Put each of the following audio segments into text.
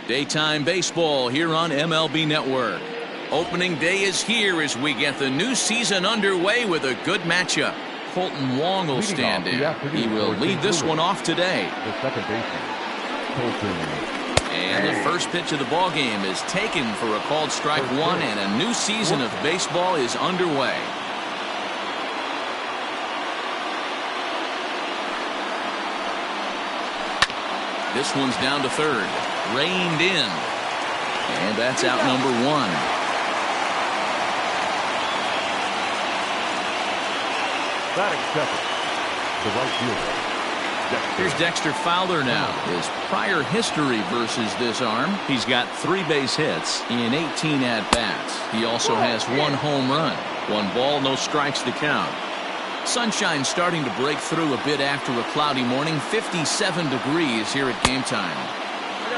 Daytime baseball here on MLB Network. Opening day is here as we get the new season underway with a good matchup. Colton Wong will stand in. He will lead this one off today. The second baseman, Colton. And the first pitch of the ball game is taken for a called strike one, and a new season of baseball is underway. This one's down to third. Reined in. And that's out number one. Batting second, the right fielder. Here's Dexter Fowler now. His prior history versus this arm: he's got 3 base hits in 18 at-bats. He also has 1 home run. 1 ball, no strikes to count. Sunshine starting to break through a bit after a cloudy morning. 57 degrees here at game time.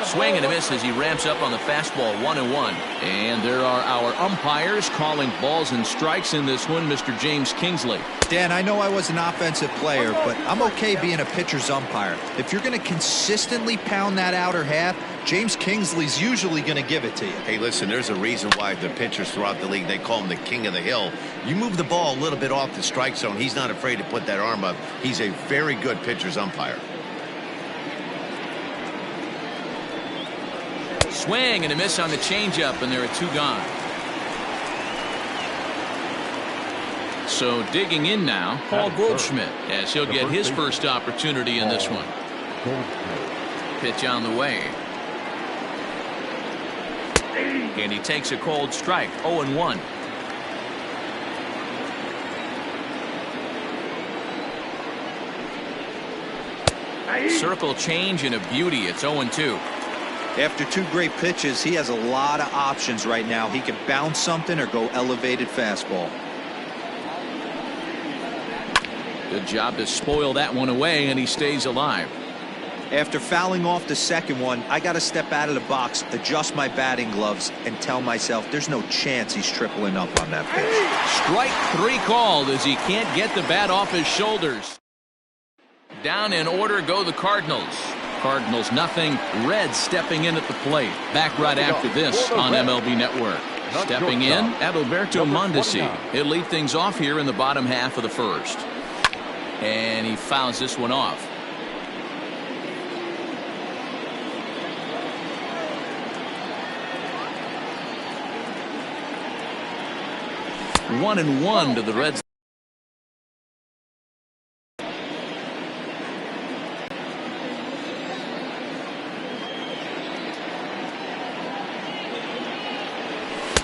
Swing and a miss as he ramps up on the fastball. 1-1. And there are our umpires calling balls and strikes in this one. Mr. James Kingsley. Dan, I know I was an offensive player, but I'm okay being a pitcher's umpire. If you're going to consistently pound that outer half, James Kingsley's usually going to give it to you. Hey, listen, there's a reason why the pitchers throughout the league, they call him the king of the hill. You move the ball a little bit off the strike zone, he's not afraid to put that arm up. He's a very good pitcher's umpire. Swing and a miss on the changeup, and there are 2 gone. So digging in now, Paul Goldschmidt, as he'll get his first opportunity in this one. Pitch on the way. And he takes a cold strike. 0-1. Circle change and a beauty. It's 0-2. After 2 great pitches, he has a lot of options right now. He can bounce something or go elevated fastball. Good job to spoil that one away, and he stays alive. After fouling off the second one, I got to step out of the box, adjust my batting gloves, and tell myself there's no chance he's tripling up on that pitch. Strike 3 called as he can't get the bat off his shoulders. Down in order go the Cardinals. Cardinals nothing. Reds stepping in at the plate. Back right after this on MLB Network. Stepping in, Adalberto Mondesi. He'll lead things off here in the bottom half of the first. And he fouls this one off. One and one to the Reds.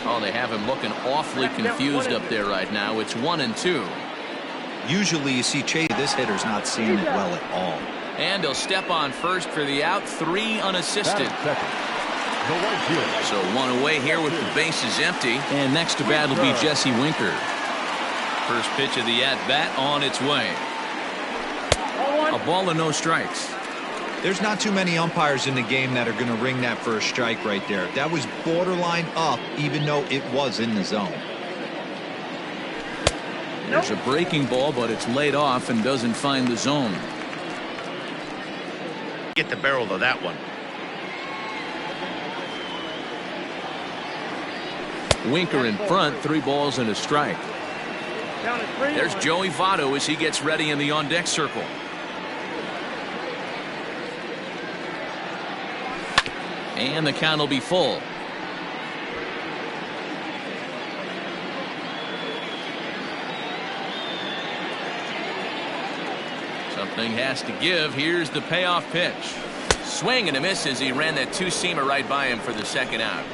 Oh, they have him looking awfully confused up there right now. It's 1-2. Usually you see Chase. This hitter's not seeing it well at all. And he'll step on first for the out. 3 unassisted. So 1 away here with the bases empty. And next to bat will be Jesse Winker. First pitch of the at-bat on its way. A ball and no strikes. There's not too many umpires in the game that are going to ring that first strike right there. That was borderline up, even though it was in the zone. There's a breaking ball, but it's laid off and doesn't find the zone. Get the barrel of that one. Winker in front, 3 balls and a strike. There's Joey Votto as he gets ready in the on-deck circle. And the count will be full. Something has to give. Here's the payoff pitch. Swing and a miss as he ran that 2-seamer right by him for the second out.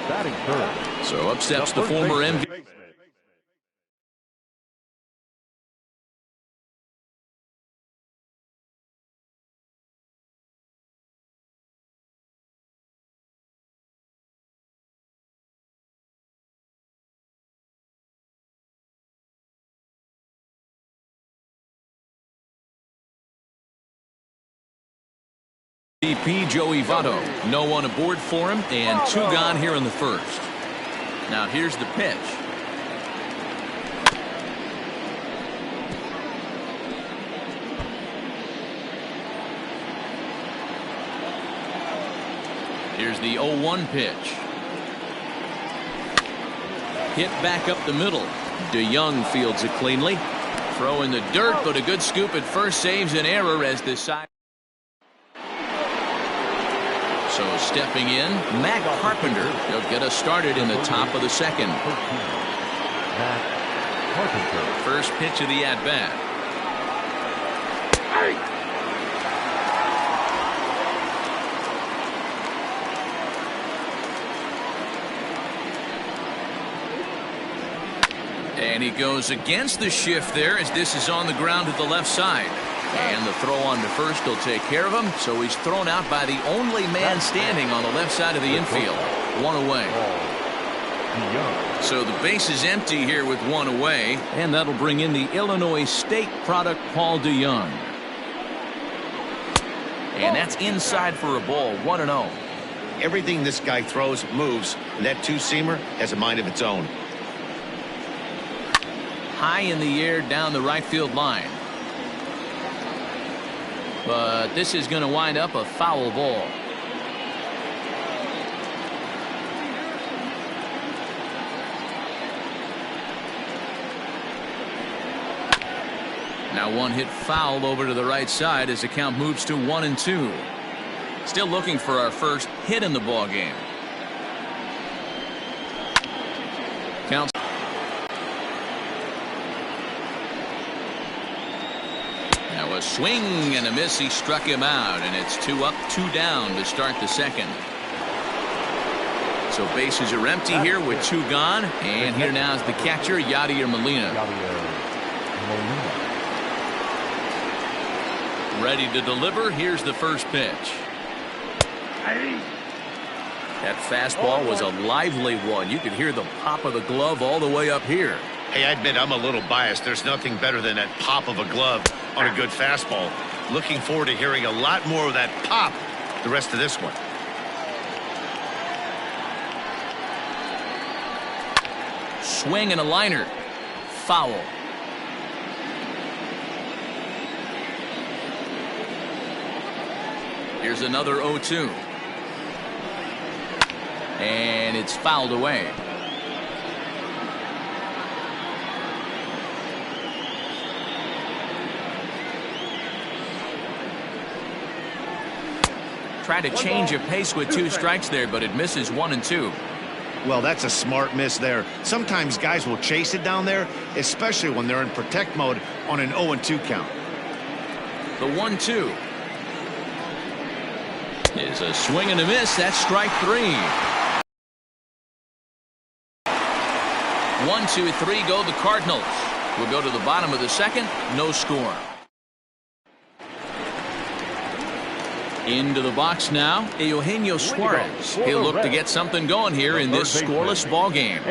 Batting third. So up steps the former MVP. Joey Votto. No one aboard for him, and 2 gone here in the first. Now here's the pitch. Here's the 0-1 pitch. Hit back up the middle. DeYoung fields it cleanly. Throw in the dirt, but a good scoop at first saves an error as this side. So stepping in, Matt Carpenter. He'll get us started in the top of the second. Matt Carpenter. First pitch of the at-bat. And he goes against the shift there as this is on the ground to the left side. And the throw on to first will take care of him. So he's thrown out by the only man standing on the left side of the infield. One away. So the base is empty here with one away. And that'll bring in the Illinois State product, Paul DeYoung. And that's inside for a ball. 1-0. Everything this guy throws moves. And that two-seamer has a mind of its own. High in the air down the right field line. But this is going to wind up a foul ball. Now one hit foul over to the right side as the count moves to 1-2. Still looking for our first hit in the ball game. Counts. Now a swing and a miss. He struck him out, and it's 2 up, 2 down to start the second. So bases are empty here with 2 gone. And here now is the catcher, Yadier Molina. Ready to deliver. Here's the first pitch. That fastball was a lively one. You could hear the pop of the glove all the way up here. Hey, I admit I'm a little biased. There's nothing better than that pop of a glove on a good fastball. Looking forward to hearing a lot more of that pop the rest of this one. Swing and a liner. Foul. Here's another 0-2. And it's fouled away. Try to change a pace with 2 strikes there, but it misses 1-2. Well, that's a smart miss there. Sometimes guys will chase it down there, especially when they're in protect mode on an 0-2 count. The 1-2 is a swing and a miss. That's strike 3. 1, 2, 3 go the Cardinals. We'll go to the bottom of the second. No score. Into the box now, Eugenio Suarez. He'll look to get something going here in this scoreless ball game.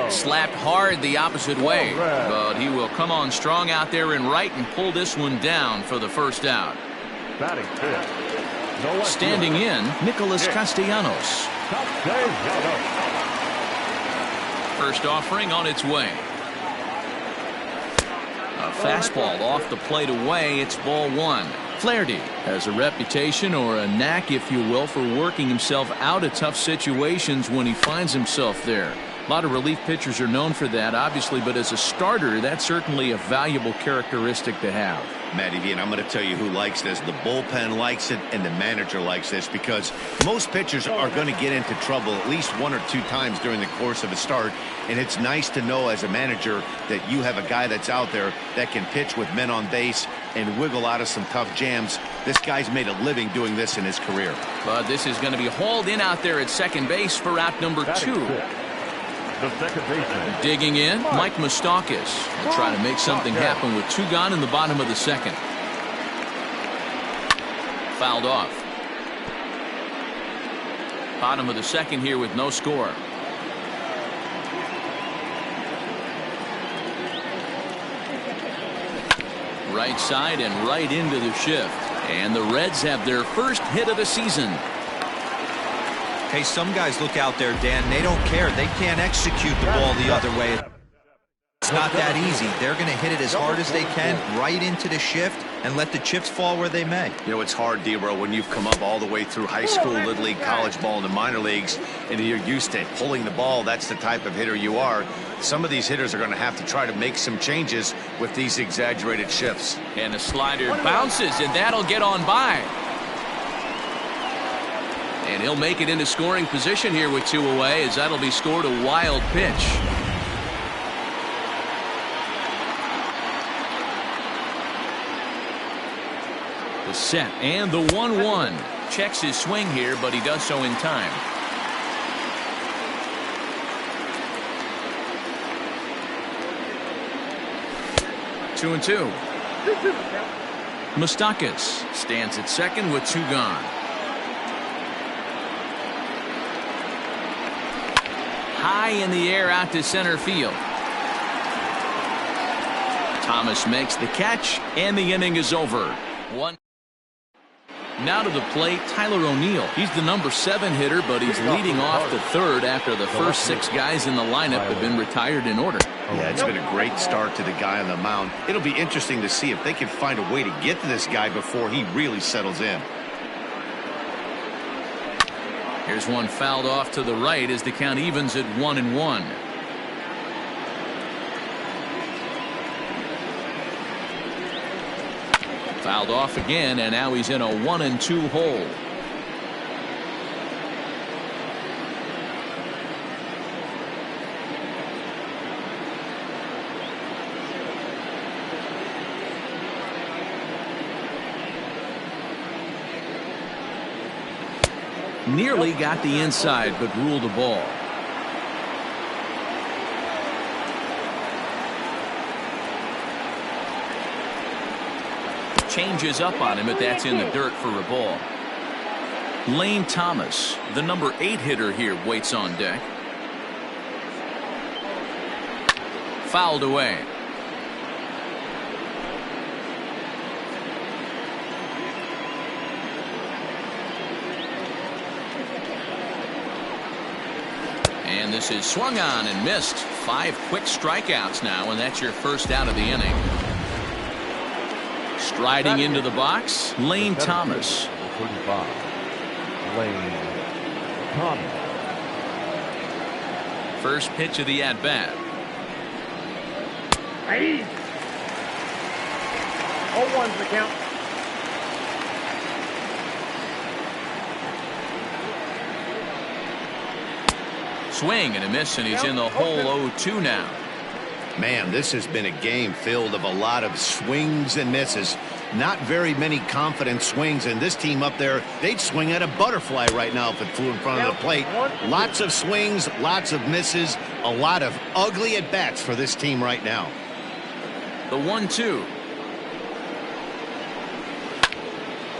Slapped hard the opposite way, but he will come on strong out there in right and pull this one down for the first out. Standing in, Nicholas Castellanos. First offering on its way. A fastball off the plate away. It's ball 1. Flaherty has a reputation, or a knack if you will, for working himself out of tough situations when he finds himself there. A lot of relief pitchers are known for that, obviously, but as a starter, that's certainly a valuable characteristic to have. Matty V, and I'm going to tell you who likes this. The bullpen likes it, and the manager likes this, because most pitchers are going to get into trouble at least 1 or 2 times during the course of a start, and it's nice to know as a manager that you have a guy that's out there that can pitch with men on base and wiggle out of some tough jams. This guy's made a living doing this in his career. But this is going to be hauled in out there at second base for out number 2. The second baseman. Digging in, Mike Moustakas. Trying to make something happen with 2 gone in the bottom of the second. Fouled off. Bottom of the second here with no score. Right side and right into the shift. And the Reds have their first hit of the season. Hey, some guys look out there, Dan. They don't care. They can't execute the ball the other way. It's not that easy. They're going to hit it as hard as they can right into the shift. and let the chips fall where they may. You know, it's hard, D-Bro, when you've come up all the way through high school, Little League, college ball, and the minor leagues, and you're used to pulling the ball. That's the type of hitter you are. Some of these hitters are going to have to try to make some changes with these exaggerated shifts. And the slider bounces, and that'll get on by. And he'll make it into scoring position here with 2 away, as that'll be scored a wild pitch. The set and the 1-1. Checks his swing here, but he does so in time. Two and 2. Moustakas stands at second with 2 gone. High in the air out to center field. Thomas makes the catch, and the inning is over. Now to the plate, Tyler O'Neill. He's the number 7 hitter, but he's leading off the third after the first 6 guys in the lineup have been retired in order. Yeah, it's been a great start to the guy on the mound. It'll be interesting to see if they can find a way to get to this guy before he really settles in. Here's one fouled off to the right as the count evens at 1-1. Fouled off again, and now he's in a 1-2 hole. Nearly got the inside, but ruled a ball. Changes up on him, but that's in the dirt for a ball. Lane Thomas, the number 8 hitter here, waits on deck. Fouled away. And this is swung on and missed. 5 quick strikeouts now, and that's your first out of the inning. Striding into the box, Lane Thomas. Lane Thomas. First pitch of the at-bat. 0-1's the count. Swing and a miss, and he's in the hole 0-2 now. Man, this has been a game filled of a lot of swings and misses. Not very many confident swings, and this team up there, they'd swing at a butterfly right now if it flew in front of the plate. Lots of swings, lots of misses, a lot of ugly at-bats for this team right now. The 1-2.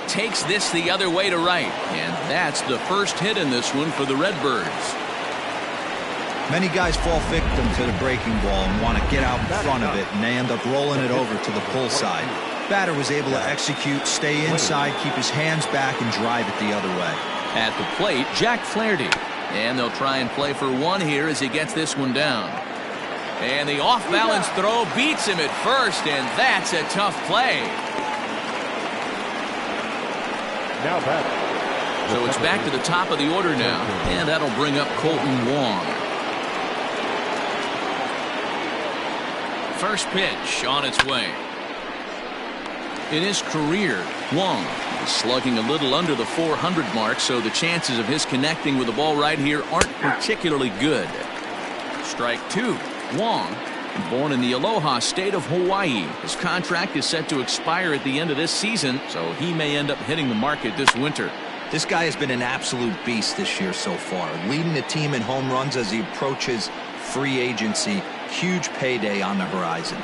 Takes this the other way to right, and that's the first hit in this one for the Redbirds. Many guys fall victim to the breaking ball and want to get out in front of it, and they end up rolling it over to the pull side. Batter was able to execute, stay inside, keep his hands back, and drive it the other way. At the plate, Jack Flaherty. And they'll try and play for 1 here as he gets this one down. And the off-balance throw beats him at first, and that's a tough play. Now back. So it's back to the top of the order now, and that'll bring up Colton Wong. First pitch on its way. In his career, Wong is slugging a little under the 400 mark, so the chances of his connecting with the ball right here aren't particularly good. Strike 2. Wong, born in the Aloha state of Hawaii. His contract is set to expire at the end of this season, so he may end up hitting the market this winter. This guy has been an absolute beast this year so far, leading the team in home runs as he approaches free agency. Huge payday on the horizon.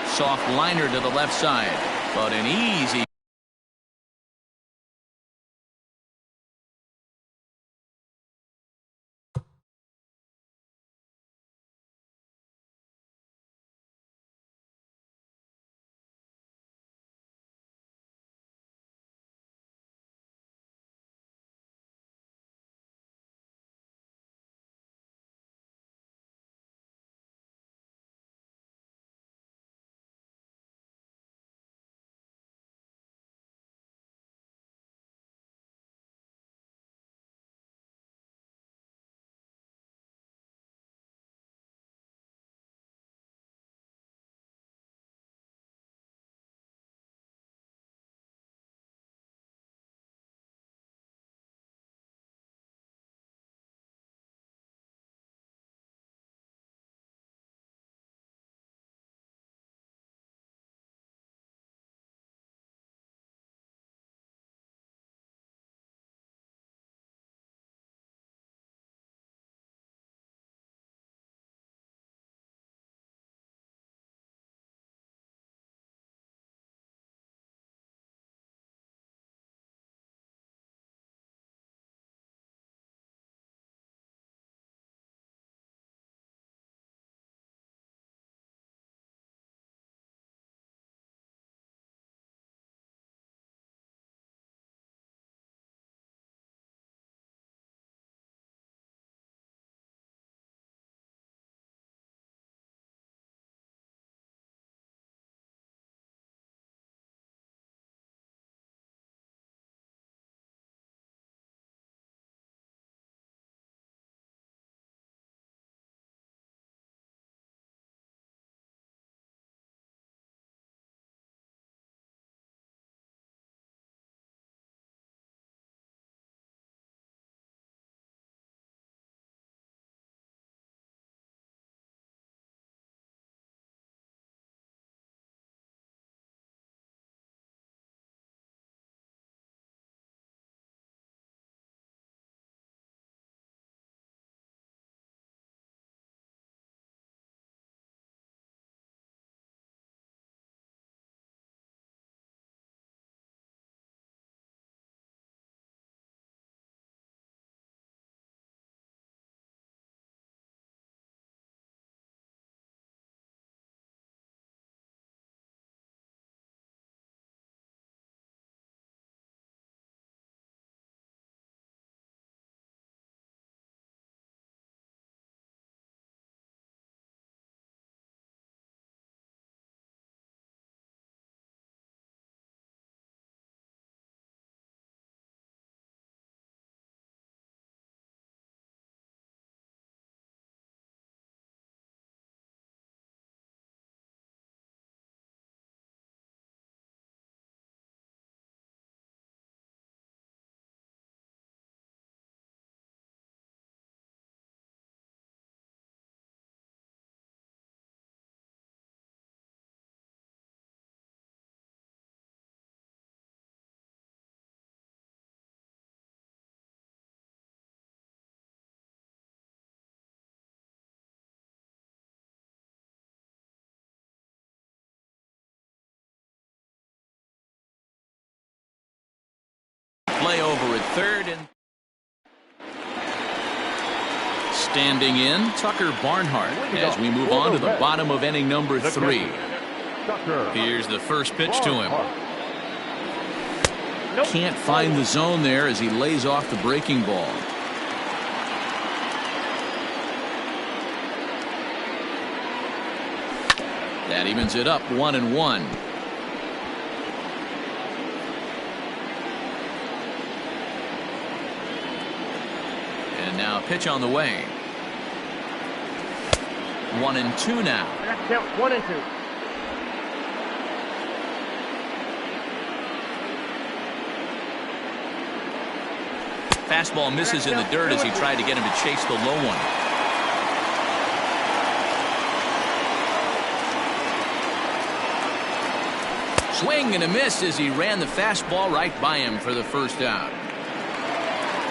Soft liner to the left side, but an easy third and standing in, Tucker Barnhart, as we move on to the bottom of inning number 3. Here's the first pitch to him. Can't find the zone there as he lays off the breaking ball. That evens it up 1-1. And now a pitch on the way. 1-2 now. 1-2. Fastball misses in the dirt as he tried to get him to chase the low one. Swing and a miss as he ran the fastball right by him for the first out.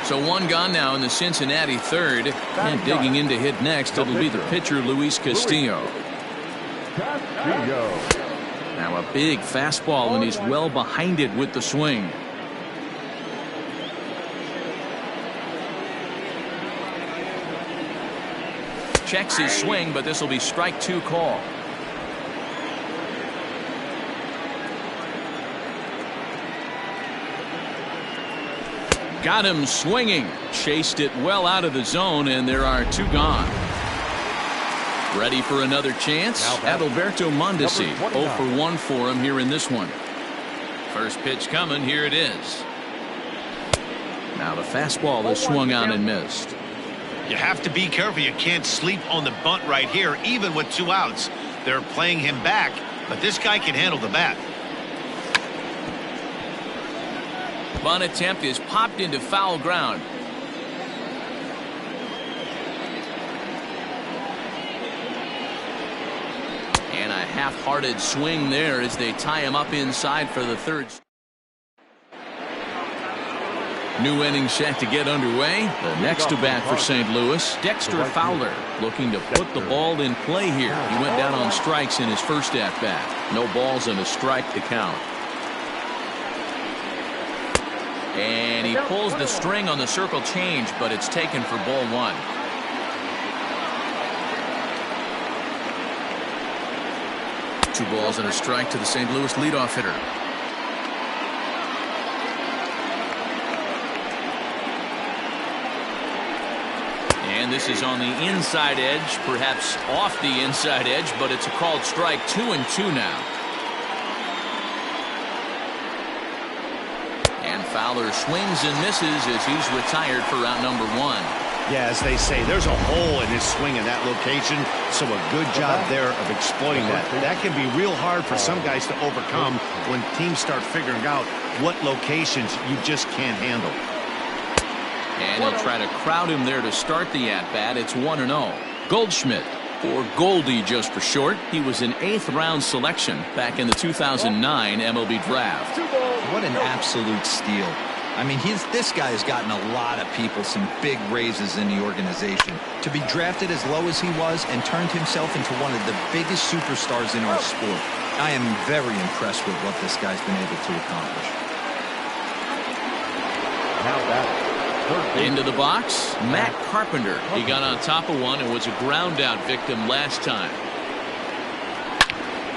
So one gone now in the Cincinnati third, and digging in to hit next, it'll be the pitcher Luis Castillo. Now a big fastball, and he's well behind it with the swing. Checks his swing, but this will be strike 2 call. Got him swinging. Chased it well out of the zone, and there are 2 gone. Ready for another chance? Adalberto Mondesi, 0 for 1 for him here in this one. First pitch coming. Here it is. Now the fastball is swung on and missed. You have to be careful. You can't sleep on the bunt right here, even with 2 outs. They're playing him back, but this guy can handle the bat. Bunt attempt is popped into foul ground. And a half-hearted swing there as they tie him up inside for the third. New inning set to get underway. The next to bat for St. Louis, Dexter Fowler, looking to put the ball in play here. He went down on strikes in his first at-bat. No balls and a strike to count. And he pulls the string on the circle change, but it's taken for ball 1. Two balls and a strike to the St. Louis leadoff hitter. And this is on the inside edge, perhaps off the inside edge, but it's a called strike. 2-2 now. And Fowler swings and misses as he's retired for round number 1. Yeah, as they say, there's a hole in his swing in that location, so a good job there of exploiting that. That can be real hard for some guys to overcome when teams start figuring out what locations you just can't handle. And he'll try to crowd him there to start the at-bat. It's 1-0. Goldschmidt, or Goldie just for short. He was an 8th round selection back in the 2009 MLB draft. What an absolute steal. I mean, this guy has gotten a lot of people some big raises in the organization. To be drafted as low as he was and turned himself into one of the biggest superstars in our sport. I am very impressed with what this guy's been able to accomplish. Now that. Into the box, Matt Carpenter. He got on top of one and was a ground out victim last time.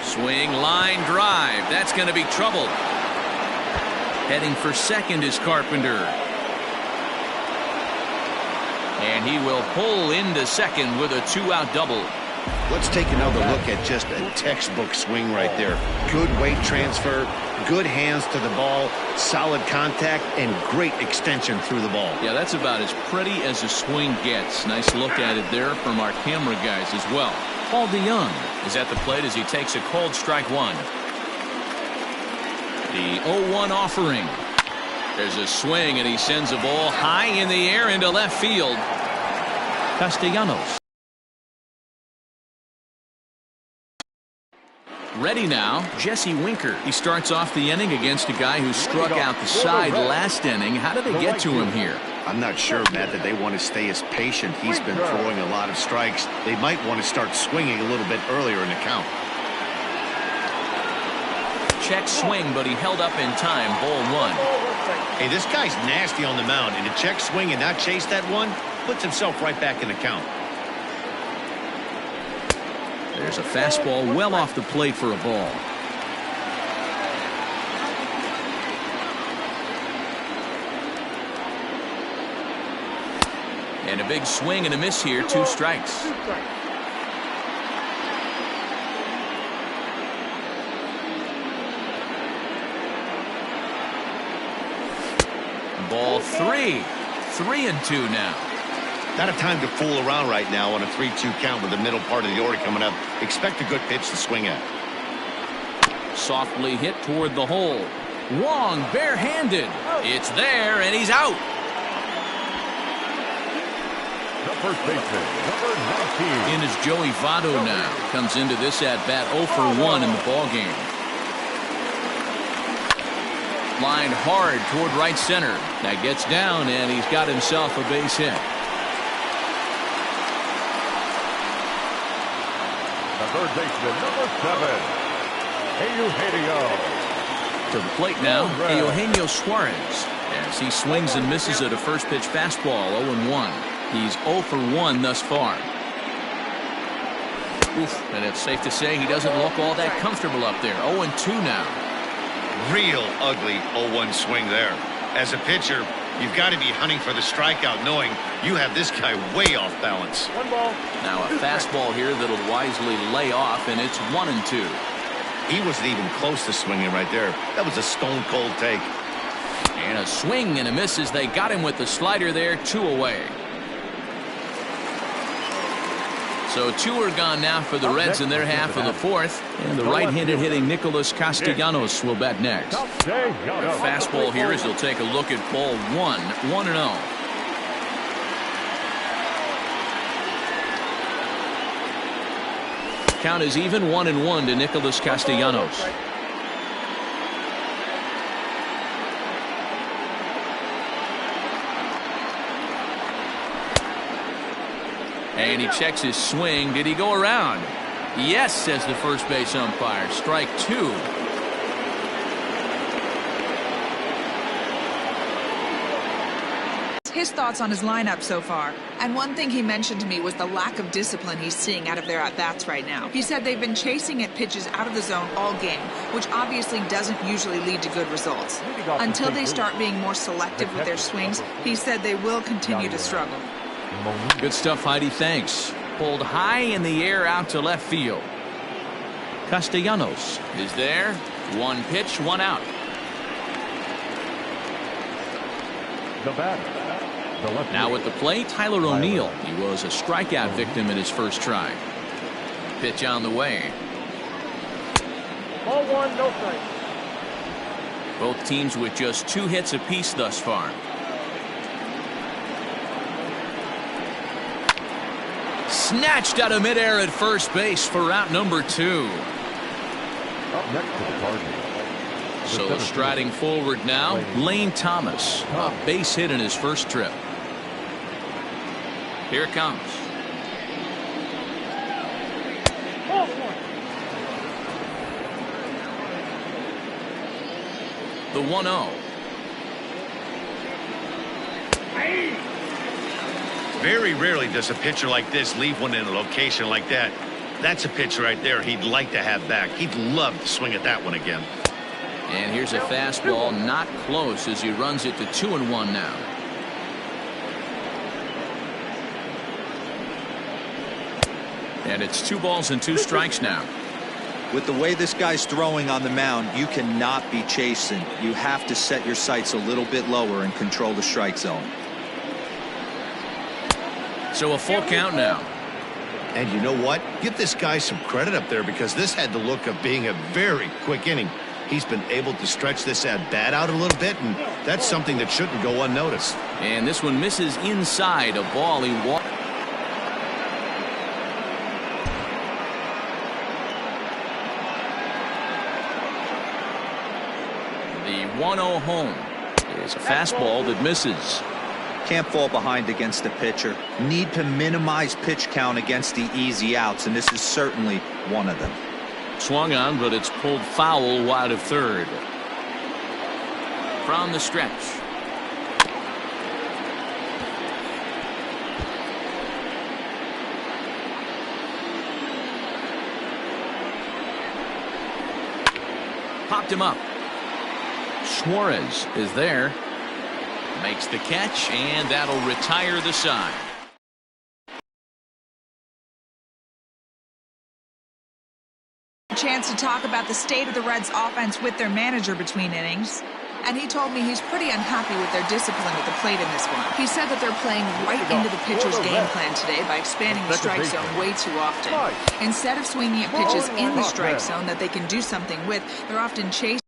Swing, line drive. That's going to be trouble. Heading for second is Carpenter. And he will pull into second with a 2-out double. Let's take another look at just a textbook swing right there. Good weight transfer, good hands to the ball, solid contact, and great extension through the ball. Yeah, that's about as pretty as a swing gets. Nice look at it there from our camera guys as well. Paul DeYoung is at the plate as he takes a cold strike 1. The 0-1 offering. There's a swing, and he sends a ball high in the air into left field. Castellanos. Ready now, Jesse Winker. He starts off the inning against a guy who struck out the side last inning. How did they get to him here? I'm not sure, Matt, that they want to stay as patient. He's been throwing a lot of strikes. They might want to start swinging a little bit earlier in the count. Check swing, but he held up in time. Ball 1. Hey, this guy's nasty on the mound, and to check swing and not chase that one puts himself right back in the count. There's a fastball well off the plate for a ball. And a big swing and a miss here, 2 strikes. Ball 3. 3-2 now. Not a time to fool around right now on a 3-2 count with the middle part of the order coming up. Expect a good pitch to swing at. Softly hit toward the hole. Wong barehanded. It's there, and he's out. The first baseman, number 19. In is Joey Votto now. Comes into this at-bat 0 for 1 in the ballgame. Lined hard toward right center. That gets down, and he's got himself a base hit. The third baseman, number 7. Eugenio. To the plate now, Eugenio Suarez. As he swings and misses at a first pitch fastball, 0-1. He's 0 for 1 thus far. Oof, and it's safe to say he doesn't look all that comfortable up there. 0-2 now. Real ugly 0-1 swing there. As a pitcher, you've got to be hunting for the strikeout, knowing you have this guy way off balance. 1 ball. Now a fastball here that'll wisely lay off, and it's 1-2. He wasn't even close to swinging right there. That was a stone-cold take. And a swing and a miss as they got him with the slider there, 2 away. So 2 are gone now for the Reds in their half of the 4th. And the right-handed hitting Nicholas Castellanos will bat next. The fastball here as he'll take a look at ball 1, 1-0. Count is even, 1-1 to Nicholas Castellanos. And he checks his swing. Did he go around? Yes, says the first base umpire. Strike 2. His thoughts on his lineup so far. And one thing he mentioned to me was the lack of discipline he's seeing out of their at-bats right now. He said they've been chasing at pitches out of the zone all game, which obviously doesn't usually lead to good results. Until they start being more selective with their swings, he said they will continue to struggle. Good stuff, Heidi. Thanks. Pulled high in the air out to left field. Castellanos is there. 1 pitch, 1 out. The batter. Now at the plate, Tyler O'Neill. He was a strikeout victim in his first try. Pitch on the way. Ball 1, no strike. Both teams with just 2 hits apiece thus far. Snatched out of midair at first base for out number 2. Up next to the party. So striding forward now, Lane Thomas. A base hit in his first trip. Here it comes. Ball 1. The 1-0. Very rarely does a pitcher like this leave one in a location like that. That's a pitch right there he'd like to have back. He'd love to swing at that one again. And here's a fastball not close as he runs it to 2-1 now. And it's 2 balls and 2 strikes now. With the way this guy's throwing on the mound, you cannot be chasing. You have to set your sights a little bit lower and control the strike zone. So a full count now. And you know what? Give this guy some credit up there, because this had the look of being a very quick inning. He's been able to stretch this at-bat out a little bit, and that's something that shouldn't go unnoticed. And this one misses inside. A ball he walked. The 1-0 home is a fastball that misses. Can't fall behind against the pitcher. Need to minimize pitch count against the easy outs, and this is certainly one of them. Swung on, but it's pulled foul wide of third. from the stretch. Popped him up. Suarez is there. Makes the catch, and that'll retire the side. Chance to talk about the state of the Reds offense with their manager between innings, and he told me he's pretty unhappy with their discipline at the plate in this one. He said that they're playing right into the pitcher's game plan today by expanding the strike zone way too often. Instead of swinging at pitches in the strike zone that they can do something with, they're often chasing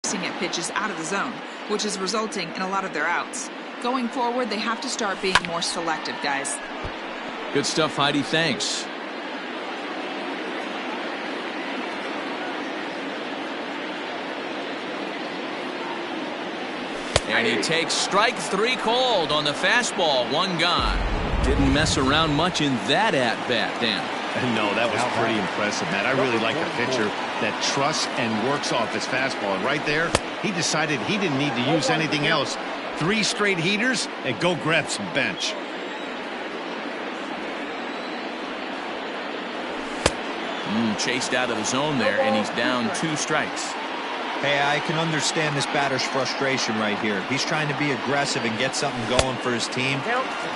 at pitches out of the zone, which is resulting in a lot of their outs. Going forward, they have to start being more selective, guys. Good stuff, Heidi. Thanks. And he takes strike 3 called on the fastball. 1 gone. Didn't mess around much in that at-bat, Dan. No, that was pretty impressive, Matt. I really like a pitcher that trusts and works off his fastball. And right there, he decided he didn't need to use anything else. 3 straight heaters and go grab some bench. Chased out of the zone there, and he's down 2 strikes. Hey, I can understand this batter's frustration right here. He's trying to be aggressive and get something going for his team.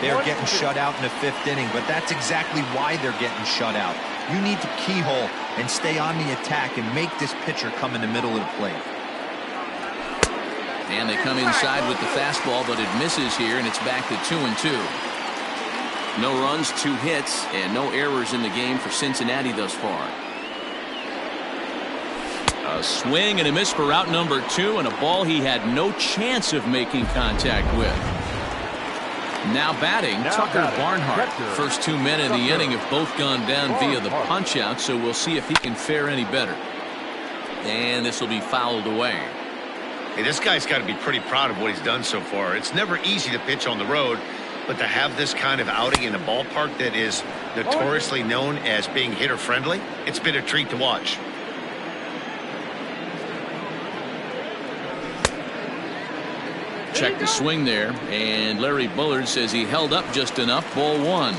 They're getting shut out in the 5th inning, but that's exactly why they're getting shut out. You need to keyhole and stay on the attack and make this pitcher come in the middle of the plate. And they come inside with the fastball, but it misses here, and it's back to 2-2. No runs, 2 hits, and no errors in the game for Cincinnati thus far. A swing and a miss for out number 2, and a ball he had no chance of making contact with. Now batting, Tucker Barnhart. First 2 men of the inning have both gone down via the punch-out, so we'll see if he can fare any better. And this will be fouled away. Hey, this guy's got to be pretty proud of what he's done so far. It's never easy to pitch on the road, but to have this kind of outing in a ballpark that is notoriously known as being hitter-friendly, it's been a treat to watch. Check the swing there, and Larry Bullard says he held up just enough. Ball 1.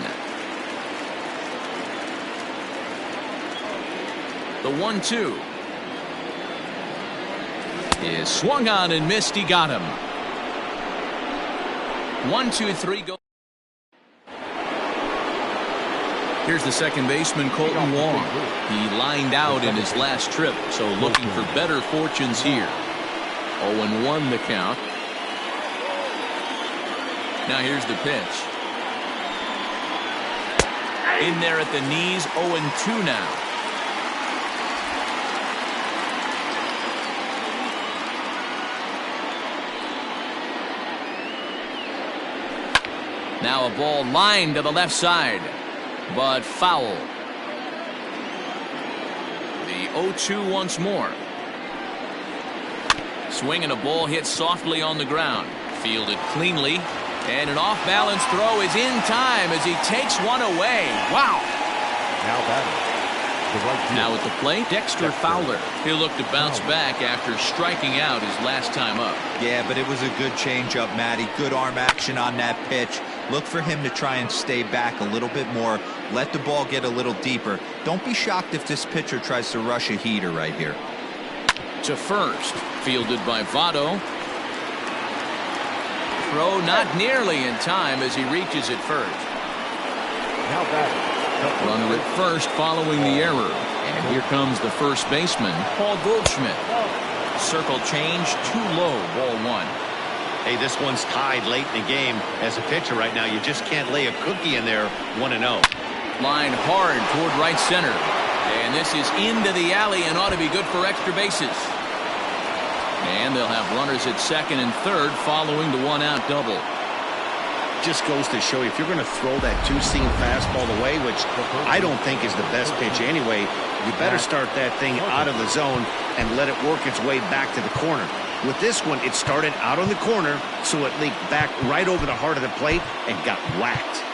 The 1-2 is swung on and missed. He got him. 1-2-3 go. Here's the second baseman, Colton Wong. He lined out in his last trip, so looking for better fortunes here. 0-1 the count. Now here's the pitch. In there at the knees, 0-2 now. Now a ball lined to the left side, but foul. The 0-2 once more. Swing and a ball hit softly on the ground. Fielded cleanly. And an off-balance throw is in time as he takes one away. Wow. Now at the plate, Dexter Fowler. He'll look to bounce back after striking out his last time up. Yeah, but it was a good changeup, Matty. Good arm action on that pitch. Look for him to try and stay back a little bit more. Let the ball get a little deeper. Don't be shocked if this pitcher tries to rush a heater right here. To first, fielded by Votto. Throw not nearly in time as he reaches it first. Runner at first following the error. And here comes the first baseman, Paul Goldschmidt. Circle change too low, ball 1. Hey, this one's tied late in the game. As a pitcher right now, you just can't lay a cookie in there. 1-0. Line hard toward right center. And this is into the alley and ought to be good for extra bases. And they'll have runners at second and third following the 1-out double. Just goes to show you, if you're going to throw that 2-seam fastball away, which I don't think is the best pitch anyway, you better start that thing out of the zone and let it work its way back to the corner. With this one, it started out on the corner, so it leaked back right over the heart of the plate and got whacked.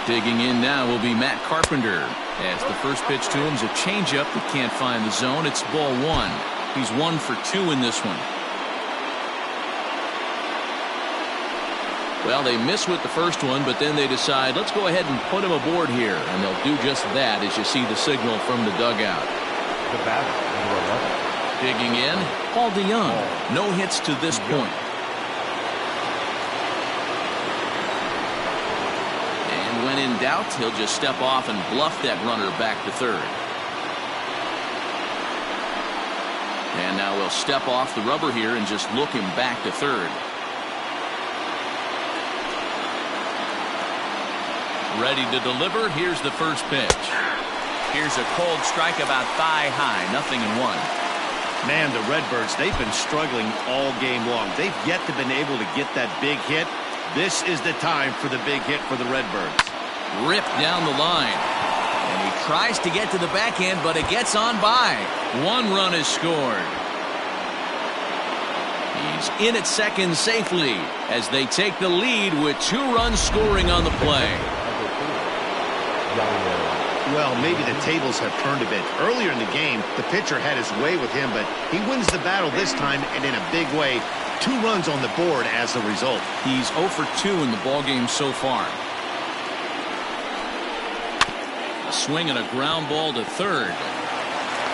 Digging in now will be Matt Carpenter. As the first pitch to him is a changeup that can't find the zone. It's ball 1. He's 1 for 2 in this one. Well, they miss with the first one, but then they decide, let's go ahead and put him aboard here. And they'll do just that as you see the signal from the dugout. The batter, number 11. Digging in, Paul DeYoung. No hits to this point. And when in doubt, he'll just step off and bluff that runner back to third. And now we'll step off the rubber here and just look him back to third. Ready to deliver. Here's the first pitch. Here's a cold strike about thigh high. 0-1. Man, the Redbirds, they've been struggling all game long. They've yet to been able to get that big hit. This is the time for the big hit for the Redbirds. Ripped down the line. And he tries to get to the backhand, but it gets on by. 1 run is scored. He's in at second safely as they take the lead with 2 runs scoring on the play. Well, maybe the tables have turned a bit. Earlier in the game, the pitcher had his way with him, but he wins the battle this time and in a big way. 2 runs on the board as a result. He's 0 for 2 in the ballgame so far. A swing and a ground ball to third.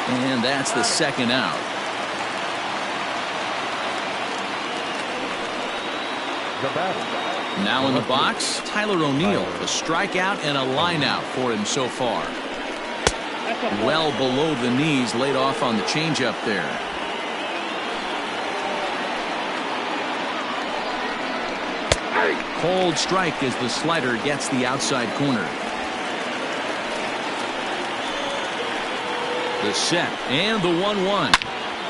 And that's the second out. The batter. Now in the box, Tyler O'Neill. A strikeout and a line out for him so far. Well below the knees, laid off on the changeup there. Cold strike as the slider gets the outside corner. The set and the 1-1.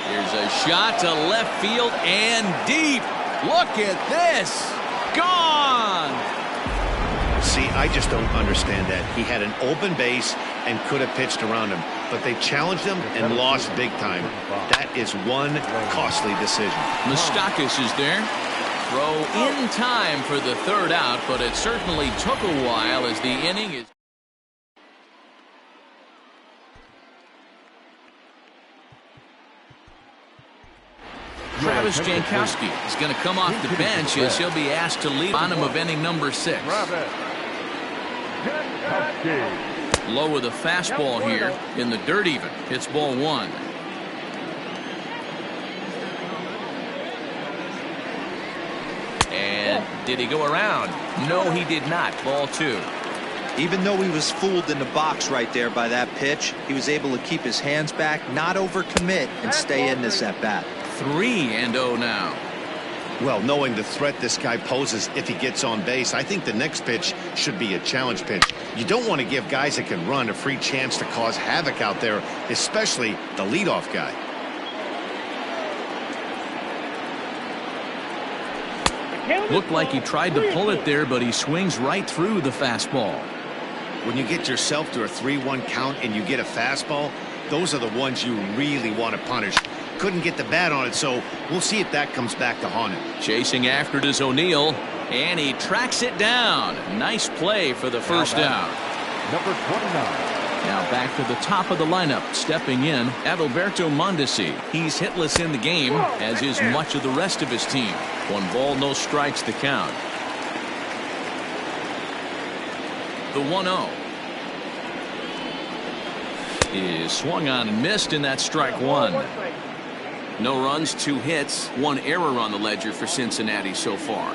Here's a shot to left field and deep. Look at this. Gone. See, I just don't understand that. He had an open base and could have pitched around him, but they challenged him and lost big time. That is one costly decision. Moustakas is there. Throw in time for the third out, but it certainly took a while as the inning is. Travis Jankowski is going to come off the bench as he'll be asked to lead bottom of inning number 6. Low with a fastball here in the dirt even. It's ball 1. And did he go around? No, he did not. Ball 2. Even though he was fooled in the box right there by that pitch, he was able to keep his hands back, not overcommit, and stay in this at bat. 3-0 now. Well, knowing the threat this guy poses if he gets on base, I think the next pitch should be a challenge pitch. You don't want to give guys that can run a free chance to cause havoc out there, especially the leadoff guy. Looked like he tried to pull it there, but he swings right through the fastball. When you get yourself to a 3-1 count and you get a fastball, those are the ones you really want to punish. Couldn't get the bat on it, so we'll see if that comes back to haunt him. Chasing after it is O'Neill, and he tracks it down. Nice play for the first out. Number 29. Now back to the top of the lineup, stepping in, Adalberto Mondesi. He's hitless in the game, as is much of the rest of his team. 1 ball, no strikes to count. The 1-0 is swung on and missed, and that's strike 1. No runs, 2 hits, 1 error on the ledger for Cincinnati so far.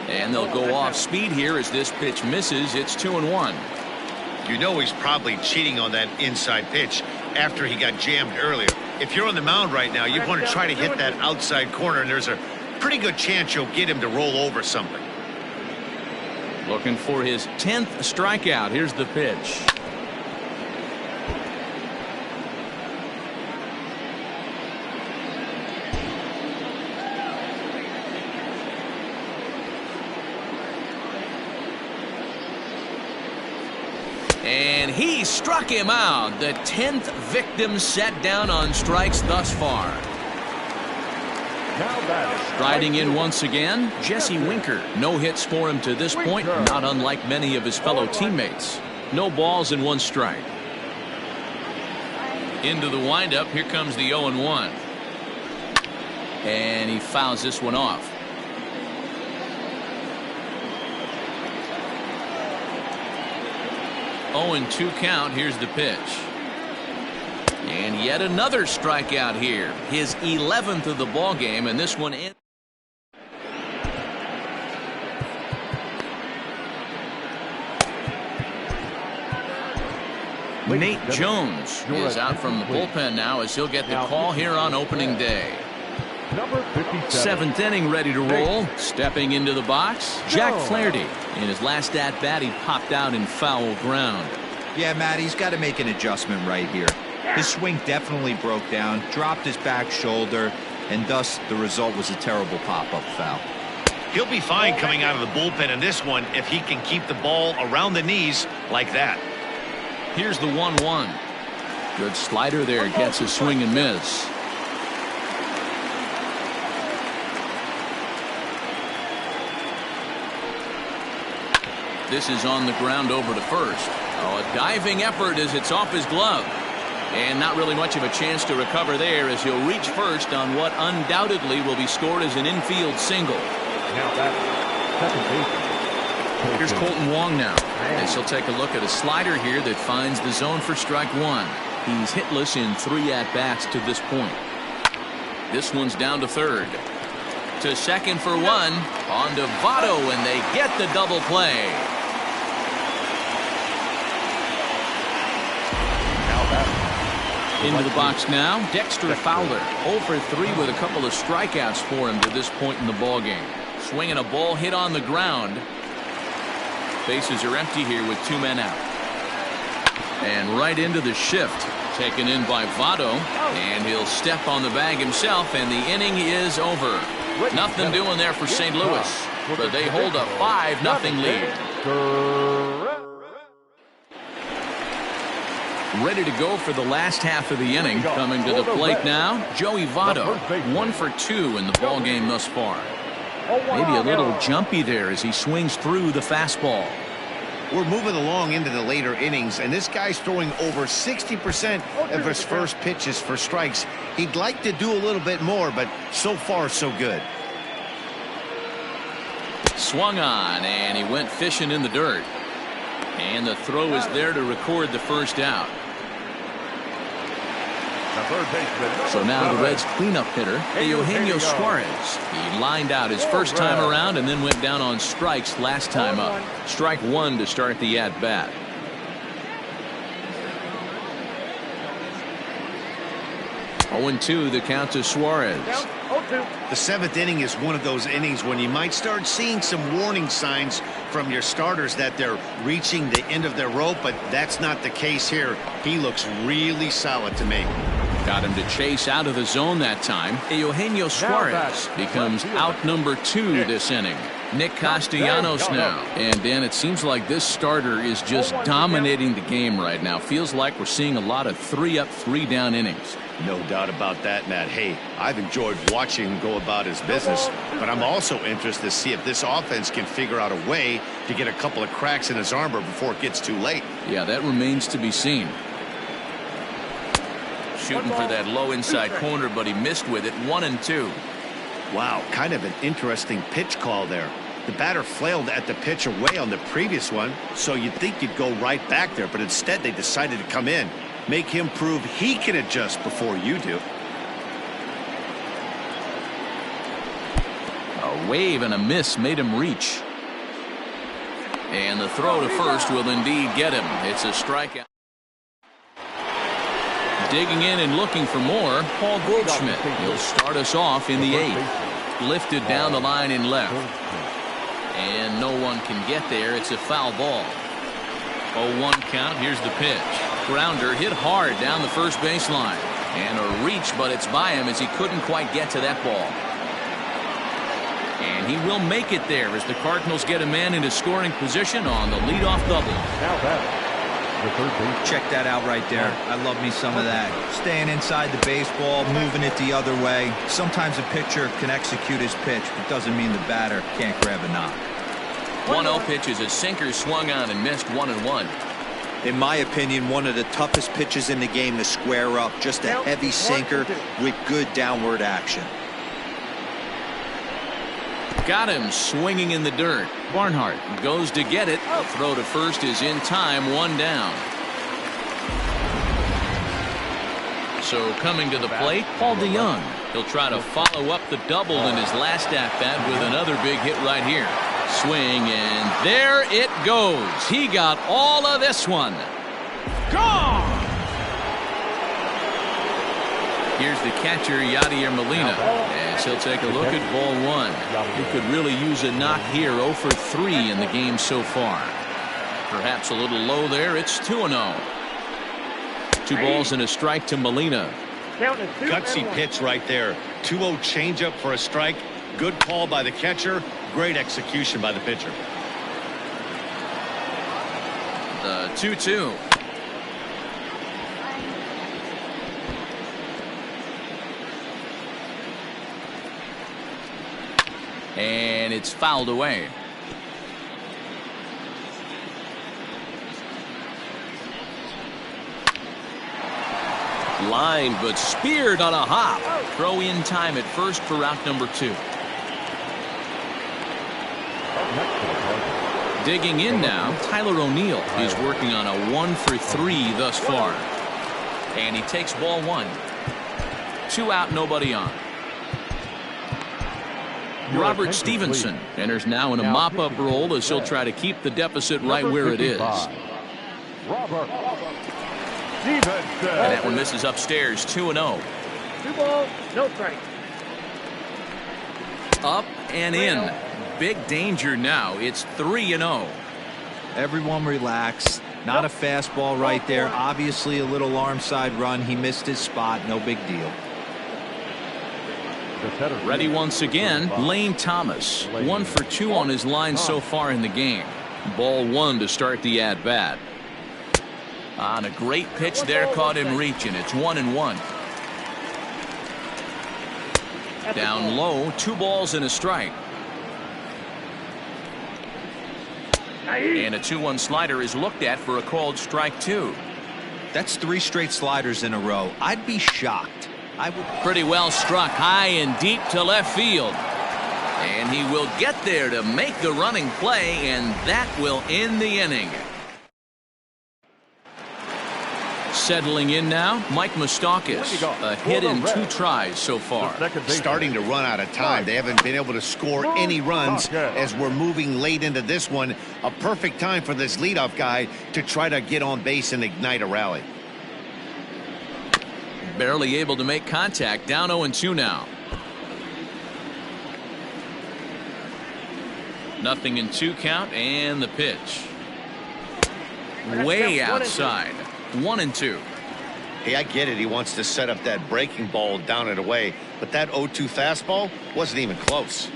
And they'll go off speed here as this pitch misses. It's 2-1. You know he's probably cheating on that inside pitch after he got jammed earlier. If you're on the mound right now, you want to try to hit that outside corner, and there's a pretty good chance you'll get him to roll over something. Looking for his 10th strikeout. Here's the pitch. And he struck him out. The 10th victim set down on strikes thus far. Now batting. Striding in once again, Jesse Winker. No hits for him to this point, not unlike many of his fellow teammates. No balls and 1 strike. Into the windup, here comes the 0-1. And he fouls this one off. Oh, 0-2 count. Here's the pitch. And yet another strikeout here. His 11th of the ball game, and this one in. Nate Jones is out from the bullpen now as he'll get the call here on opening day. Number 57. 7th inning ready to roll. Stepping into the box, Jack Flaherty. In his last at-bat, he popped out in foul ground. Yeah, Matt, he's got to make an adjustment right here. His swing definitely broke down, dropped his back shoulder, and thus the result was a terrible pop-up foul. He'll be fine coming out of the bullpen in this one if he can keep the ball around the knees like that. Here's the 1-1. Good slider there, gets a swing and miss. This is on the ground over to first. Oh, a diving effort as it's off his glove. And not really much of a chance to recover there as he'll reach first on what undoubtedly will be scored as an infield single. Now batting. Second base. Here's Colton Wong now, as he'll take a look at a slider here that finds the zone for strike 1. He's hitless in 3 at-bats to this point. This one's down to third. To second for 1. On to Votto, and they get the double play. Into the box now, Dexter Fowler. 0 for 3 with a couple of strikeouts for him to this point in the ballgame. Swinging a ball hit on the ground. Bases are empty here with 2 men out. And right into the shift. Taken in by Votto. And he'll step on the bag himself, and the inning is over. Nothing doing there for St. Louis. But they hold a 5-0 lead. Ready to go for the last half of the inning. Coming to the plate now, Joey Votto. 1 for 2 in the ball game thus far. Maybe a little jumpy there as he swings through the fastball. We're moving along into the later innings, and this guy's throwing over 60% of his first pitches for strikes. He'd like to do a little bit more, but so far so good. Swung on, and he went fishing in the dirt. And the throw is there to record the first out. So now the Reds' cleanup hitter, Eugenio Suarez. He lined out his first time around and then went down on strikes last time up. Strike 1 to start the at-bat. Oh, 0-2 the count to Suarez. The 7th inning is one of those innings when you might start seeing some warning signs from your starters that they're reaching the end of their rope, but that's not the case here. He looks really solid to me. Got him to chase out of the zone that time. Eugenio Suarez becomes out number 2 this inning. Nick Castellanos now. And Dan, it seems like this starter is just dominating the game right now. Feels like we're seeing a lot of 3-up, 3-down innings. No doubt about that, Matt. Hey, I've enjoyed watching him go about his business, but I'm also interested to see if this offense can figure out a way to get a couple of cracks in his armor before it gets too late. Yeah, that remains to be seen. Shooting for that low inside corner, but he missed with it. 1-2. Wow, kind of an interesting pitch call there. The batter flailed at the pitch away on the previous one, so you'd think you'd go right back there, but instead they decided to come in. Make him prove he can adjust before you do. A wave and a miss made him reach. And the throw to first will indeed get him. It's a strikeout. Digging in and looking for more, Paul Goldschmidt. He'll start us off in the 8th. Lifted down the line in left. And no one can get there. It's a foul ball. 0-1 count. Here's the pitch. Grounder hit hard down the first baseline. And a reach, but it's by him as he couldn't quite get to that ball. And he will make it there as the Cardinals get a man into scoring position on the leadoff double. Now batting, the third base. Check that out right there. I love me some of that. Staying inside the baseball, moving it the other way. Sometimes a pitcher can execute his pitch, but doesn't mean the batter can't grab a knock. 1-0 pitch is a sinker swung on and missed 1-1. In my opinion, one of the toughest pitches in the game to square up. Just a heavy sinker with good downward action. Got him swinging in the dirt. Barnhart goes to get it. The throw to first is in time, 1 down. So coming to the plate, Paul DeYoung. He'll try to follow up the double in his last at-bat with another big hit right here. Swing, and there it goes. He got all of this one. Gone! Here's the catcher, Yadier Molina, as he'll take a look at ball 1. He could really use a knock here. 0 for 3 in the game so far. Perhaps a little low there. It's 2-0. 2 balls and a strike to Molina. Gutsy pitch right there. 2-0 changeup for a strike. Good call by the catcher. Great execution by the pitcher. The 2-2. And it's fouled away. Line, but speared on a hop. Throw in time at first for out number 2. Digging in now, Tyler O'Neill. He's working on a 1 for 3 thus far. And he takes ball 1. 2 out, nobody on. Robert Stevenson enters now in a mop-up role as he'll try to keep the deficit right where it is. Robert Stevenson. And that one misses upstairs, 2-0. 2 balls, no strike. Up and in. Big danger now. It's 3-0. Everyone relax. Not a fastball right there. Obviously a little arm side run. He missed his spot. No big deal. Ready once again, Lane Thomas. 1 for 2 on his line so far in the game. Ball 1 to start the at-bat. On a great pitch there, caught him reaching. It's 1-1. Down low, 2 balls and a strike. And a 2-1 slider is looked at for a called strike 2. That's 3 straight sliders in a row. I'd be shocked. Pretty well struck high and deep to left field. And he will get there to make the running play, and that will end the inning. Settling in now, Mike Moustakas. A hit in 2 tries so far. Starting to run out of time. They haven't been able to score any runs as we're moving late into this one. A perfect time for this leadoff guy to try to get on base and ignite a rally. Barely able to make contact. Down 0-2 now. Nothing in 2 count, and the pitch. Way outside. 1-2. Hey, I get it. He wants to set up that breaking ball down and away, but that 0-2 fastball wasn't even close.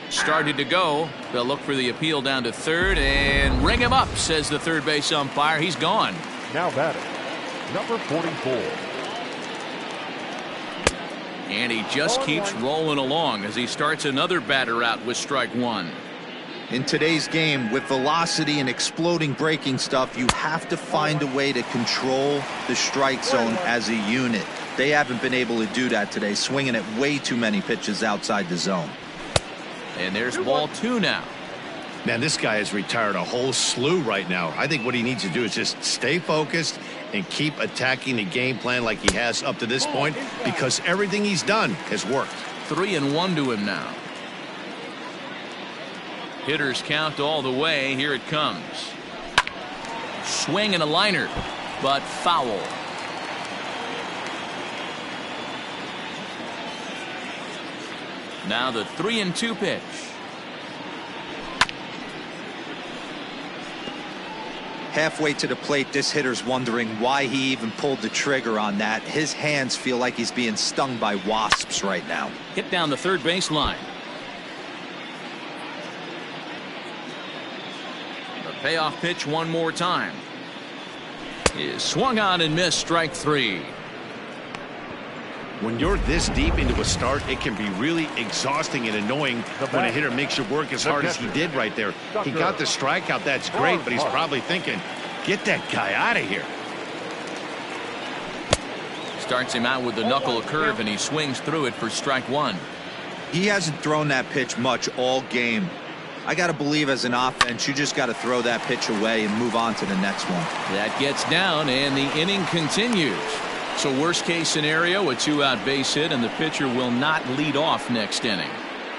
Started to go. They'll look for the appeal down to third and ring him up, says the third base umpire. He's gone. Now batting, number 44. And he just keeps rolling along as he starts another batter out with strike 1. In today's game, with velocity and exploding breaking stuff, you have to find a way to control the strike zone as a unit. They haven't been able to do that today, swinging at way too many pitches outside the zone. And there's ball 2 now. Man, this guy has retired a whole slew right now. I think what he needs to do is just stay focused and keep attacking the game plan like he has up to this point, because everything he's done has worked. 3-1 to him now. Hitters count all the way. Here it comes. Swing and a liner, but foul. Now the 3-2 pitch. Halfway to the plate, this hitter's wondering why he even pulled the trigger on that. His hands feel like he's being stung by wasps right now. Hit down the third base line. The payoff pitch one more time. is swung on and missed. Strike 3. When you're this deep into a start, it can be really exhausting and annoying when a hitter makes you work as hard as he did right there. He got the strikeout. That's great, but he's probably thinking, get that guy out of here. Starts him out with the knuckle curve, and he swings through it for strike 1. He hasn't thrown that pitch much all game. I got to believe as an offense, you just got to throw that pitch away and move on to the next one. That gets down, and the inning continues. So worst case scenario, a 2-out base hit, and the pitcher will not lead off next inning.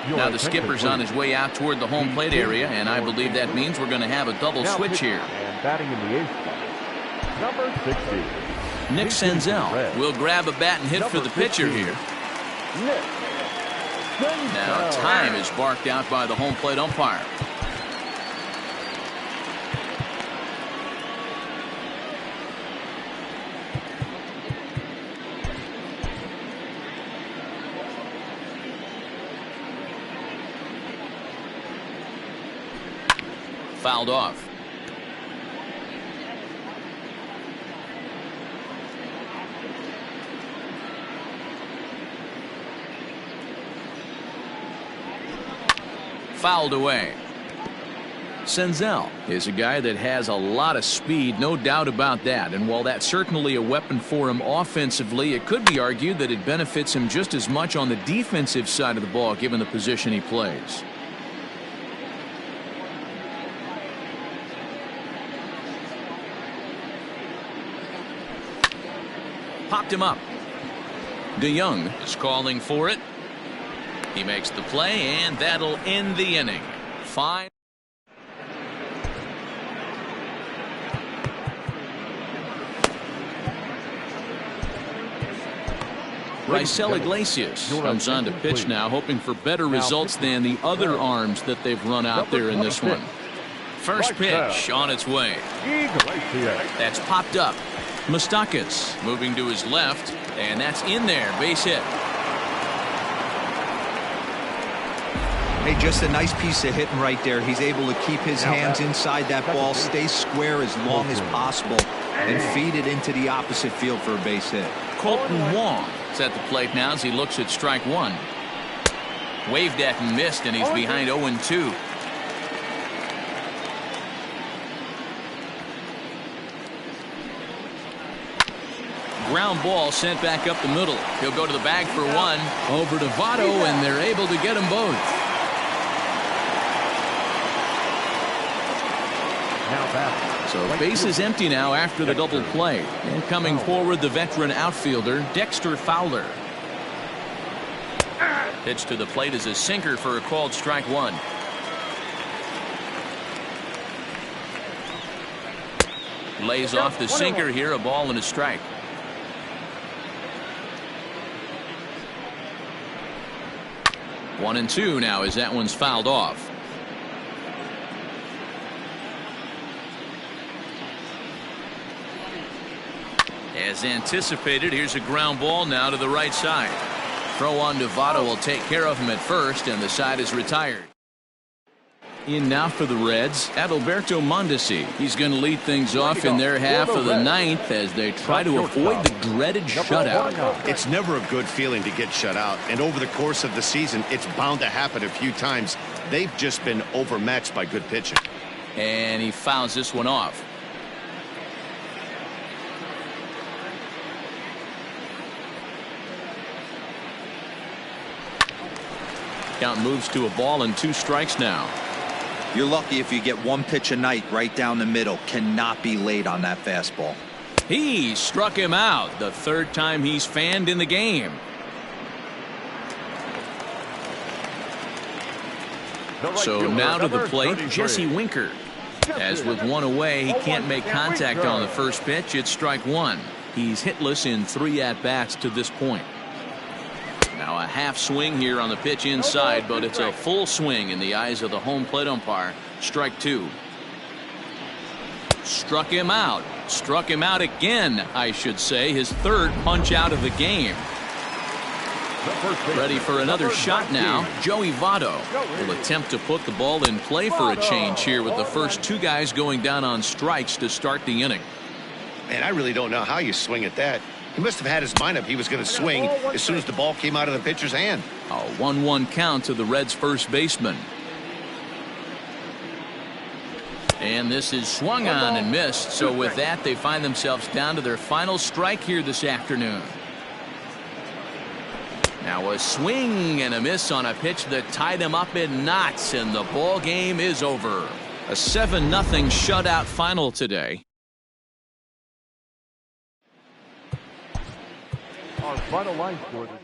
Now the skipper's on his way out toward the home plate area, and I believe that means we're going to have a double switch here. And batting in the 8th, number 60. Nick Senzel will grab a bat and hit for the pitcher here. Now time is barked out by the home plate umpire. Fouled off. Fouled away. Senzel is a guy that has a lot of speed, no doubt about that. And while that's certainly a weapon for him offensively, it could be argued that it benefits him just as much on the defensive side of the ball, given the position he plays. Popped him up. DeYoung is calling for it. He makes the play, and that'll end the inning. Fine. Raisel Iglesias comes on to pitch now, hoping for better results than the other arms that they've run out there in this one. First pitch on its way. That's popped up. Moustakas moving to his left, and that's in there. Base hit. Hey, just a nice piece of hitting right there. He's able to keep his hands inside that ball, stay square as long as possible, and feed it into the opposite field for a base hit. Colton Wong is at the plate now as he looks at strike 1. Waved at and missed, and he's behind 0-2. Ground ball sent back up the middle. He'll go to the bag for 1. Over to Votto, and they're able to get them both. So base is empty now after the double play. And coming forward, the veteran outfielder, Dexter Fowler. Pitch to the plate is a sinker for a called strike 1. Lays off the sinker here, a ball and a strike. One and two now as that one's fouled off. As anticipated, here's a ground ball now to the right side. Throw on to Votto will take care of him at first, and the side is retired. In now for the Reds, Adalberto Mondesi. He's going to lead things off in their half of the ninth as they try to avoid the dreaded shutout. It's never a good feeling to get shut out, and over the course of the season, it's bound to happen a few times. They've just been overmatched by good pitching. And he fouls this one off. Count moves to a ball and 2 strikes now. You're lucky if you get one pitch a night right down the middle. Cannot be late on that fastball. He struck him out, the 3rd time he's fanned in the game. So now to the plate, Jesse Winker. As with 1 away, he can't make contact on the first pitch. It's strike 1. He's hitless in 3 at-bats to this point. Now a half swing here on the pitch inside, but it's a full swing in the eyes of the home plate umpire. Strike 2. Struck him out. Struck him out again, I should say. His 3rd punch out of the game. Ready for another shot now. Joey Votto will attempt to put the ball in play for a change here with the first 2 guys going down on strikes to start the inning. Man, I really don't know how you swing at that. He must have had his mind up he was going to swing as soon as the ball came out of the pitcher's hand. A 1-1 count to the Reds' first baseman. And this is swung on and missed. So with that, they find themselves down to their final strike here this afternoon. Now a swing and a miss on a pitch that tied him up in knots, and the ball game is over. A 7-0 shutout final today. Our final line score this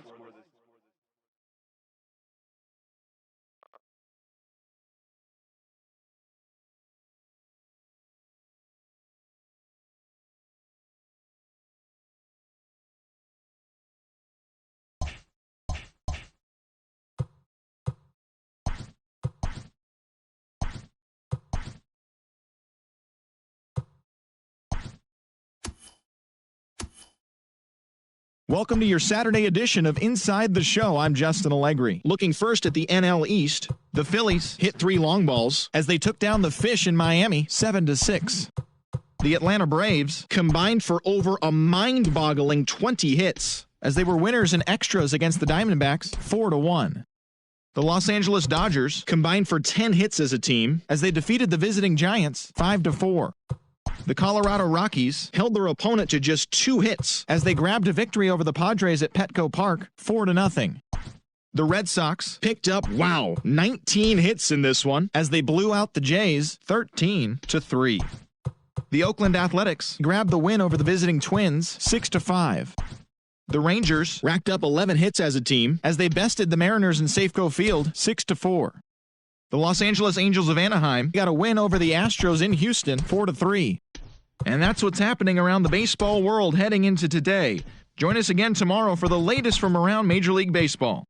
Welcome to your Saturday edition of Inside the Show. I'm Justin Allegri. Looking first at the NL East, the Phillies hit 3 long balls as they took down the Fish in Miami 7-6. The Atlanta Braves combined for over a mind-boggling 20 hits as they were winners in extras against the Diamondbacks 4-1. The Los Angeles Dodgers combined for 10 hits as a team as they defeated the visiting Giants 5-4. The Colorado Rockies held their opponent to just 2 hits as they grabbed a victory over the Padres at Petco Park 4-0. The Red Sox picked up, 19 hits in this one as they blew out the Jays 13-3. The Oakland Athletics grabbed the win over the visiting Twins 6-5. The Rangers racked up 11 hits as a team as they bested the Mariners in Safeco Field 6-4. The Los Angeles Angels of Anaheim got a win over the Astros in Houston 4-3. And that's what's happening around the baseball world heading into today. Join us again tomorrow for the latest from around Major League Baseball.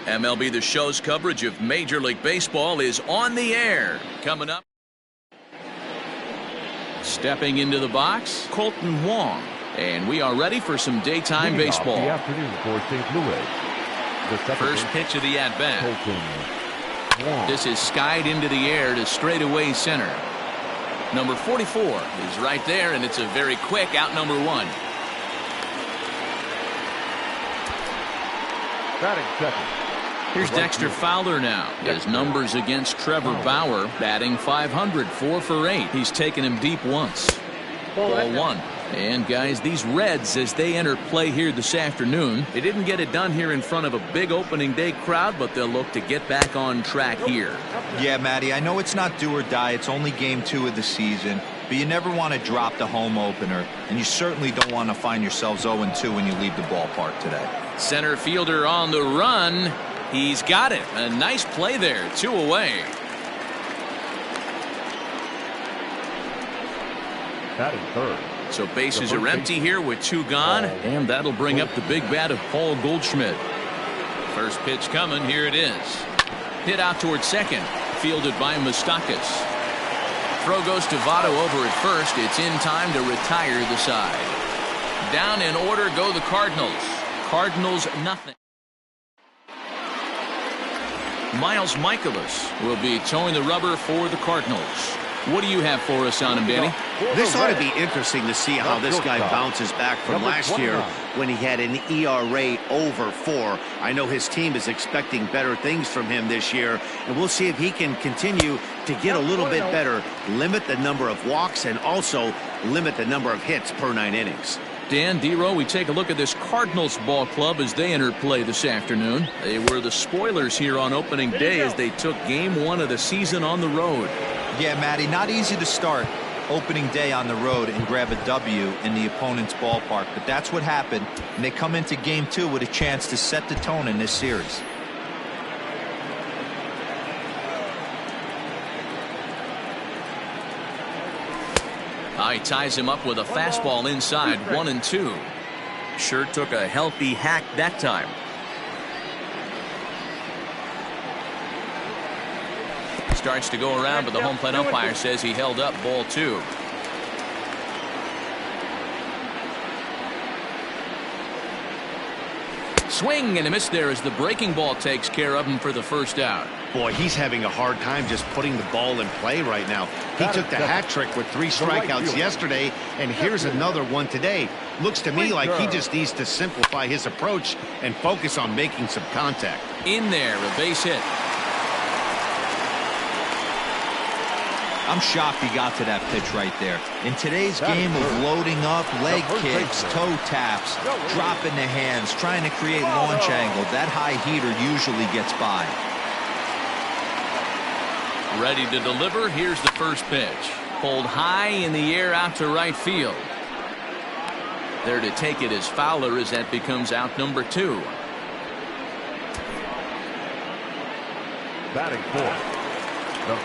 MLB The Show's coverage of Major League Baseball is on the air. Coming up. Stepping into the box, Colton Wong. And we are ready for some daytime baseball. The afternoon for St. Louis. The first pitch of the at-bat. This is skied into the air to straightaway center. Number 44 is right there, and it's a very quick out number 1. Batting second. Here's Dexter Fowler now. His numbers against Trevor Bauer, batting .500, 4 for 8. He's taken him deep once. Ball 1. And guys, these Reds, as they enter play here this afternoon, they didn't get it done here in front of a big opening day crowd, but they'll look to get back on track here. Yeah, Matty, I know it's not do or die. It's only game 2 of the season, but you never want to drop the home opener, and you certainly don't want to find yourselves 0-2 when you leave the ballpark today. Center fielder on the run. He's got it. A nice play there. 2 away. Batting third. So bases are empty here with 2 gone, and that'll bring up the big bat of Paul Goldschmidt. First pitch coming. Here it is. Hit out towards second. Fielded by Moustakas. Throw goes to Votto over at first. It's in time to retire the side. Down in order go the Cardinals. Cardinals nothing. Miles Michaelis will be towing the rubber for the Cardinals. What do you have for us on him, Danny? This ought to be interesting to see how this guy bounces back from last year when he had an ERA over 4. I know his team is expecting better things from him this year, and we'll see if he can continue to get a little bit better, limit the number of walks, and also limit the number of hits per 9 innings. Dan, D-Row, we take a look at this Cardinals ball club as they enter play this afternoon. They were the spoilers here on opening day as they took game 1 of the season on the road. Yeah, Matty, not easy to start opening day on the road and grab a W in the opponent's ballpark, but that's what happened, and they come into game 2 with a chance to set the tone in this series. He ties him up with a fastball inside, 1-2. Sure took a healthy hack that time. Starts to go around, but the home plate umpire says he held up. Ball 2. Swing and a miss there as the breaking ball takes care of him for the first out. Boy, he's having a hard time just putting the ball in play right now. He took the hat trick with 3 strikeouts yesterday, and here's another one today. Looks to me like he just needs to simplify his approach and focus on making some contact. In there, a base hit. I'm shocked he got to that pitch right there. In today's game of loading up, leg kicks, toe taps, dropping the hands, trying to create launch angle, that high heater usually gets by. Ready to deliver. Here's the first pitch. Pulled high in the air out to right field. There to take it is Fowler as that becomes out number 2. Batting fourth.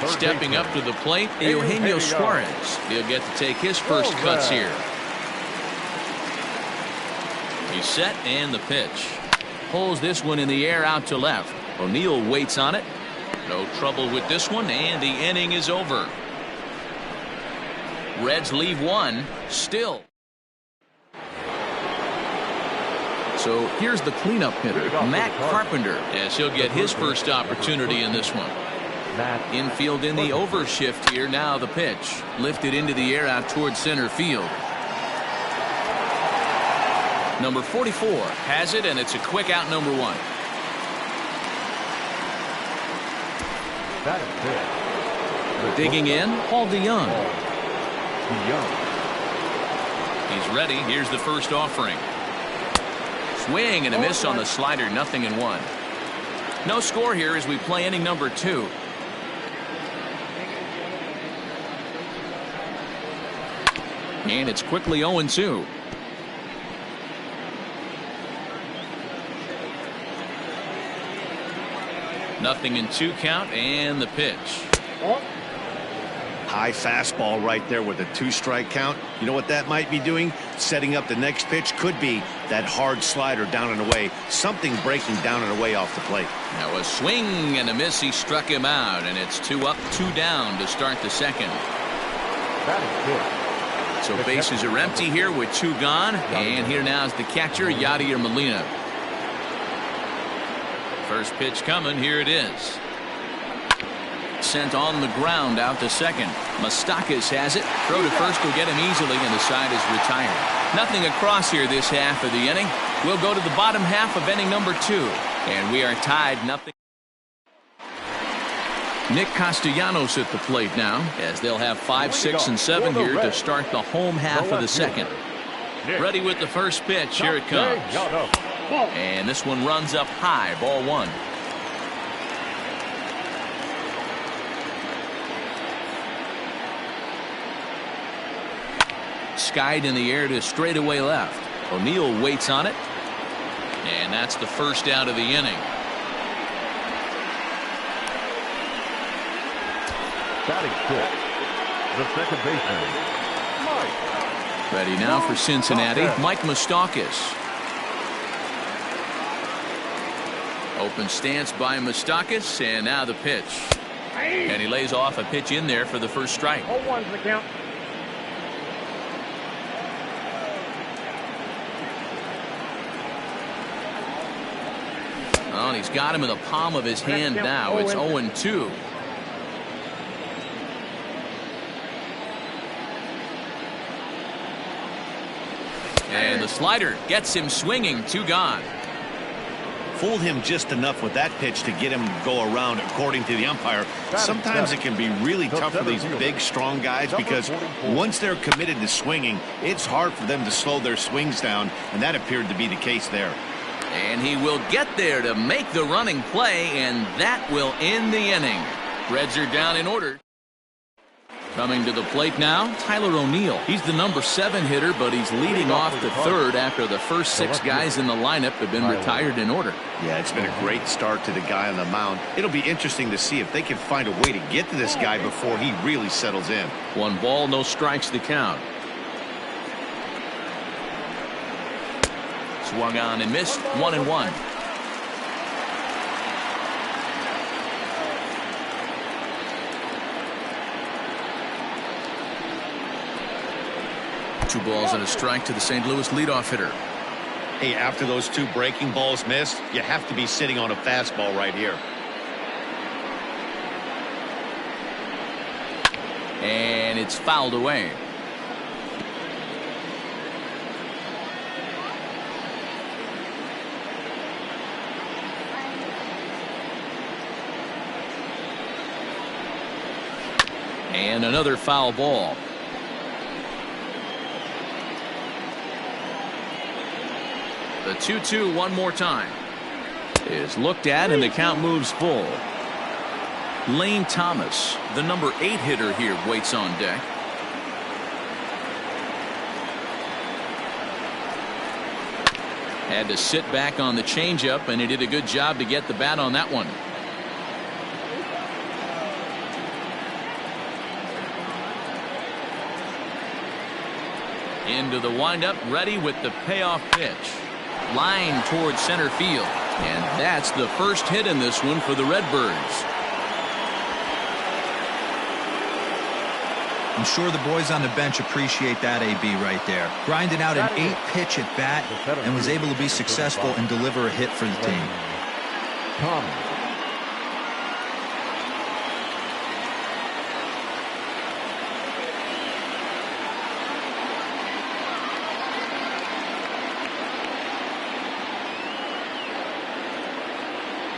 Stepping up to the plate, Eugenio Suarez. He'll get to take his first cuts here. He's set and the pitch. Pulls this one in the air out to left. O'Neill waits on it. No trouble with this one, and the inning is over. Reds leave 1 still. So here's the cleanup hitter, Matt Carpenter, as he'll get his first opportunity in this one. Infield in the overshift here. Now the pitch. Lifted into the air out towards center field. Number 44 has it, and it's a quick out number 1. Digging in, Paul DeYoung. He's ready. Here's the first offering. Swing and a miss on the slider. 0-1. No score here as we play inning number 2. And it's quickly 0-2. Nothing in 2 count, and the pitch. High fastball right there with a 2-strike count. You know what that might be doing? Setting up the next pitch. Could be that hard slider down and away. Something breaking down and away off the plate. Now a swing and a miss. He struck him out, and it's 2 up, 2 down to start the second. So bases are empty here with 2 gone. And here now is the catcher, Yadier Molina. First pitch coming. Here it is. Sent on the ground out to second. Moustakas has it. Throw to first will get him easily, and the side is retired. Nothing across here this half of the inning. We'll go to the bottom half of inning number 2. And we are tied 0. Nick Castellanos at the plate now, as they'll have 5, 6, and 7 here to start the home half of the second. Ready with the first pitch. Here it comes. And this one runs up high. Ball 1. Skied in the air to straightaway left. O'Neill waits on it. And that's the first out of the inning. Batting 6, the second baseman, Mike. Ready now for Cincinnati, Mike Moustakas. Open stance by Moustakas, and now the pitch. And he lays off a pitch in there for the first strike. 0-1's the count. Oh, and he's got him in the palm of his hand now. It's 0-2. And the slider gets him swinging. 2 gone. Fooled him just enough with that pitch to get him to go around, according to the umpire. Sometimes it can be really tough for these big, strong guys because once they're committed to swinging, it's hard for them to slow their swings down, and that appeared to be the case there. And he will get there to make the running play, and that will end the inning. Reds are down in order. Coming to the plate now, Tyler O'Neill. He's the number 7 hitter, but he's leading off the third after the first 6 guys in the lineup have been retired in order. Yeah, it's been a great start to the guy on the mound. It'll be interesting to see if they can find a way to get to this guy before he really settles in. 1 ball, no strikes the count. Swung on and missed. 1-1. Two balls and a strike to the St. Louis leadoff hitter. Hey, after those 2 breaking balls missed, you have to be sitting on a fastball right here. And it's fouled away. And another foul ball. The 2-2 one more time is looked at, and the count moves full. Lane Thomas, the number 8 hitter here, waits on deck. Had to sit back on the changeup, and he did a good job to get the bat on that one. Into the windup, ready with the payoff pitch. Line towards center field. And that's the first hit in this one for the Redbirds. I'm sure the boys on the bench appreciate that, AB, right there. Grinding out an 8-pitch at bat and was able to be successful and deliver a hit for the team.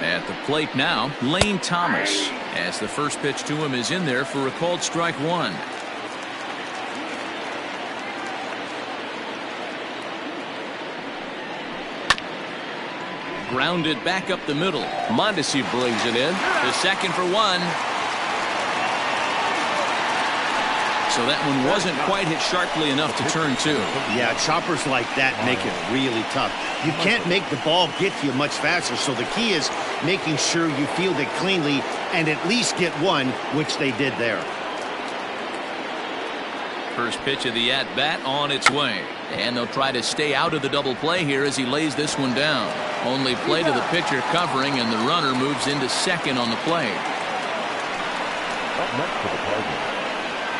At the plate now, Lane Thomas, as the first pitch to him is in there for a called strike 1. Grounded back up the middle. Mondesi brings it in. The second for 1. So that one wasn't quite hit sharply enough to turn 2. Yeah, choppers like that make it really tough. You can't make the ball get to you much faster, so the key is making sure you field it cleanly and at least get 1, which they did there. First pitch of the at-bat on its way. And they'll try to stay out of the double play here as he lays this one down. Only play to the pitcher covering, and the runner moves into second on the play. Up next for the Cardinals,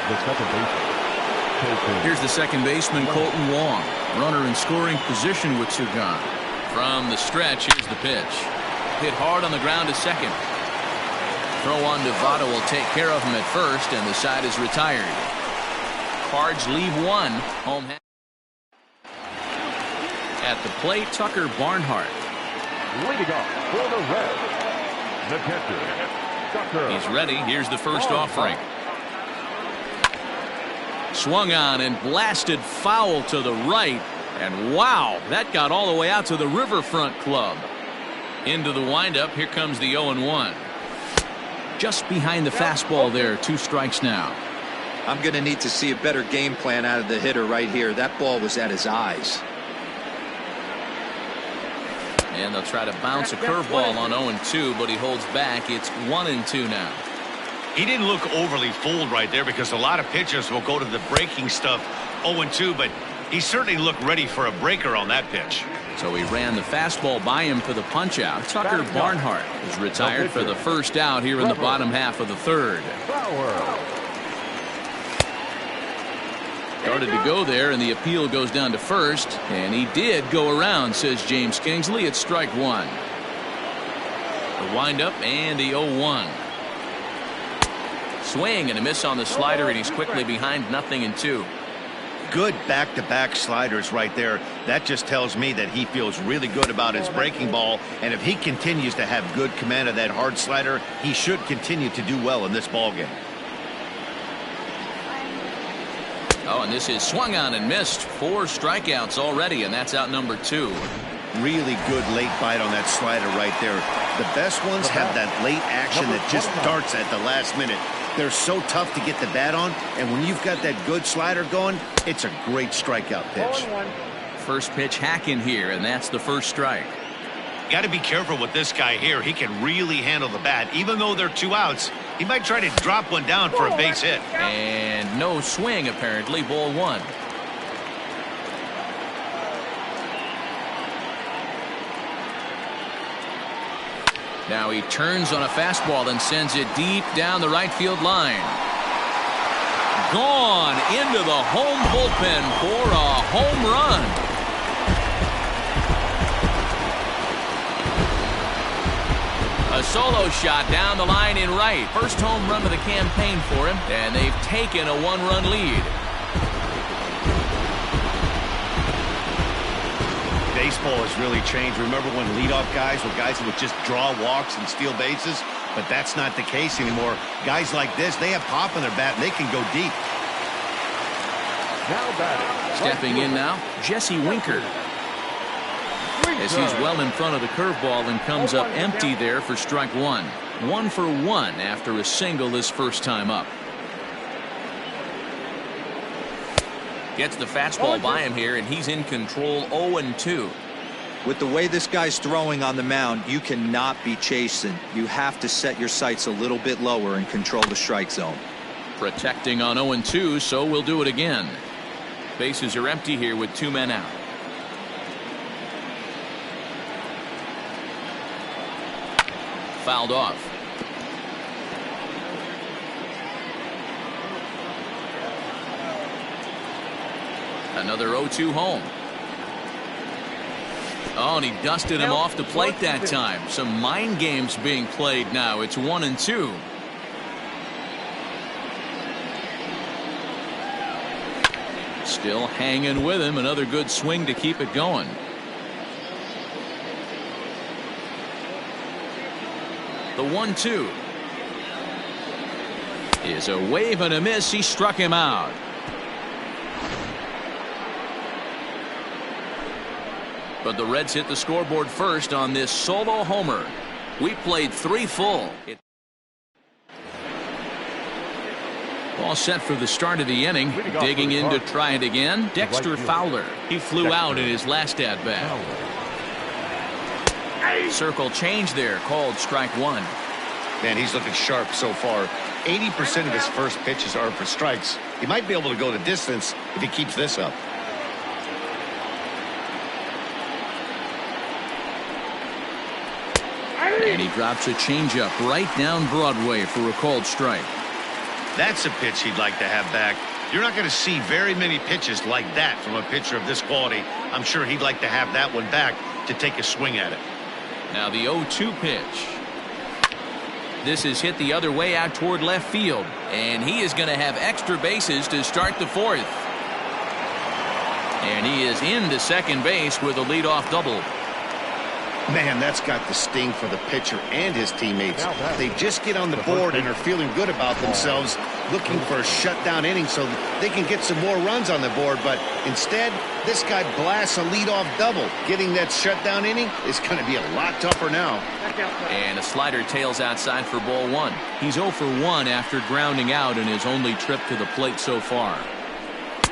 the second baseman. Here's the second baseman, Colton Wong. Runner in scoring position with two gone. From the stretch, here's the pitch. Hit hard on the ground to second. Throw on Nevada will take care of him at first, and the side is retired. Cards leave one. Home at the plate, Tucker Barnhart. Leading off for the Reds, the catcher, Tucker. He's ready. Here's the first offering. Swung on and blasted foul to the right. And wow, that got all the way out to the Riverfront Club. Into the windup. Here comes the 0-1. Just behind the fastball there. 2 strikes now. I'm going to need to see a better game plan out of the hitter right here. That ball was at his eyes. And they'll try to bounce a curveball on 0-2, but he holds back. It's 1-2 now. He didn't look overly fooled right there because a lot of pitchers will go to the breaking stuff 0-2, but he certainly looked ready for a breaker on that pitch. So he ran the fastball by him for the punch out. Tucker Barnhart is retired for the first out here in the bottom half of the third. Started to go there, and the appeal goes down to first, and he did go around, says James Kingsley. It's strike one. The windup and the 0-1. Swing and a miss on the slider, and he's quickly behind 0-2. Good back-to-back sliders right there. That just tells me that he feels really good about his breaking ball, and if he continues to have good command of that hard slider, he should continue to do well in this ballgame. Oh, and this is swung on and missed. 4 strikeouts already, and that's out number 2. Really good late bite on that slider right there. The best ones have that late action that just darts at the last minute. They're so tough to get the bat on, and when you've got that good slider going, it's a great strikeout pitch. First pitch hacking here, and that's the first strike. Got to be careful with this guy here. He can really handle the bat. Even though they're 2 outs, he might try to drop one down for a base hit. And no swing, apparently. Ball 1. Now he turns on a fastball and sends it deep down the right field line. Gone into the home bullpen for a home run. A solo shot down the line in right. First home run of the campaign for him, and they've taken a 1-run lead. Baseball has really changed. Remember when leadoff guys were guys who would just draw walks and steal bases? But that's not the case anymore. Guys like this, they have pop in their bat, and they can go deep. Now batting. Stepping in now, Jesse Winker. As he's well in front of the curveball and comes up empty there for strike 1. 1 for 1 after a single his first time up. Gets the fastball by him here, and he's in control. 0-2. With the way this guy's throwing on the mound, you cannot be chasing. You have to set your sights a little bit lower and control the strike zone. Protecting on 0-2, so we'll do it again. Bases are empty here with 2 men out. Fouled off. Another 0-2 home. Oh, and he dusted him off the plate that time. Some mind games being played now. It's 1-2. Still hanging with him. Another good swing to keep it going. The 1-2 is a wave and a miss. He struck him out. But the Reds hit the scoreboard first on this solo homer. We played 3 full. All set for the start of the inning. Digging in to try it again. Dexter Fowler. He flew out in his last at bat. Circle change there, called strike 1. Man, he's looking sharp so far. 80% of his first pitches are for strikes. He might be able to go the distance if he keeps this up. And he drops a changeup right down Broadway for a called strike. That's a pitch he'd like to have back. You're not going to see very many pitches like that from a pitcher of this quality. I'm sure he'd like to have that one back to take a swing at it. Now the 0-2 pitch. This is hit the other way out toward left field. And he is going to have extra bases to start the fourth. And he is into second base with a leadoff double. Man, that's got the sting for the pitcher and his teammates. They just get on the board and are feeling good about themselves, looking for a shutdown inning so they can get some more runs on the board. But instead, this guy blasts a leadoff double. Getting that shutdown inning is going to be a lot tougher now. And a slider tails outside for ball one. He's 0 for 1 after grounding out in his only trip to the plate so far.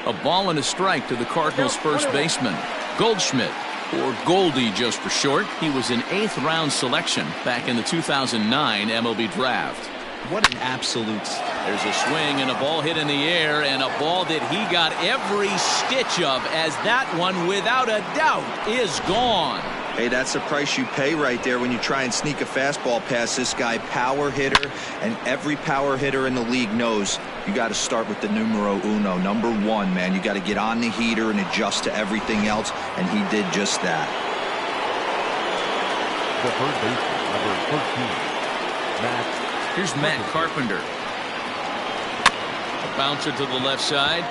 A ball and a strike to the Cardinals' first baseman, Goldschmidt. Or Goldie just for short. He was an 8th round selection back in the 2009 MLB draft. What an absolute. There's a swing and a ball hit in the air, and a ball that he got every stitch of, as that one without a doubt is gone. Hey, that's the price you pay right there when you try and sneak a fastball past this guy. Power hitter, and every power hitter in the league knows you got to start with the numero uno, number 1, man. You got to get on the heater and adjust to everything else, and he did just that. The third baseman, number 13, Matt. Here's Matt Carpenter. A bouncer to the left side.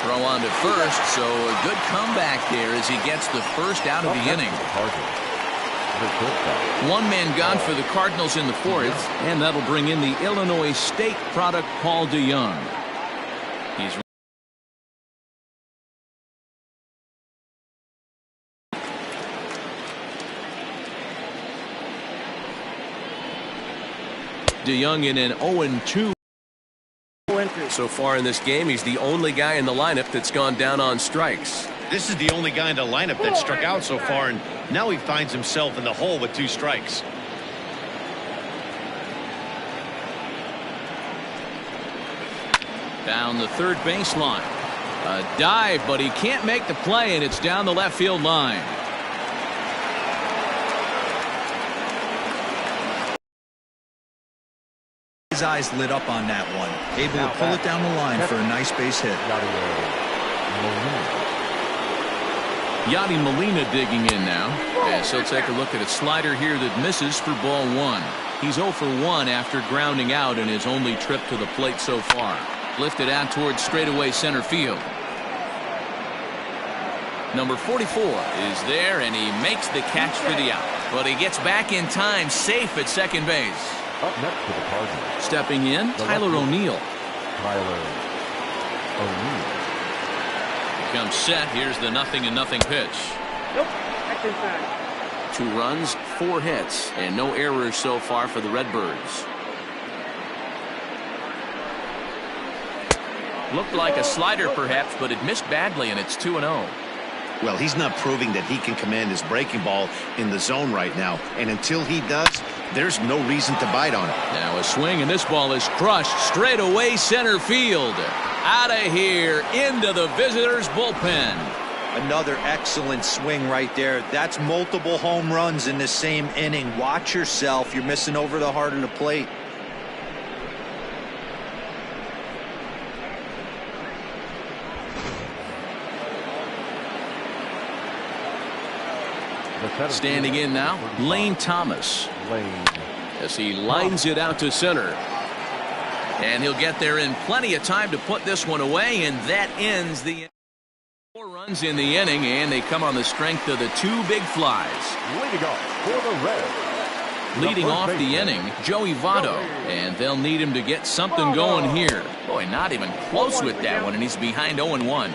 Throw on to first, so a good comeback there as he gets the first out of the inning. One man gone for the Cardinals in the fourth, and that'll bring in the Illinois State product Paul DeYoung. He's DeYoung in an 0-2. So far in this game, he's the only guy in the lineup that's gone down on strikes. This is the only guy in the lineup that struck out so far, and now he finds himself in the hole with 2 strikes. Down the third baseline. A dive, but he can't make the play, and it's down the left field line. His eyes lit up on that one, able to pull it down the line for a nice base hit. Yadi Molina digging in now, as he'll take a look at a slider here that misses for ball 1. He's 0 for 1 after grounding out in his only trip to the plate so far. Lifted out towards straightaway center field. Number 44 is there, and he makes the catch for the out. But he gets back in time, safe at second base. Up next to the Cardinals. Stepping in, Tyler O'Neill. Comes set. Here's the 0-0 pitch. Nope. That's inside. 2 runs, 4 hits, and no errors so far for the Redbirds. Looked like a slider perhaps, but it missed badly, and it's 2-0. Well, he's not proving that he can command his breaking ball in the zone right now. And until he does, there's no reason to bite on it. Now a swing, and this ball is crushed straight away center field. Out of here into the visitors' bullpen. Another excellent swing right there. That's multiple home runs in the same inning. Watch yourself. You're missing over the heart of the plate. Standing in now, Lane Thomas. As he lines it out to center. And he'll get there in plenty of time to put this one away, and that ends the 4 runs in the inning, and they come on the strength of the 2 big flies. Leading off for the Reds. Leading off the inning, Joey Votto, and they'll need him to get something going here. Boy, not even close with that one, and he's behind 0-1.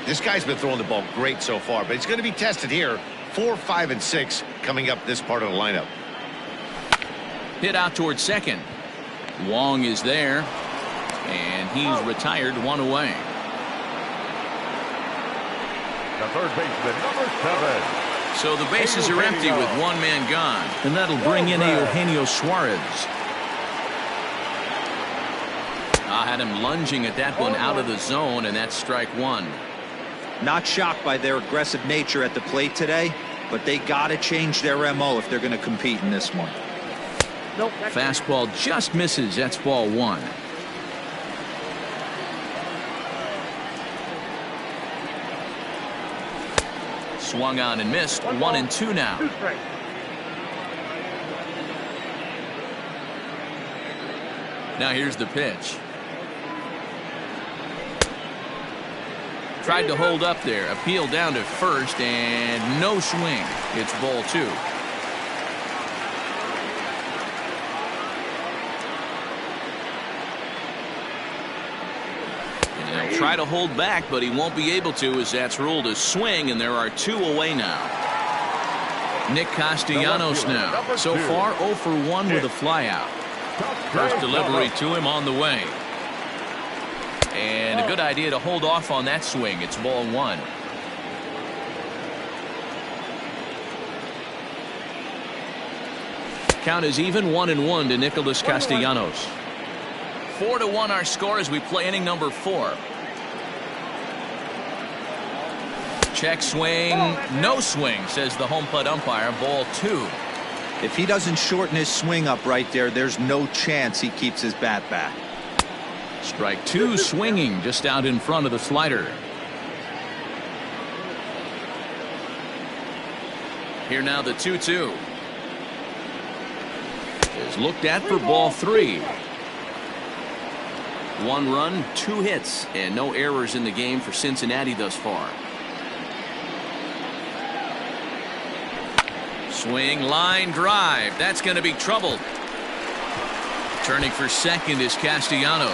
This guy's been throwing the ball great so far, but he's going to be tested here. 4, 5, and 6 coming up this part of the lineup. Hit out towards second. Wong is there, and he's retired 1 away. The third baseman, number 7, So the bases are empty with one man gone. And that'll bring in Eugenio Suarez. I had him lunging at that one out of the zone, and that's strike one. Not shocked by their aggressive nature at the plate today, but they got to change their MO if they're going to compete in this one. Fastball just misses. That's ball one. Swung on and missed. 1-2 now. Now here's the pitch. Tried to hold up there. Appeal down to first and no swing. It's ball two. And he'll try to hold back, but he won't be able to, as that's ruled a swing, and there are two away now. Nick Castellanos now. So far 0 for 1 with a flyout. First delivery to him on the way. And a good idea to hold off on that swing. It's ball one. Count is even 1-1 to Nicholas Castellanos. 4-1 our score as we play inning number 4. Check swing. No swing, says the home plate umpire. Ball two. If he doesn't shorten his swing up right there, there's no chance he keeps his bat back. Strike two, swinging just out in front of the slider. Here now the 2-2 is looked at for ball three. 1 run, 2 hits, and no errors in the game for Cincinnati thus far. Swing, line drive. That's going to be trouble. Turning for second is Castellanos.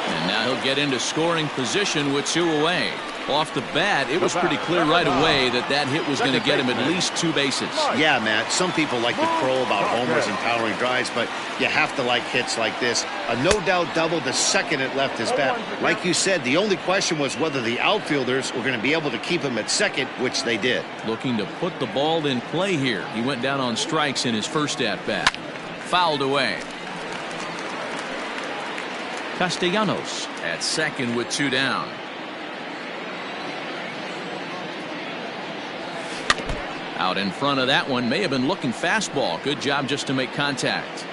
And now he'll get into scoring position with 2 away. Off the bat, it was pretty clear right away that that hit was going to get him at least 2 bases. Yeah, Matt, some people like to crow about homers and powering drives, but you have to like hits like this. A no-doubt double to second it left his bat. Like you said, the only question was whether the outfielders were going to be able to keep him at second, which they did. Looking to put the ball in play here. He went down on strikes in his first at-bat. Fouled away. Castellanos at second with 2 down. Out in front of that one, may have been looking fastball. Good job just to make contact.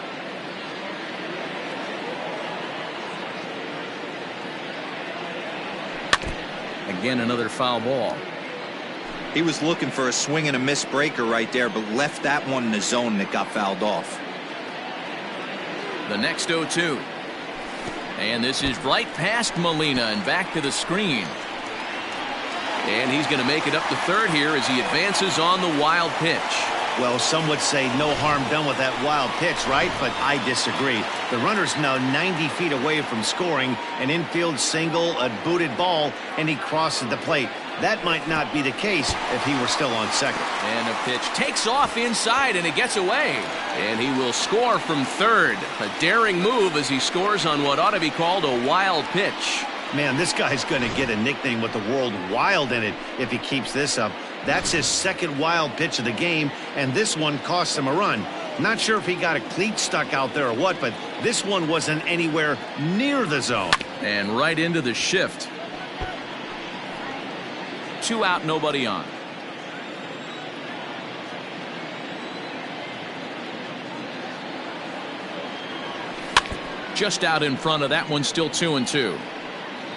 Again, another foul ball. He was looking for a swing and a miss breaker right there, but left that one in the zone that got fouled off. The next 0-2. And this is right past Molina and back to the screen. And he's going to make it up to third here as he advances on the wild pitch. Well, some would say no harm done with that wild pitch, right? But I disagree. The runner's now 90 feet away from scoring, an infield single, a booted ball, and he crosses the plate. That might not be the case if he were still on second. And the pitch takes off inside, and it gets away. And he will score from third. A daring move as he scores on what ought to be called a wild pitch. Man, this guy's going to get a nickname with the word wild in it if he keeps this up. That's his second wild pitch of the game, and this one cost him a run. Not sure if he got a cleat stuck out there or what, but this one wasn't anywhere near the zone. And right into the shift. 2 out, nobody on. Just out in front of that one, still 2-2.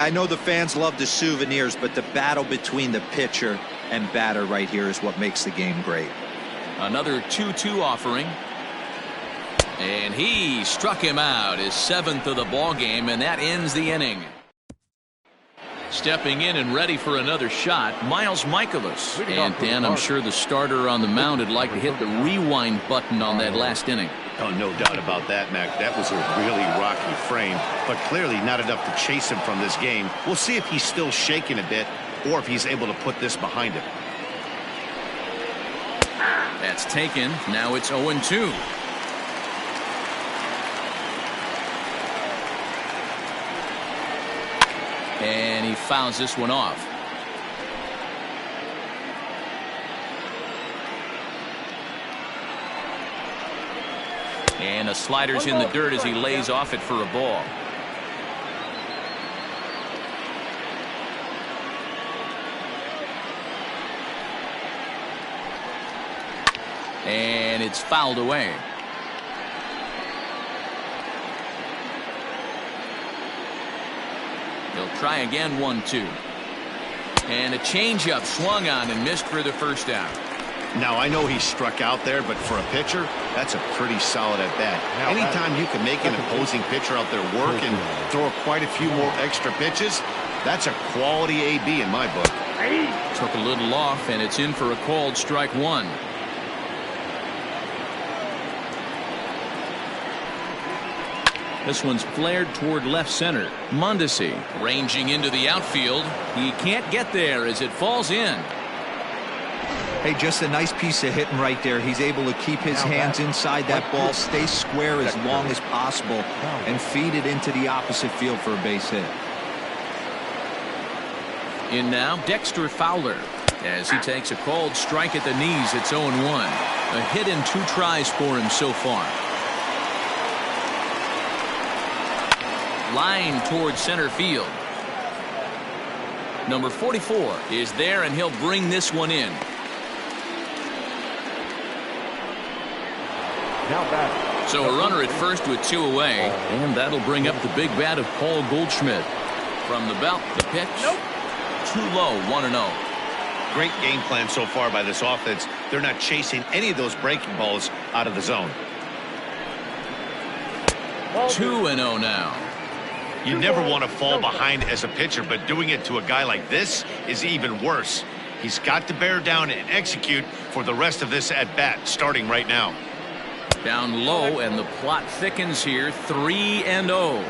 I know the fans love the souvenirs, but the battle between the pitcher and batter right here is what makes the game great. Another 2-2 offering. And he struck him out, his 7th of the ball game, and that ends the inning. Stepping in and ready for another shot, Miles Michaelis. And Dan, I'm sure the starter on the mound would like to hit the rewind button on that last inning. Oh, no doubt about that, Mac. That was a really rocky frame, but clearly not enough to chase him from this game. We'll see if he's still shaking a bit or if he's able to put this behind him. That's taken. Now it's 0-2. And he fouls this one off. And the slider's in the dirt as he lays off it for a ball. And it's fouled away. He'll try again, 1-2. And a changeup swung on and missed for the first out. Now, I know he struck out there, but for a pitcher, that's a pretty solid at bat. Anytime you can make an opposing pitcher out there work and throw quite a few more extra pitches, that's a quality AB in my book. Took a little off, and it's in for a called strike one. This one's flared toward left center. Mondesi ranging into the outfield. He can't get there as it falls in. Hey, just a nice piece of hitting right there. He's able to keep his hands inside that ball, stay square as long as possible, and feed it into the opposite field for a base hit. In now, Dexter Fowler. As he takes a called strike at the knees, it's 0-1. A hit in 2 tries for him so far. Line towards center field. Number 44 is there, and he'll bring this one in. So a runner at first with 2 away, and that'll bring up the big bat of Paul Goldschmidt. From the belt, the pitch. Too low, 1-0. Great game plan so far by this offense. They're not chasing any of those breaking balls out of the zone. 2-0 now. You never want to fall behind as a pitcher, but doing it to a guy like this is even worse. He's got to bear down and execute for the rest of this at-bat, starting right now. Down low, and the plot thickens here, 3-0.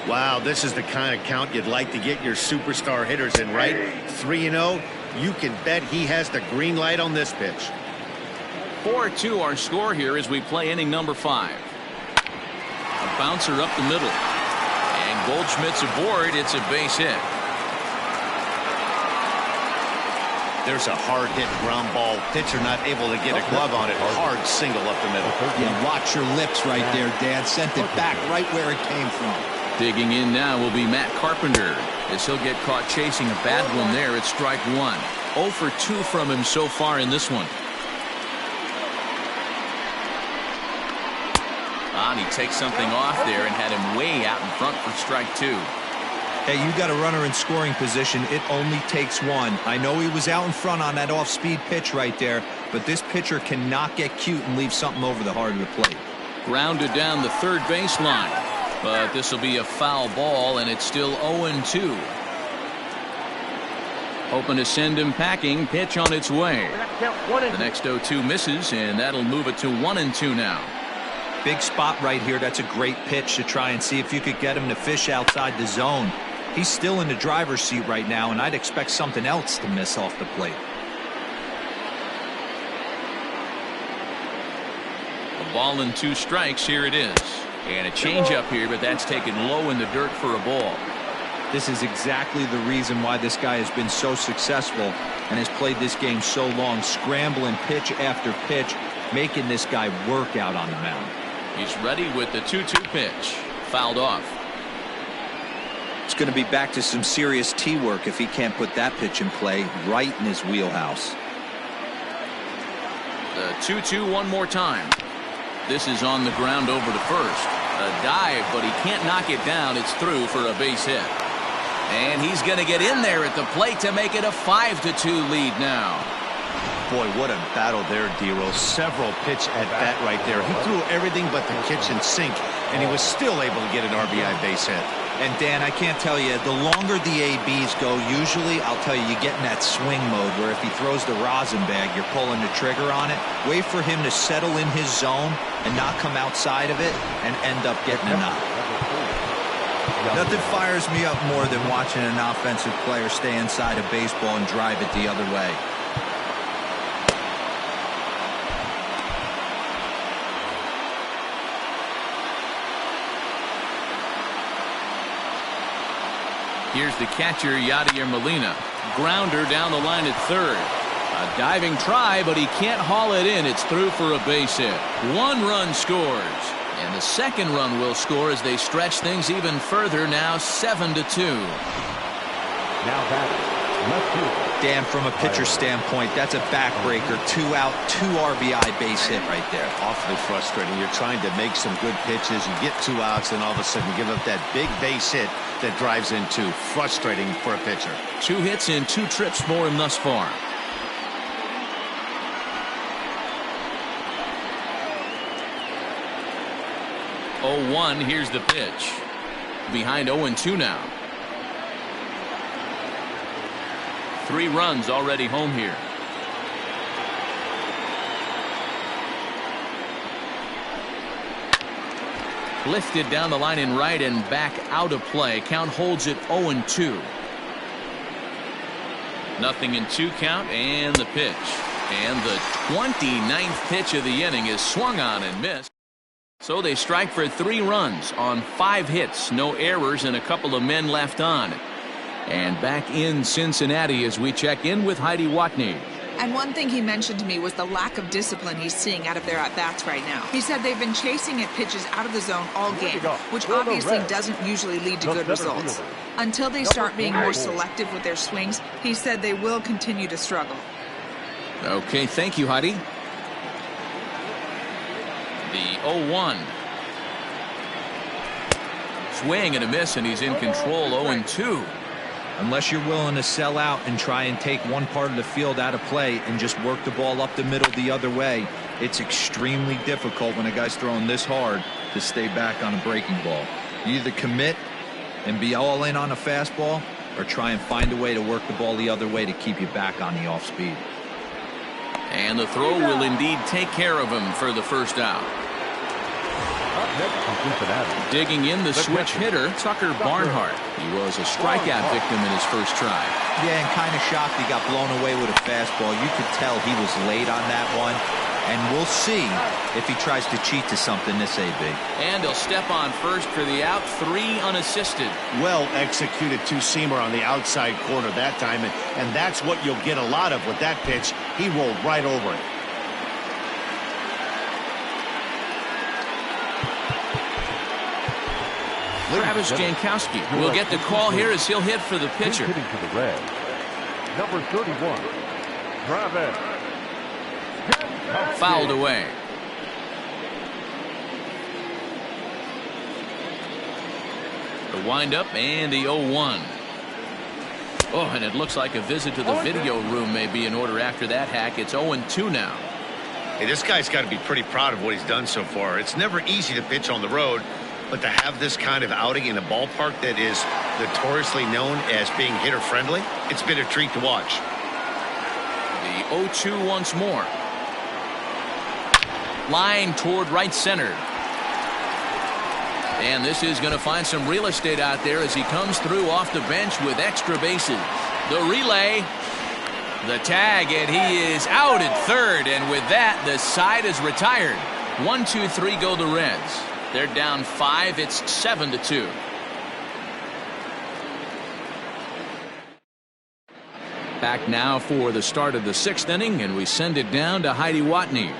Wow, this is the kind of count you'd like to get your superstar hitters in, right? 3-0. You can bet he has the green light on this pitch. 4-2 our score here as we play inning number 5. A bouncer up the middle. And Goldschmidt's aboard. It's a base hit. There's a hard hit ground ball. Pitcher not able to get a glove on it. Hard single up the middle. Yeah, watch your lips right there, Dad. Sent it back right where it came from. Digging in now will be Matt Carpenter as he'll get caught chasing a bad one there at strike 1. 0 for 2 from him so far in this one. And he takes something off there and had him way out in front for strike 2. Hey, you got a runner in scoring position. It only takes one. I know he was out in front on that off-speed pitch right there, but this pitcher cannot get cute and leave something over the heart of the plate. Grounded down the third baseline. But this will be a foul ball, and it's still 0-2. Hoping to send him packing. Pitch on its way. The next 0-2 misses, and that'll move it to 1-2 now. Big spot right here. That's a great pitch to try and see if you could get him to fish outside the zone. He's still in the driver's seat right now, and I'd expect something else to miss off the plate. A ball and 2 strikes. Here it is. And a changeup here, but that's taken low in the dirt for a ball. This is exactly the reason why this guy has been so successful and has played this game so long, scrambling pitch after pitch, making this guy work out on the mound. He's ready with the 2-2 pitch. Fouled off. It's going to be back to some serious tee work if he can't put that pitch in play right in his wheelhouse. The 2-2 one more time. This is on the ground over to first. A dive, but he can't knock it down. It's through for a base hit. And he's going to get in there at the plate to make it a 5-2 lead now. Boy, what a battle there, D-Rose. Several pitch at bat right there. He threw everything but the kitchen sink, and he was still able to get an RBI base hit. And Dan, I can't tell you, the longer the ABs go, usually, I'll tell you, you get in that swing mode where if he throws the rosin bag, you're pulling the trigger on it. Wait for him to settle in his zone and not come outside of it and end up getting a knock. Nothing fires me up more than watching an offensive player stay inside a baseball and drive it the other way. Here's the catcher, Yadier Molina. Grounder down the line at third. A diving try, but he can't haul it in. It's through for a base hit. 1 run scores. And the second run will score as they stretch things even further, now 7-2. Now batting, left fielder. Dan, from a pitcher standpoint, that's a backbreaker. 2 out, 2 RBI base hit right there. Awfully frustrating. You're trying to make some good pitches. You get 2 outs, and all of a sudden you give up that big base hit that drives in 2. Frustrating for a pitcher. 2 hits and 2 trips for him thus far. Oh, 1, here's the pitch. Behind 0-2 now. 3 runs already home here. Lifted down the line in right and back out of play. Count holds it 0-2. 0-2 count, and the pitch. And the 29th pitch of the inning is swung on and missed. So they strike for 3 runs on 5 hits. No errors and a couple of men left on. And back in Cincinnati as we check in with Heidi Watney. And one thing he mentioned to me was the lack of discipline he's seeing out of their at-bats right now. He said they've been chasing at pitches out of the zone all game, which obviously doesn't usually lead to good results. Until they start being more selective with their swings, he said they will continue to struggle. Okay, thank you, Heidi. The 0-1. Swing and a miss, and he's in control. 0-2. Unless you're willing to sell out and try and take one part of the field out of play and just work the ball up the middle the other way, it's extremely difficult when a guy's throwing this hard to stay back on a breaking ball. You either commit and be all in on a fastball or try and find a way to work the ball the other way to keep you back on the off speed. And the throw will indeed take care of him for the first out. Digging in the switch hitter, Tucker Barnhart. He was a strikeout victim in his first try. Yeah, and kind of shocked he got blown away with a fastball. You could tell he was late on that one. And we'll see if he tries to cheat to something this AB. And he'll step on first for the out. 3 unassisted. Well executed 2-seamer on the outside corner that time. And that's what you'll get a lot of with that pitch. He rolled right over it. Travis Jankowski will get the call here as he'll hit for the pitcher. Hitting to the red. Number 31, Travis. Fouled away. The windup and the 0-1. Oh, and it looks like a visit to the video room may be in order after that hack. It's 0-2 now. Hey, this guy's got to be pretty proud of what he's done so far. It's never easy to pitch on the road, but to have this kind of outing in a ballpark that is notoriously known as being hitter-friendly, it's been a treat to watch. The 0-2 once more. Line toward right center. And this is going to find some real estate out there as he comes through off the bench with extra bases. The relay. The tag, and he is out at third. And with that, the side is retired. 1, 2, 3 go the Reds. They're down 5. It's 7-2. Back now for the start of the 6th inning, and we send it down to Heidi Watney.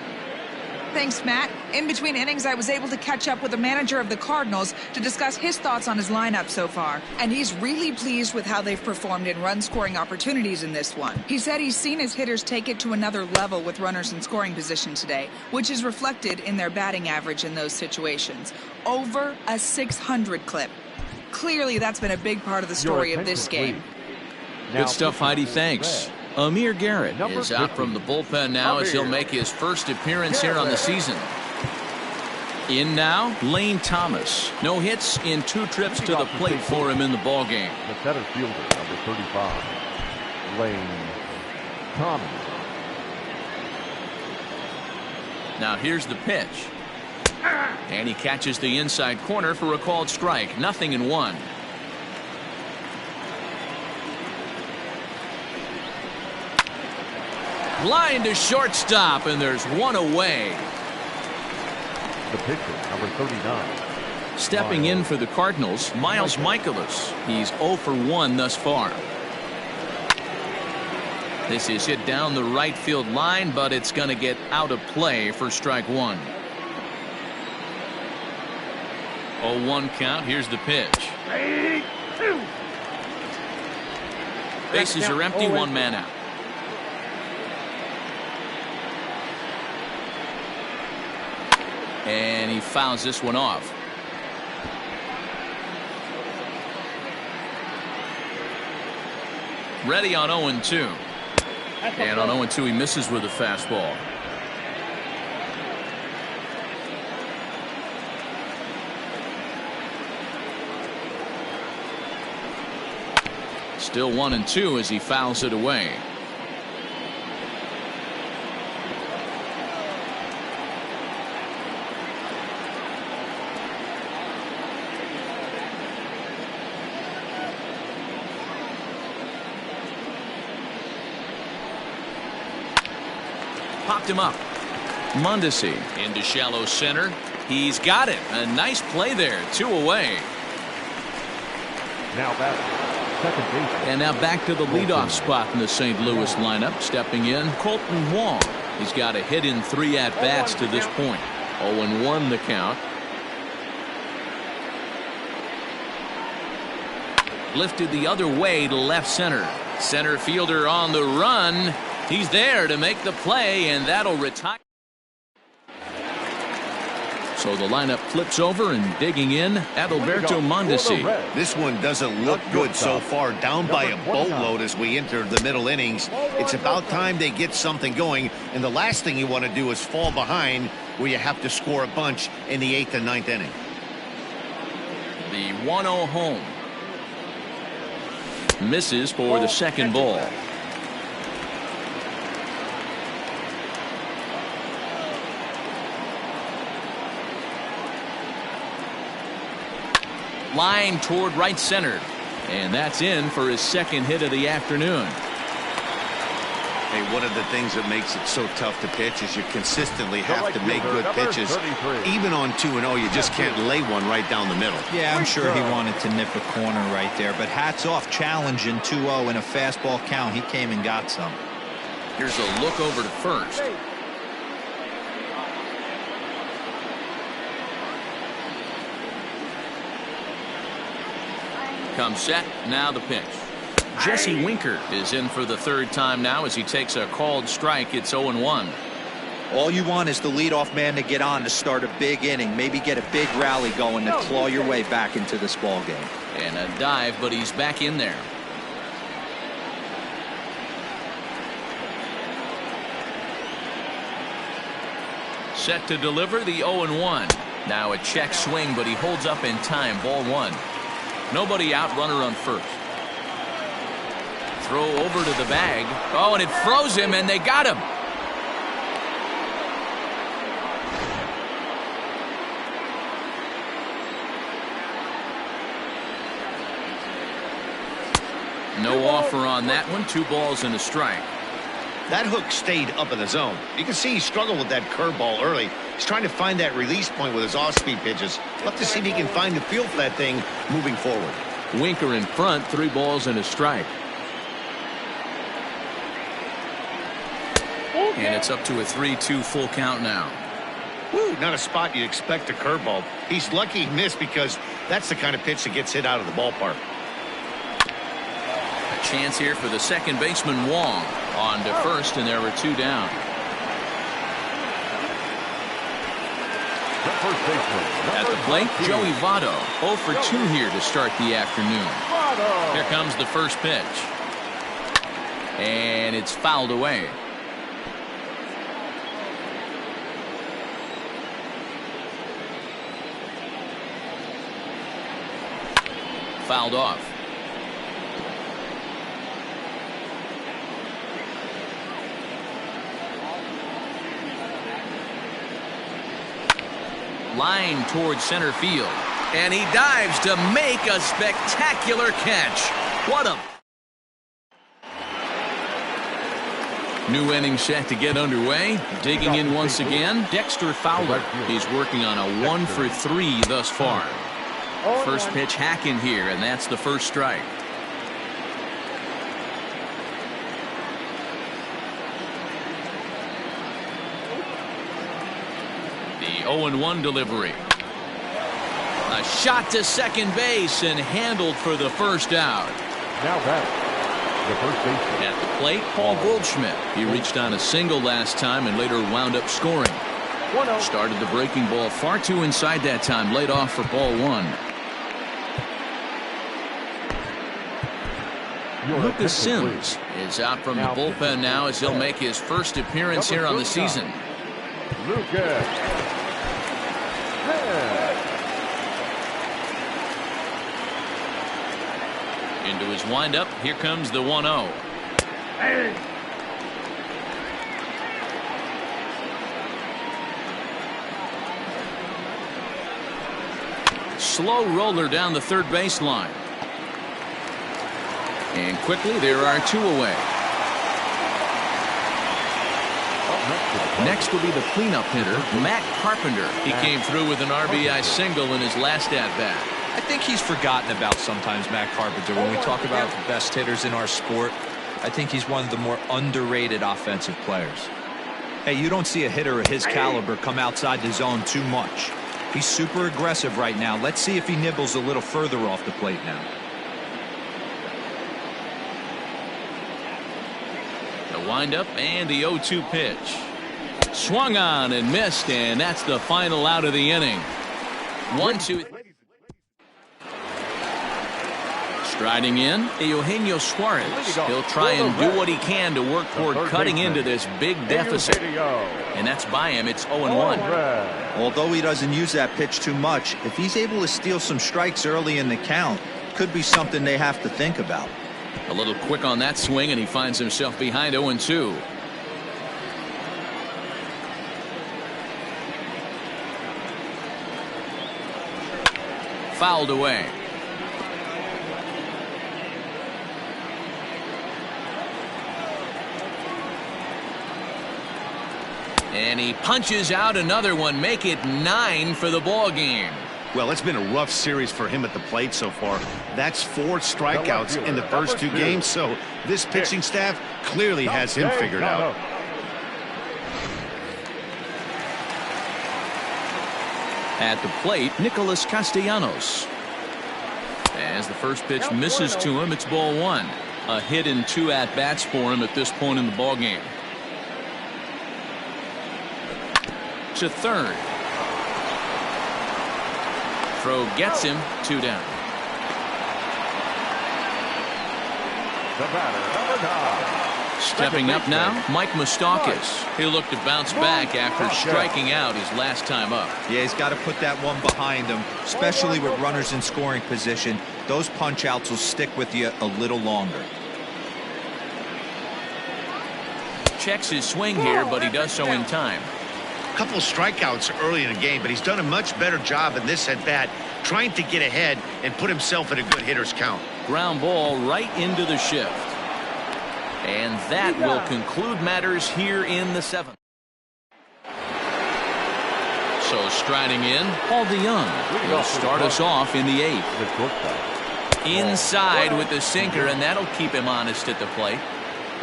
Thanks, Matt. In between innings, I was able to catch up with the manager of the Cardinals to discuss his thoughts on his lineup so far. And he's really pleased with how they've performed in run-scoring opportunities in this one. He said he's seen his hitters take it to another level with runners in scoring position today, which is reflected in their batting average in those situations. Over a 600 clip. Clearly, that's been a big part of the story of this game. Good stuff, Heidi. Thanks. Amir Garrett is out from the bullpen now as he'll make his first appearance here on the season. In now, Lane Thomas. No hits in 2 trips to the plate for him in the ballgame. The center fielder, number 35, Lane Thomas. Now here's the pitch. And he catches the inside corner for a called strike. 0-1. Line to shortstop, and there's one away. The pitcher, number 39. Stepping in for the Cardinals, Miles Michaelis. He's 0 for 1 thus far. This is hit down the right field line, but it's going to get out of play for strike one. 0-1 count. Here's the pitch. Bases are empty, one man out. And he fouls this one off. Ready on 0-2. And on 0-2 he misses with a fastball. Still 1-2 as he fouls it away. Popped him up. Mondesi into shallow center. He's got it. A nice play there. 2 away. Now back, second base. And now back to the leadoff spot in the St. Louis lineup. Stepping in, Colton Wong. He's got a hit in 3 at-bats to this point. 0-1 the count. Lifted the other way to left center. Center fielder on the run. He's there to make the play, and that'll retire. So the lineup flips over, and digging in, Adalberto Mondesi. This one doesn't look good so far. Down by a boatload as we enter the middle innings. It's about time they get something going, and the last thing you want to do is fall behind where you have to score a bunch in the 8th and 9th inning. The 1-0 home. Misses for the second ball. Line toward right center. And that's in for his second hit of the afternoon. Hey, one of the things that makes it so tough to pitch is you consistently have to make good pitches. Even on 2-0, you just can't lay one right down the middle. Yeah, I'm sure he wanted to nip a corner right there, but hats off, challenging 2-0 in a fastball count. He came and got some. Here's a look over to first. Comes set. Now the pitch. Jesse Winker is in for the 3rd time now as he takes a called strike. It's 0-1. All you want is the leadoff man to get on to start a big inning, maybe get a big rally going to claw your way back into this ball game. And a dive, but he's back in there. Set to deliver the 0-1. Now a check swing, but he holds up in time. Ball 1. Nobody out, runner on first. Throw over to the bag. Oh, and it froze him, and they got him. No offer on that one. 2 balls and a strike. That hook stayed up in the zone. You can see he struggled with that curveball early. He's trying to find that release point with his off-speed pitches. Love to see if he can find the feel for that thing moving forward. Winker in front, 3 balls and a strike. And it's up to a 3-2 full count now. Woo, not a spot you'd expect a curveball. He's lucky he missed because that's the kind of pitch that gets hit out of the ballpark. A chance here for the second baseman Wong. On to first, and there were 2 down. At the plate, Joey Votto. 0 for 2 here to start the afternoon. Here comes the first pitch. And it's fouled away. Fouled off. Line towards center field. And he dives to make a spectacular catch. What a... New inning set to get underway. Digging in once again, Dexter Fowler. He's working on a 1 for 3 thus far. First pitch hacking here, and that's the first strike. The 0-1 delivery. A shot to second base and handled for the first out. Now back, the first baseman. At the plate, Paul Goldschmidt. He reached on a single last time and later wound up scoring. Started the breaking ball far too inside that time. Laid off for ball one. Lucas Sims is out from the bullpen now as he'll make his first appearance here on the season. Lucas. Into his windup. Here comes the 1-0. Slow roller down the third baseline. And quickly there are two away. Next will be the cleanup hitter, Matt Carpenter. He came through with an RBI single in his last at-bat. I think he's forgotten about sometimes, Matt Carpenter. When we talk about the best hitters in our sport, I think he's one of the more underrated offensive players. Hey, you don't see a hitter of his caliber come outside the zone too much. He's super aggressive right now. Let's see if he nibbles a little further off the plate now. The windup and the 0-2 pitch. Swung on and missed, and that's the final out of the inning. 1-2. Striding in, Eugenio Suarez. He'll try and do what he can to work toward cutting into this big deficit. And that's by him. It's 0-1. Although he doesn't use that pitch too much, if he's able to steal some strikes early in the count, could be something they have to think about. A little quick on that swing, and he finds himself behind 0-2. Fouled away. And he punches out another one. Make it 9 for the ball game. Well, it's been a rough series for him at the plate so far. That's 4 strikeouts in the first 2 games, so this pitching staff clearly has him figured out. At the plate, Nicholas Castellanos. As the first pitch misses to him, it's ball 1. A hit in 2 at-bats for him at this point in the ball game. To third. Throw gets him, 2 down. The batter, number 9. Stepping up now, Mike Moustakas. He'll look to bounce back after striking out his last time up. Yeah, he's got to put that one behind him, especially with runners in scoring position. Those punch-outs will stick with you a little longer. Checks his swing here, but he does so in time. A couple strikeouts early in the game, but he's done a much better job in this at-bat trying to get ahead and put himself in a good hitter's count. Ground ball right into the shift. And that will conclude matters here in the 7th. So striding in, Paul DeYoung will start us off in the 8th. Inside with the sinker, and that'll keep him honest at the plate.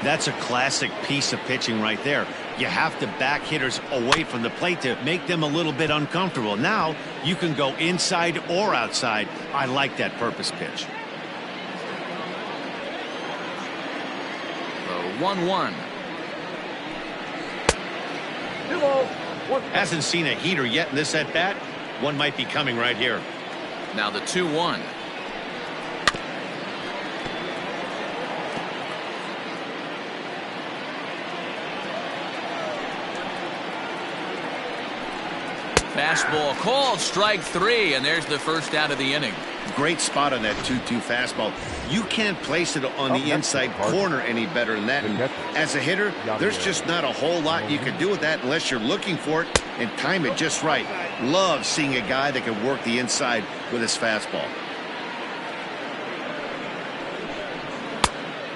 That's a classic piece of pitching right there. You have to back hitters away from the plate to make them a little bit uncomfortable. Now you can go inside or outside. I like that purpose pitch. 1-1. Hasn't seen a heater yet in this at bat. One might be coming right here. Now the 2-1. Fastball called, strike 3, and there's the first out of the inning. Great spot on that 2-2 fastball. You can't place it on the inside corner any better than that. And as a hitter, there's just not a whole lot you can do with that unless you're looking for it and time it just right. Love seeing a guy that can work the inside with his fastball.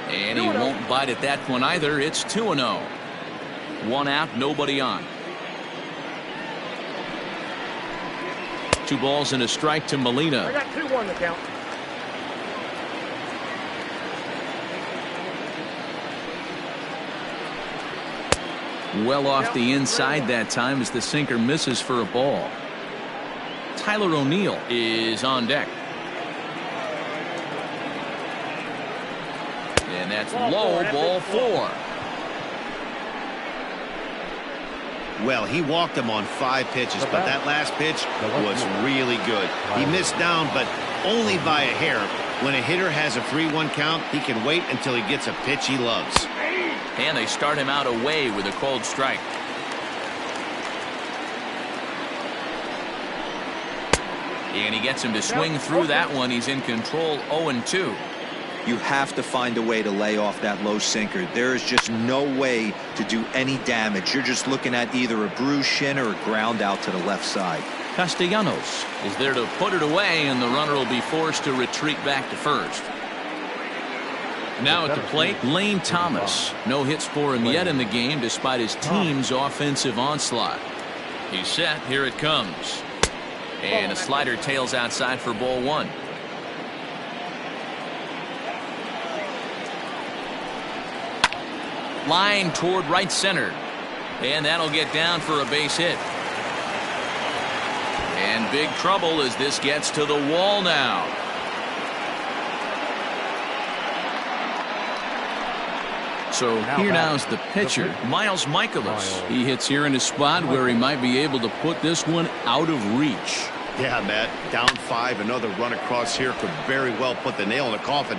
And he won't bite at that one either. It's 2-0. 1 out, nobody on. 2 balls and a strike to Molina. I got 2-1 to count. Well off the inside that time as the sinker misses for a ball. Tyler O'Neill is on deck. And that's low, ball 4. Well, he walked him on 5 pitches, but that last pitch was really good. He missed down, but only by a hair. When a hitter has a 3-1 count, he can wait until he gets a pitch he loves. And they start him out away with a cold strike. And he gets him to swing through that one. He's in control, 0-2. You have to find a way to lay off that low sinker. There is just no way to do any damage. You're just looking at either a bruised shin or a ground out to the left side. Castellanos is there to put it away, and the runner will be forced to retreat back to first. Now at the plate, Lane Thomas. No hits for him yet in the game despite his team's offensive onslaught. He's set. Here it comes. And a slider tails outside for ball 1. Line toward right center. And that'll get down for a base hit. And big trouble as this gets to the wall now. So here now's the pitcher, Miles Michaelis. He hits here in a spot where he might be able to put this one out of reach. Yeah, Matt, down 5, another run across here could very well put the nail in the coffin.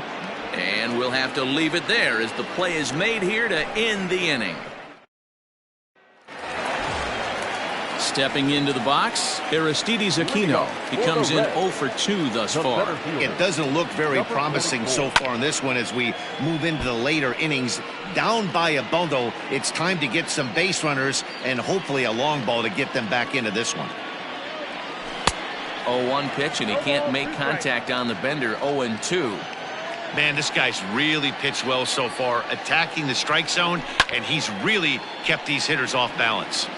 And we'll have to leave it there as the play is made here to end the inning. Stepping into the box, Aristides Aquino. He comes in 0 for 2 thus far. It doesn't look very promising so far in this one as we move into the later innings. Down by a bundle, it's time to get some base runners and hopefully a long ball to get them back into this one. 0-1 pitch, and he can't make contact on the bender. 0-2. Man, this guy's really pitched well so far, attacking the strike zone, and he's really kept these hitters off balance.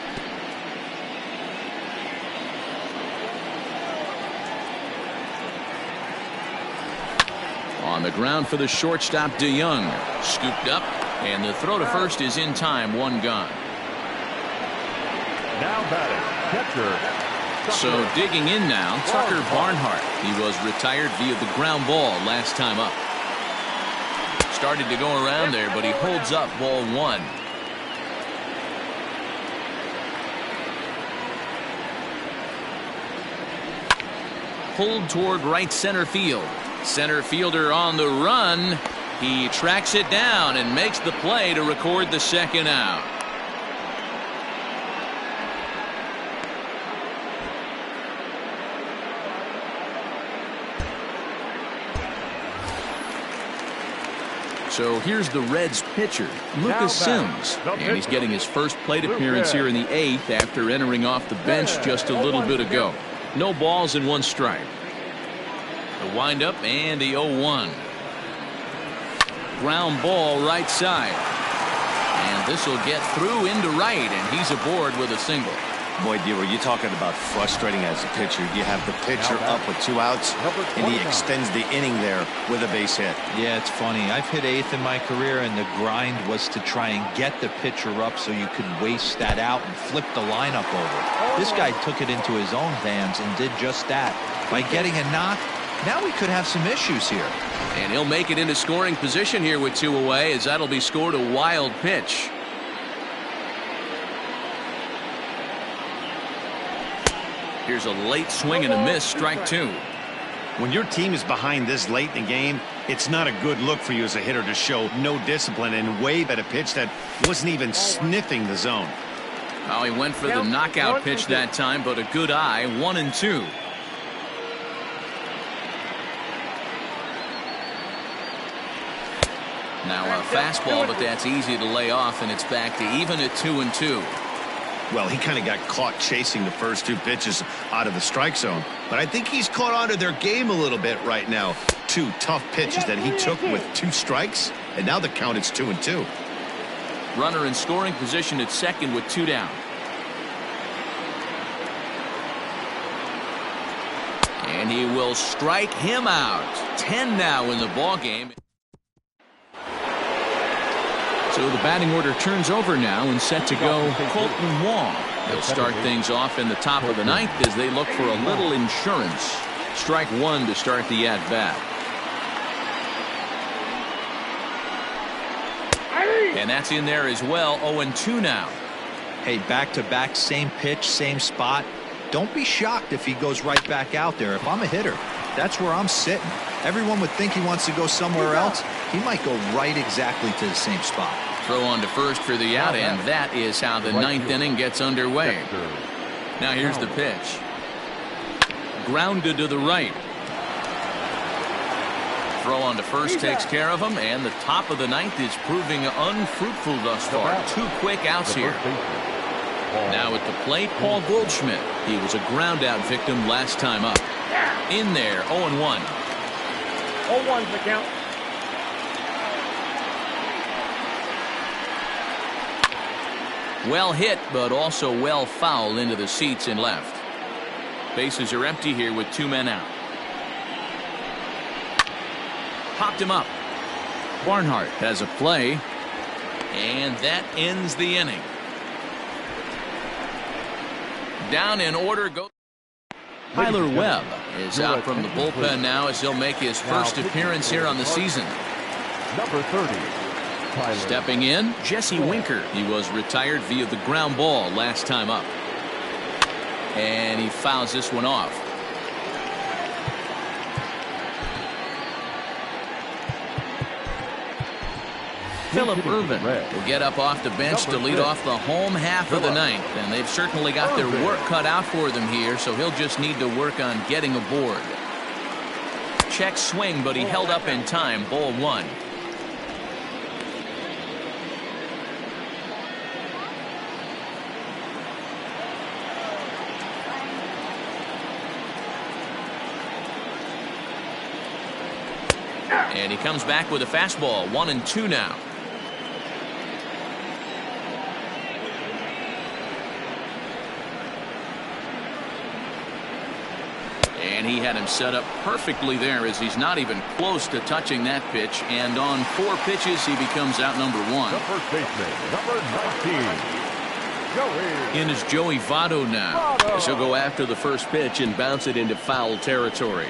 On the ground for the shortstop, DeYoung. Scooped up, and the throw to first is in time. 1 gone. Now batting, catcher. So digging in now, Tucker Barnhart. He was retired via the ground ball last time up. Started to go around there, but he holds up ball 1. Pulled toward right center field. Center fielder on the run. He tracks it down and makes the play to record the second out. So here's the Reds pitcher, Lucas Sims, and he's getting his first plate appearance here in the 8th after entering off the bench just a little bit ago. No balls and 1 strike. The windup and the 0-1. Ground ball right side. And this will get through into right, and he's aboard with a single. Boy, Dero, you're talking about frustrating as a pitcher. You have the pitcher up with 2 outs, and he extends the inning there with a base hit. Yeah, it's funny. I've hit 8th in my career, and the grind was to try and get the pitcher up so you could waste that out and flip the lineup over. This guy took it into his own hands and did just that. By getting a knock, now we could have some issues here. And he'll make it into scoring position here with 2 away, as that'll be scored a wild pitch. Here's a late swing and a miss, strike 2. When your team is behind this late in the game, it's not a good look for you as a hitter to show no discipline and wave at a pitch that wasn't even sniffing the zone. Well, he went for the knockout pitch that time, but a good eye, 1-2. Now a fastball, but that's easy to lay off, and it's back to even at 2-2. Well, he kind of got caught chasing the first 2 pitches out of the strike zone. But I think he's caught on to their game a little bit right now. 2 tough pitches that he took with 2 strikes, and now the count is 2-2. Runner in scoring position at second with 2 down. And he will strike him out. 10 now in the ball game. So the batting order turns over now and set to go Colton Wong. They'll start things off in the top of the ninth as they look for a little insurance. Strike one to start the at-bat. And that's in there as well. 0-2 now. Hey, back-to-back, same pitch, same spot. Don't be shocked if he goes right back out there. If I'm a hitter, that's where I'm sitting. Everyone would think he wants to go somewhere else. He might go right exactly to the same spot. Throw on to first for the out, and that is how the ninth inning gets underway. Now here's the pitch. Grounded to the right. Throw on to first takes care of him, and the top of the ninth is proving unfruitful thus far. 2 quick outs here. Now at the plate, Paul Goldschmidt. He was a ground-out victim last time up. In there, 0-1. 0-1's the count. Well hit, but also well fouled into the seats in left. Bases are empty here with 2 men out. Popped him up. Barnhart has a play, and that ends the inning. Down in order go. Tyler Webb is out from the bullpen now as he'll make his first appearance here on the season. Number 30. Stepping in, Jesse Winker. He was retired via the ground ball last time up. And he fouls this one off. Phillip Ervin will get up off the bench to lead off the home half of the ninth. And they've certainly got their work cut out for them here, so he'll just need to work on getting aboard. Check swing, but he held up in time. Ball 1. And he comes back with a fastball. 1-2 now. And he had him set up perfectly there as he's not even close to touching that pitch. And on 4 pitches, he becomes out number 1. The first baseman, number 19. In is Joey Votto now. As he'll go after the first pitch and bounce it into foul territory.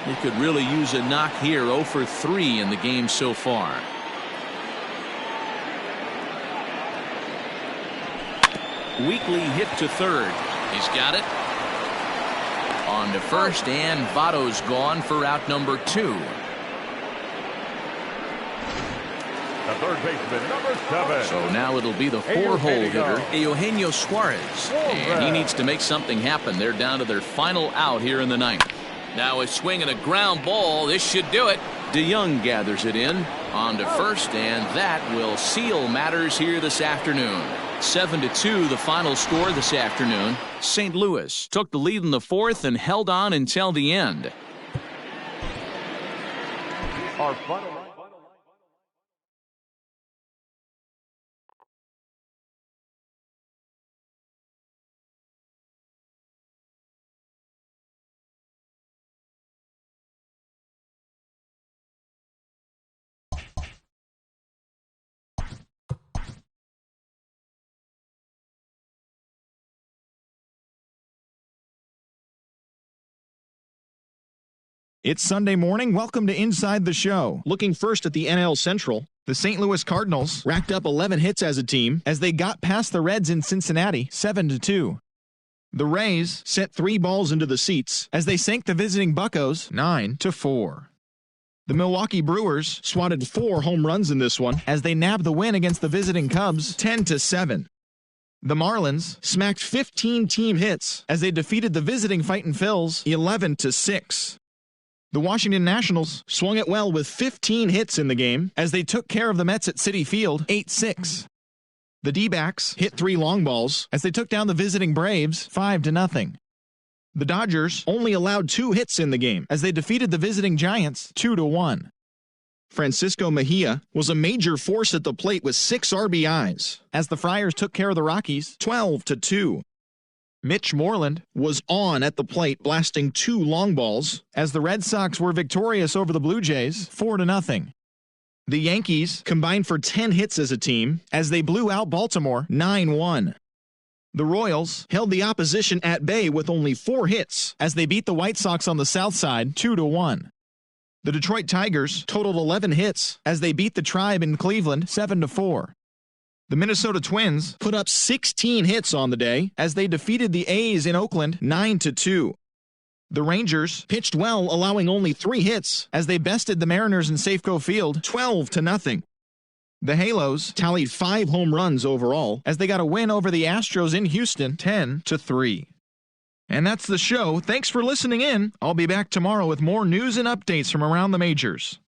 He could really use a knock here. 0 for 3 in the game so far. Weekly hit to third. He's got it. On to first, and Votto's gone for out number 2. The third baseman, number 7. So now it'll be the 4-hole hitter, Eugenio Suarez. And he needs to make something happen. They're down to their final out here in the ninth. Now a swing and a ground ball. This should do it. DeYoung gathers it in. On to first, and that will seal matters here this afternoon. 7-2 the final score this afternoon. St. Louis took the lead in the 4th and held on until the end. Our final. It's Sunday morning. Welcome to Inside the Show. Looking first at the NL Central, the St. Louis Cardinals racked up 11 hits as a team as they got past the Reds in Cincinnati 7-2. The Rays sent 3 balls into the seats as they sank the visiting Buccos 9-4. The Milwaukee Brewers swatted 4 home runs in this one as they nabbed the win against the visiting Cubs 10-7. The Marlins smacked 15 team hits as they defeated the visiting Fightin' Phils 11-6. The Washington Nationals swung it well with 15 hits in the game as they took care of the Mets at Citi Field 8-6. The D-backs hit 3 long balls as they took down the visiting Braves 5-0. The Dodgers only allowed 2 hits in the game as they defeated the visiting Giants 2-1. Francisco Mejia was a major force at the plate with 6 RBIs as the Friars took care of the Rockies 12-2. Mitch Moreland was on at the plate, blasting 2 long balls as the Red Sox were victorious over the Blue Jays 4-0. The Yankees combined for 10 hits as a team as they blew out Baltimore 9-1. The Royals held the opposition at bay with only 4 hits as they beat the White Sox on the south side 2-1. The Detroit Tigers totaled 11 hits as they beat the Tribe in Cleveland 7-4. The Minnesota Twins put up 16 hits on the day as they defeated the A's in Oakland 9-2. The Rangers pitched well, allowing only 3 hits as they bested the Mariners in Safeco Field 12-0. The Halos tallied 5 home runs overall as they got a win over the Astros in Houston 10-3. And that's the show. Thanks for listening in. I'll be back tomorrow with more news and updates from around the majors.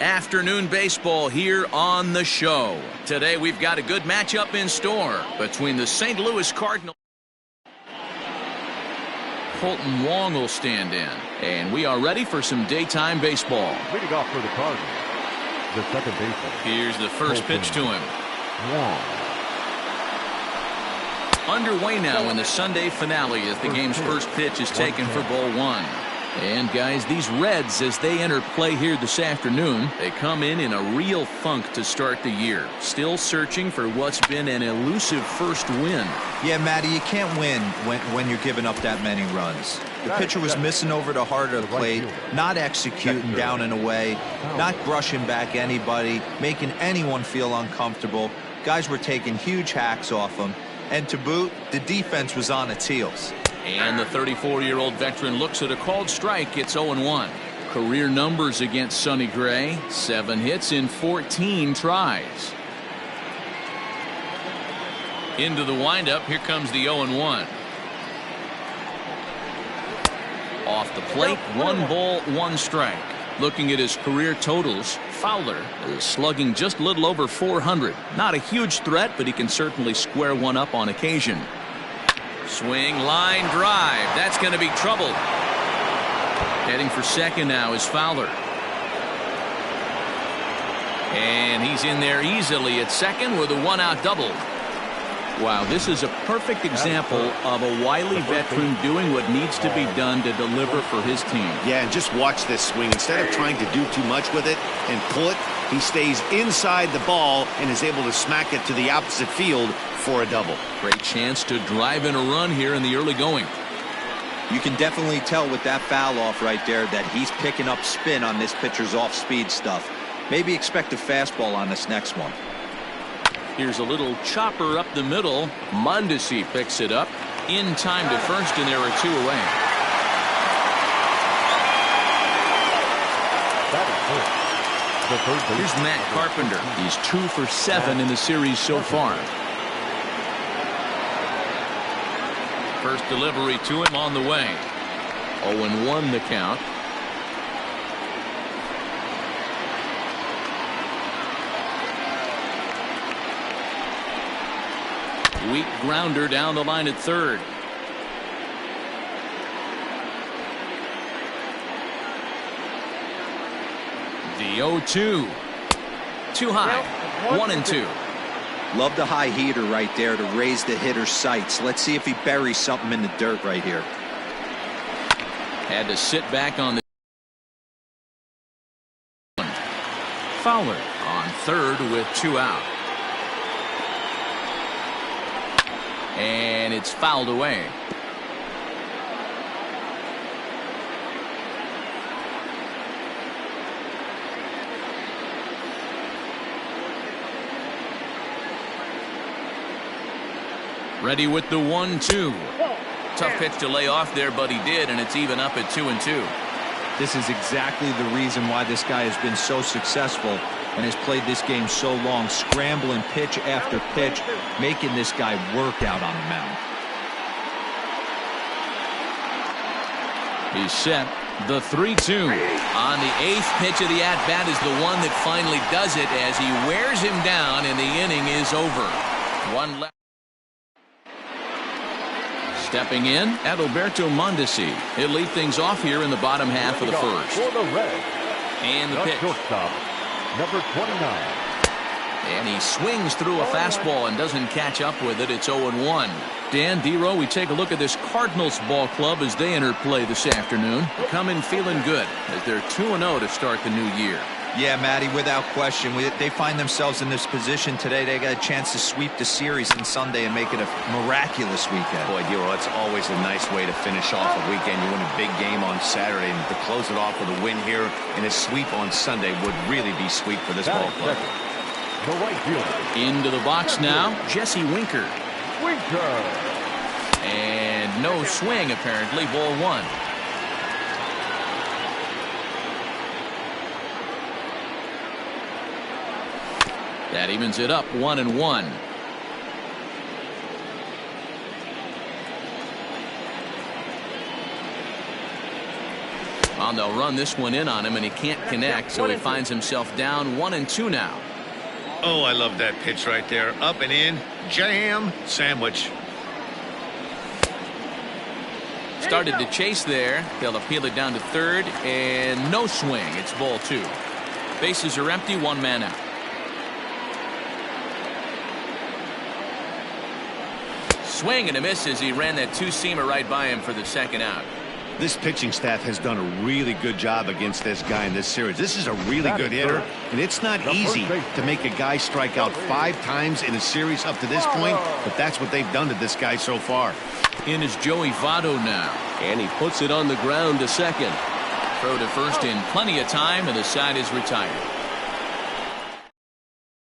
Afternoon baseball here on the show. Today we've got a good matchup in store between the St. Louis Cardinals. Colton Wong will stand in, and we are ready for some daytime baseball. Leading off for the Cardinals, the second baseman. Here's the first pitch to him. Wong. Underway now in the Sunday finale as the game's first pitch is taken for ball one. And guys, these Reds, as they enter play here this afternoon, they come in a real funk to start the year. Still searching for what's been an elusive first win. Yeah, Matty, you can't win when you're giving up that many runs. The pitcher was missing over the heart of the plate, not executing down and away, not brushing back anybody, making anyone feel uncomfortable. Guys were taking huge hacks off him. And to boot, the defense was on its heels. And the 34-year-old veteran looks at a called strike. It's 0-1. Career numbers against Sonny Gray: 7 hits in 14 tries. Into the windup. Here comes the 0-1. Off the plate, 1 ball, 1 strike. Looking at his career totals, Fowler is slugging just a little over 400. Not a huge threat, but he can certainly square one up on occasion. Swing, line drive. That's going to be trouble. Heading for second now is Fowler. And he's in there easily at second with a 1-out double. Wow, this is a perfect example of a wily veteran doing what needs to be done to deliver for his team. Yeah, and just watch this swing. Instead of trying to do too much with it and pull it, he stays inside the ball and is able to smack it to the opposite field for a double. Great chance to drive in a run here in the early going. You can definitely tell with that foul off right there that he's picking up spin on this pitcher's off-speed stuff. Maybe expect a fastball on this next one. Here's a little chopper up the middle. Mondesi picks it up in time to first, and there are 2 away. Here's Matt Carpenter. He's 2 for 7 in the series so far. First delivery to him on the way. 0-1 the count. Weak grounder down the line at third. The 0-2. Too high. 1-2. Love the high heater right there to raise the hitter's sights. Let's see if he buries something in the dirt right here. Had to sit back on the Fowler on third with 2 out. And it's fouled away. Ready with the 1-2. Tough pitch to lay off there, but he did, and it's even up at 2-2. This is exactly the reason why this guy has been so successful and has played this game so long, scrambling pitch after pitch, making this guy work out on the mound. He's set. The 3-2. On the 8th pitch of the at-bat is the one that finally does it as he wears him down, and the inning is over. 1 left. Stepping in, Adalberto Mondesi. He'll lead things off here in the bottom half of the first. For the Reds, and the pitch. Shortstop, number 29. And he swings through a fastball and doesn't catch up with it. It's 0-1. Dan, D-Row, we take a look at this Cardinals ball club as they enter play this afternoon. They come in feeling good as they're 2-0 to start the new year. Yeah, Matty, without question. They find themselves in this position today. They got a chance to sweep the series on Sunday and make it a miraculous weekend. Boy, D-Row, it's always a nice way to finish off a weekend. You win a big game on Saturday, and to close it off with a win here and a sweep on Sunday would really be sweet for this ball club. The right fielder. Into the box now, Jesse Winker. Winker. And no swing, apparently. Ball 1. That evens it up 1-1. On And they'll run this one in on him, and he can't connect, so he finds himself down 1-2 now. Oh, I love that pitch right there. Up and in, jam, sandwich. Started to chase there. They'll appeal it down to third, and no swing. It's ball 2. Bases are empty, 1 man out. Swing and a miss as he ran that two-seamer right by him for the second out. This pitching staff has done a really good job against this guy in this series. This is a really good hitter, and it's not easy to make a guy strike out 5 times in a series up to this point, but that's what they've done to this guy so far. In is Joey Votto now, and he puts it on the ground to second. Throw to first in plenty of time, and the side is retired.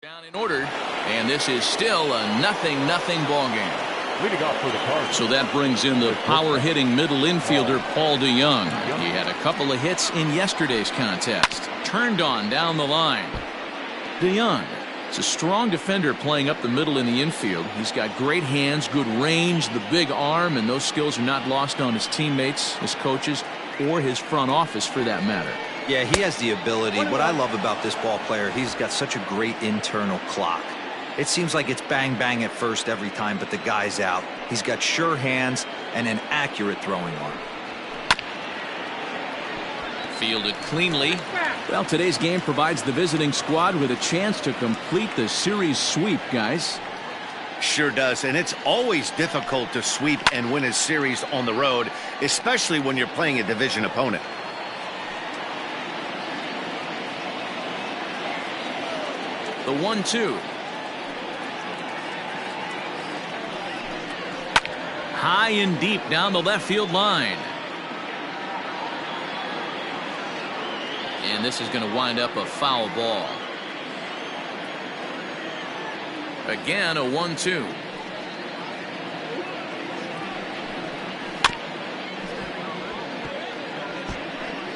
Down in order, and this is still a 0-0 ball game. Leading off for the Cardinals. So that brings in the power-hitting middle infielder Paul DeJong. He had a couple of hits in yesterday's contest. Turned on down the line. DeJong is a strong defender playing up the middle in the infield. He's got great hands, good range, the big arm, and those skills are not lost on his teammates, his coaches, or his front office for that matter. Yeah, he has the ability. What I love about this ball player, he's got such a great internal clock. It seems like it's bang bang at first every time, but the guy's out. He's got sure hands and an accurate throwing arm. Fielded cleanly. Well, today's game provides the visiting squad with a chance to complete the series sweep, guys. Sure does, and it's always difficult to sweep and win a series on the road, especially when you're playing a division opponent. The 1-2. High and deep down the left field line. And this is going to wind up a foul ball. Again, a 1-2.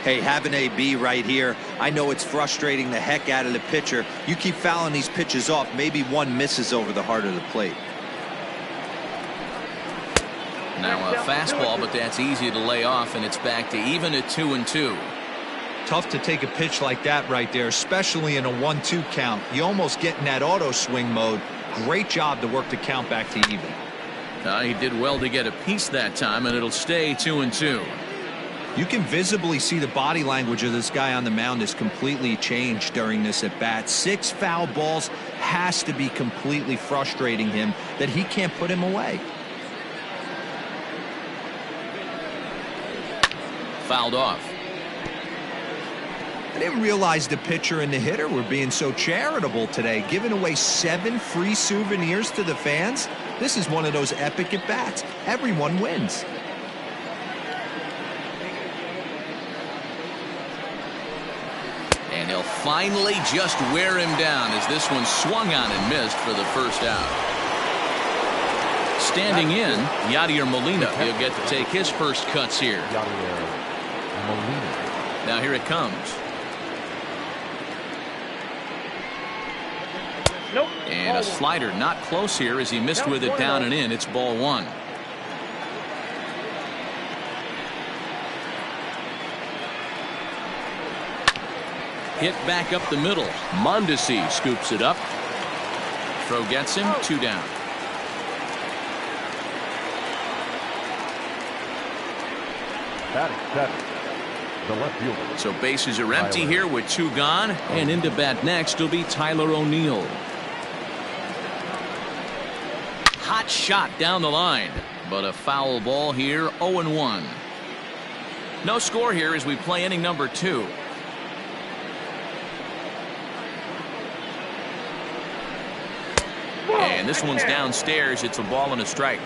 Hey, have an AB right here. I know it's frustrating the heck out of the pitcher. You keep fouling these pitches off, maybe one misses over the heart of the plate. Now a fastball, but that's easy to lay off, and it's back to even at 2-2. Tough to take a pitch like that right there, especially in a 1-2 count. You almost get in that auto swing mode. Great job to work the count back to even. He did well to get a piece that time, and it'll stay 2-2. You can visibly see the body language of this guy on the mound is completely changed during this at bat. 6 foul balls has to be completely frustrating him that he can't put him away. Fouled off. I didn't realize the pitcher and the hitter were being so charitable today, giving away 7 free souvenirs to the fans. This is one of those epic at-bats. Everyone wins. And he'll finally just wear him down as this one swung on and missed for the first out. Standing in, Yadier Molina. He'll get to take his first cuts here. Now here it comes. Nope. And a slider not close here as he missed with it down and in. It's ball 1. Hit back up the middle. Mondesi scoops it up. Throw gets him. 2 down. Batting 7. The left fielder. So bases are empty here with 2 gone. And into bat next will be Tyler O'Neill. Hot shot down the line. But a foul ball here. 0-1. No score here as we play inning number 2. And this one's downstairs. It's a ball and a strike.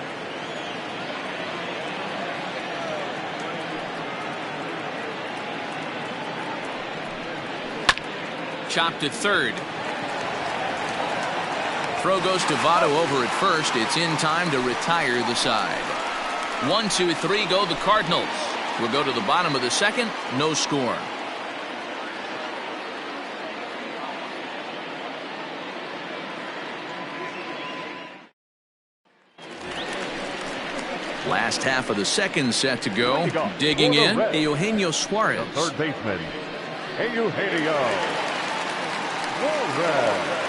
Chopped at third. Throw goes to Votto over at first. It's in time to retire the side. 1, 2, 3 go the Cardinals. We'll go to the bottom of the second. No score. Last half of the second set to go. Digging in, Eugenio Suarez. The third baseman, Eugenio Suarez.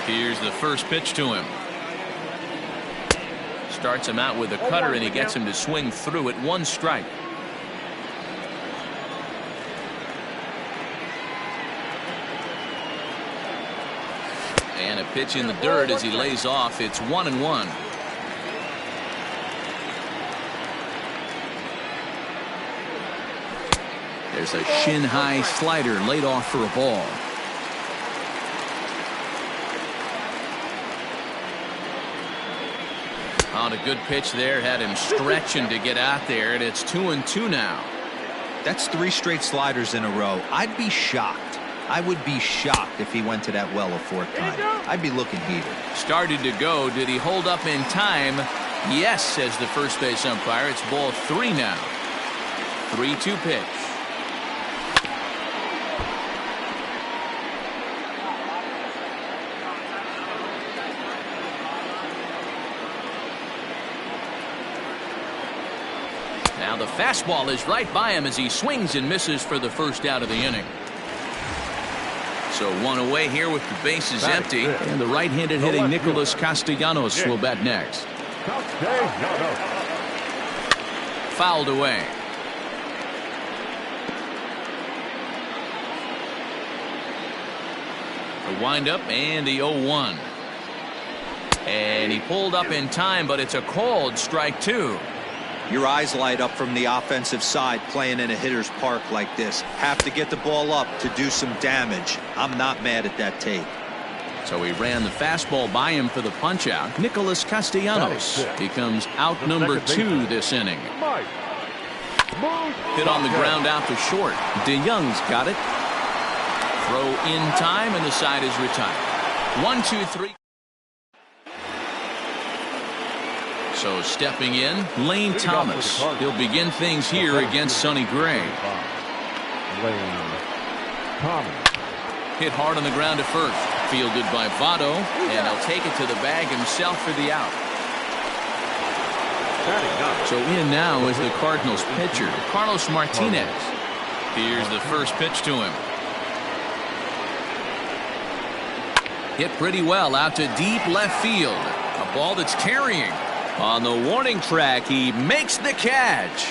Here's the first pitch to him. Starts him out with a cutter, and he gets him to swing through it. 1 strike. And a pitch in the dirt as he lays off. It's 1-1. There's a shin-high slider laid off for a ball. On a good pitch there, had him stretching to get out there, and it's 2-2 now. That's 3 straight sliders in a row. I'd be shocked. I would be shocked if he went to that well a 4th time. I'd be looking heated. Started to go. Did he hold up in time? Yes, says the first base umpire. It's ball 3 now. 3-2 pitch. Now the fastball is right by him as he swings and misses for the first out of the inning. So 1 away here with the bases empty. And the right-handed hitting Nicholas Castellanos will bat next. Fouled away. The windup and the 0-1. And he pulled up in time, but it's a called strike 2. Your eyes light up from the offensive side playing in a hitter's park like this. Have to get the ball up to do some damage. I'm not mad at that take. So he ran the fastball by him for the punch out. Nicholas Castellanos becomes out number 2 this inning. Hit on the ground out to short. DeYoung's got it. Throw in time, and the side is retired. 1-2-3. So stepping in, Lane Thomas. He'll begin things here against Sonny Gray. Lane Thomas. Hit hard on the ground to first. Fielded by Votto, and he'll take it to the bag himself for the out. So in now is the Cardinals pitcher, Carlos Martinez. Here's the first pitch to him. Hit pretty well out to deep left field. A ball that's carrying. On the warning track, he makes the catch.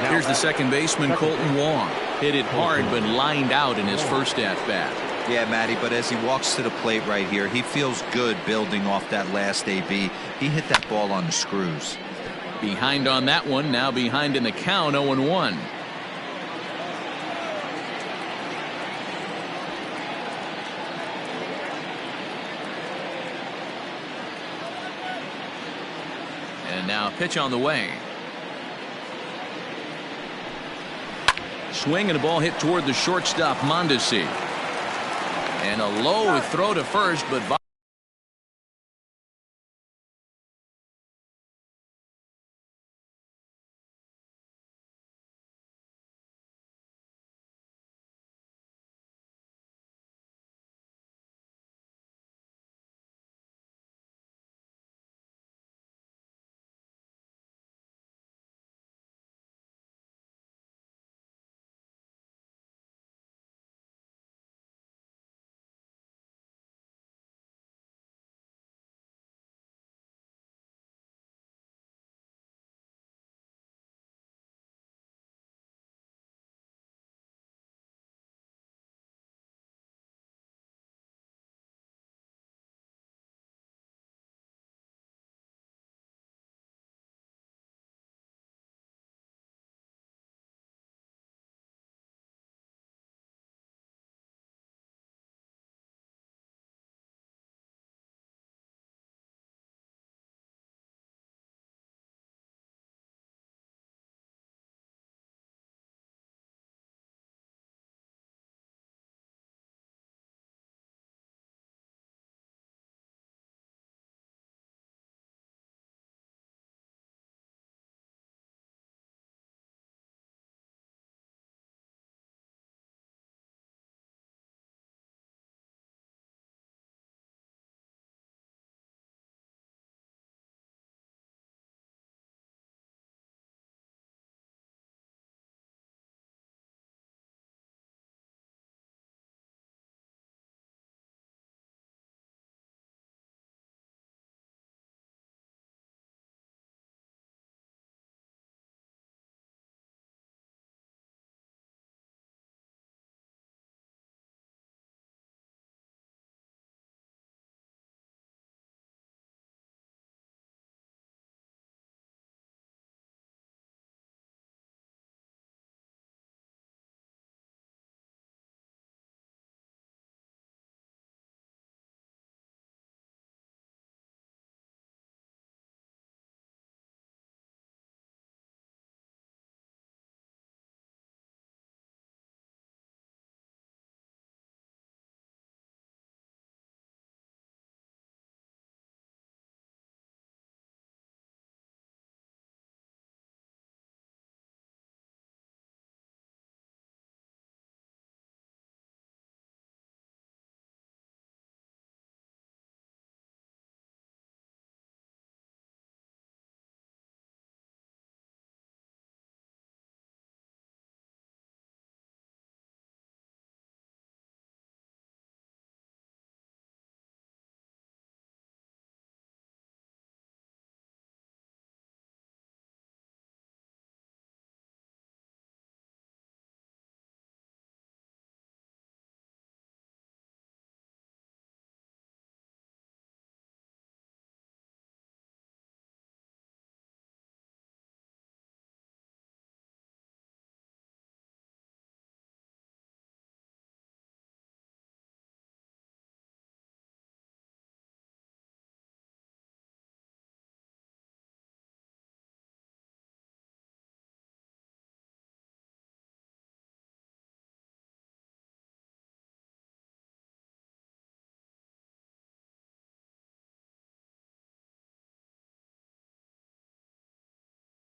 Here's the second baseman, Colton Wong. Hit it hard, but lined out in his first at-bat. Yeah, Matty, but as he walks to the plate right here, he feels good building off that last AB. He hit that ball on the screws. Behind on that one, now behind in the count, 0-1. And now a pitch on the way. Swing and a ball hit toward the shortstop, Mondesi. And a low throw to first, but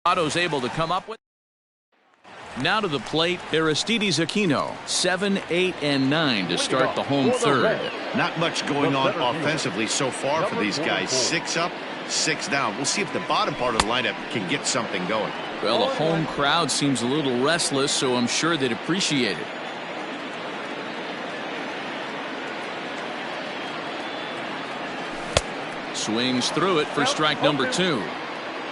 Otto's able to come up with. Now to the plate, Aristides Aquino, 7, 8, and 9 to start the home third. Not much going on offensively so far for these guys. 6 up, 6 down. We'll see if the bottom part of the lineup can get something going. Well, the home crowd seems a little restless, so I'm sure they'd appreciate it. Swings through it for strike number 2.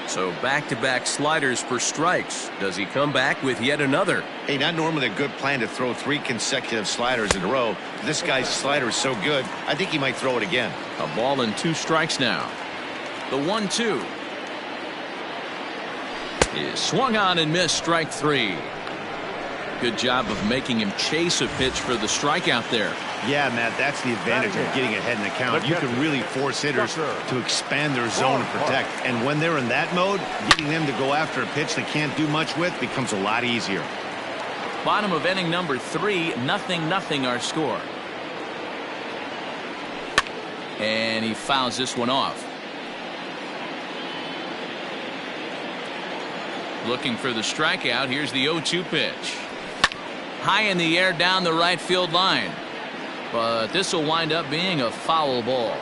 So back-to-back sliders for strikes. Does he come back with yet another? Hey, not normally a good plan to throw 3 consecutive sliders in a row. This guy's slider is so good, I think he might throw it again. A ball and 2 strikes now. The 1-2 is swung on and missed, strike 3. Good job of making him chase a pitch for the strikeout there. Yeah, Matt, that's the advantage of getting ahead in the count. You can really force hitters to expand their zone and protect. And when they're in that mode, getting them to go after a pitch they can't do much with becomes a lot easier. Bottom of inning number 3, 0-0 our score. And he fouls this one off. Looking for the strikeout. Here's the 0-2 pitch. High in the air down the right field line. But this will wind up being a foul ball.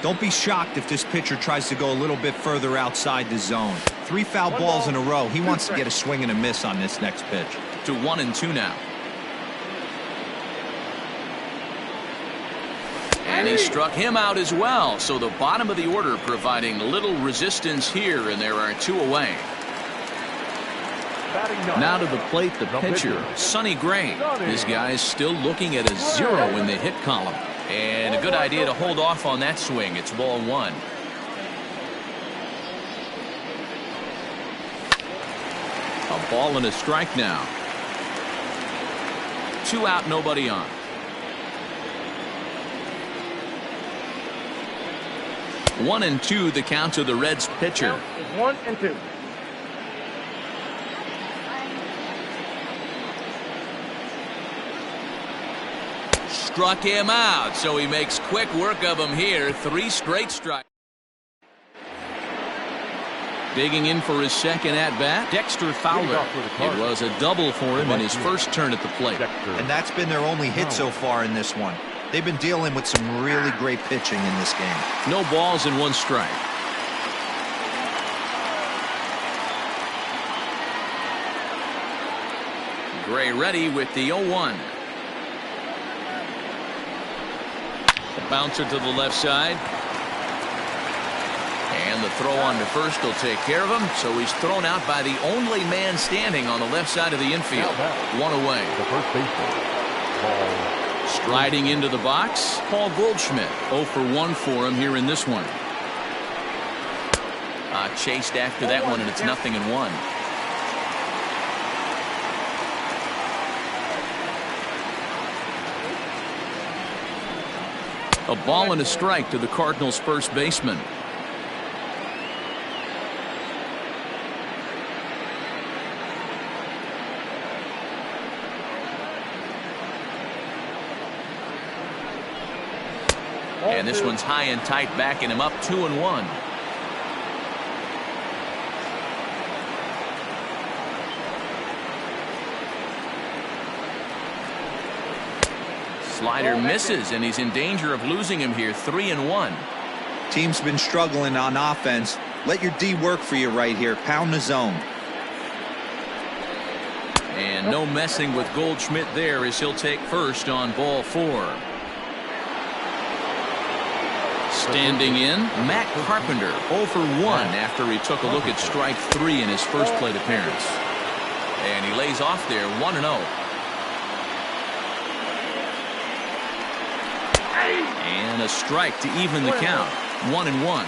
Don't be shocked if this pitcher tries to go a little bit further outside the zone. 3 foul balls in a row. He wants to get a swing and a miss on this next pitch. To 1-2 now. And he struck him out as well. So the bottom of the order providing little resistance here, and there are 2 away. Now to the plate, the pitcher, Sonny Gray. This guy's still looking at a 0 in the hit column. And a good idea to hold off on that swing. It's ball 1. A ball and a strike now. 2 out, nobody on. 1-2 the count to the Reds pitcher. 1-2. Struck him out, so he makes quick work of him here. 3 straight strikes. Digging in for his second at-bat, Dexter Fowler. It was a double for him in his first turn at the plate. And that's been their only hit so far in this one. They've been dealing with some really great pitching in this game. No balls and 1 strike. Gray ready with the 0-1. Bouncer to the left side. And the throw on to first will take care of him. So he's thrown out by the only man standing on the left side of the infield. 1 away. The first baseman, Striding into the box, Paul Goldschmidt. 0 for 1 for him here in this one. Chased after that one, and it's 0-1. A ball and a strike to the Cardinals' first baseman. And this one's high and tight, backing him up. 2-1. Slider misses, and he's in danger of losing him here. 3-1. Team's been struggling on offense. Let your D work for you right here. Pound the zone. And no messing with Goldschmidt there as he'll take first on ball 4. Standing in, Matt Carpenter. 0 for 1 after he took a look at strike 3 in his first plate appearance. And he lays off there. 1-0. And a strike to even the count. 1-1.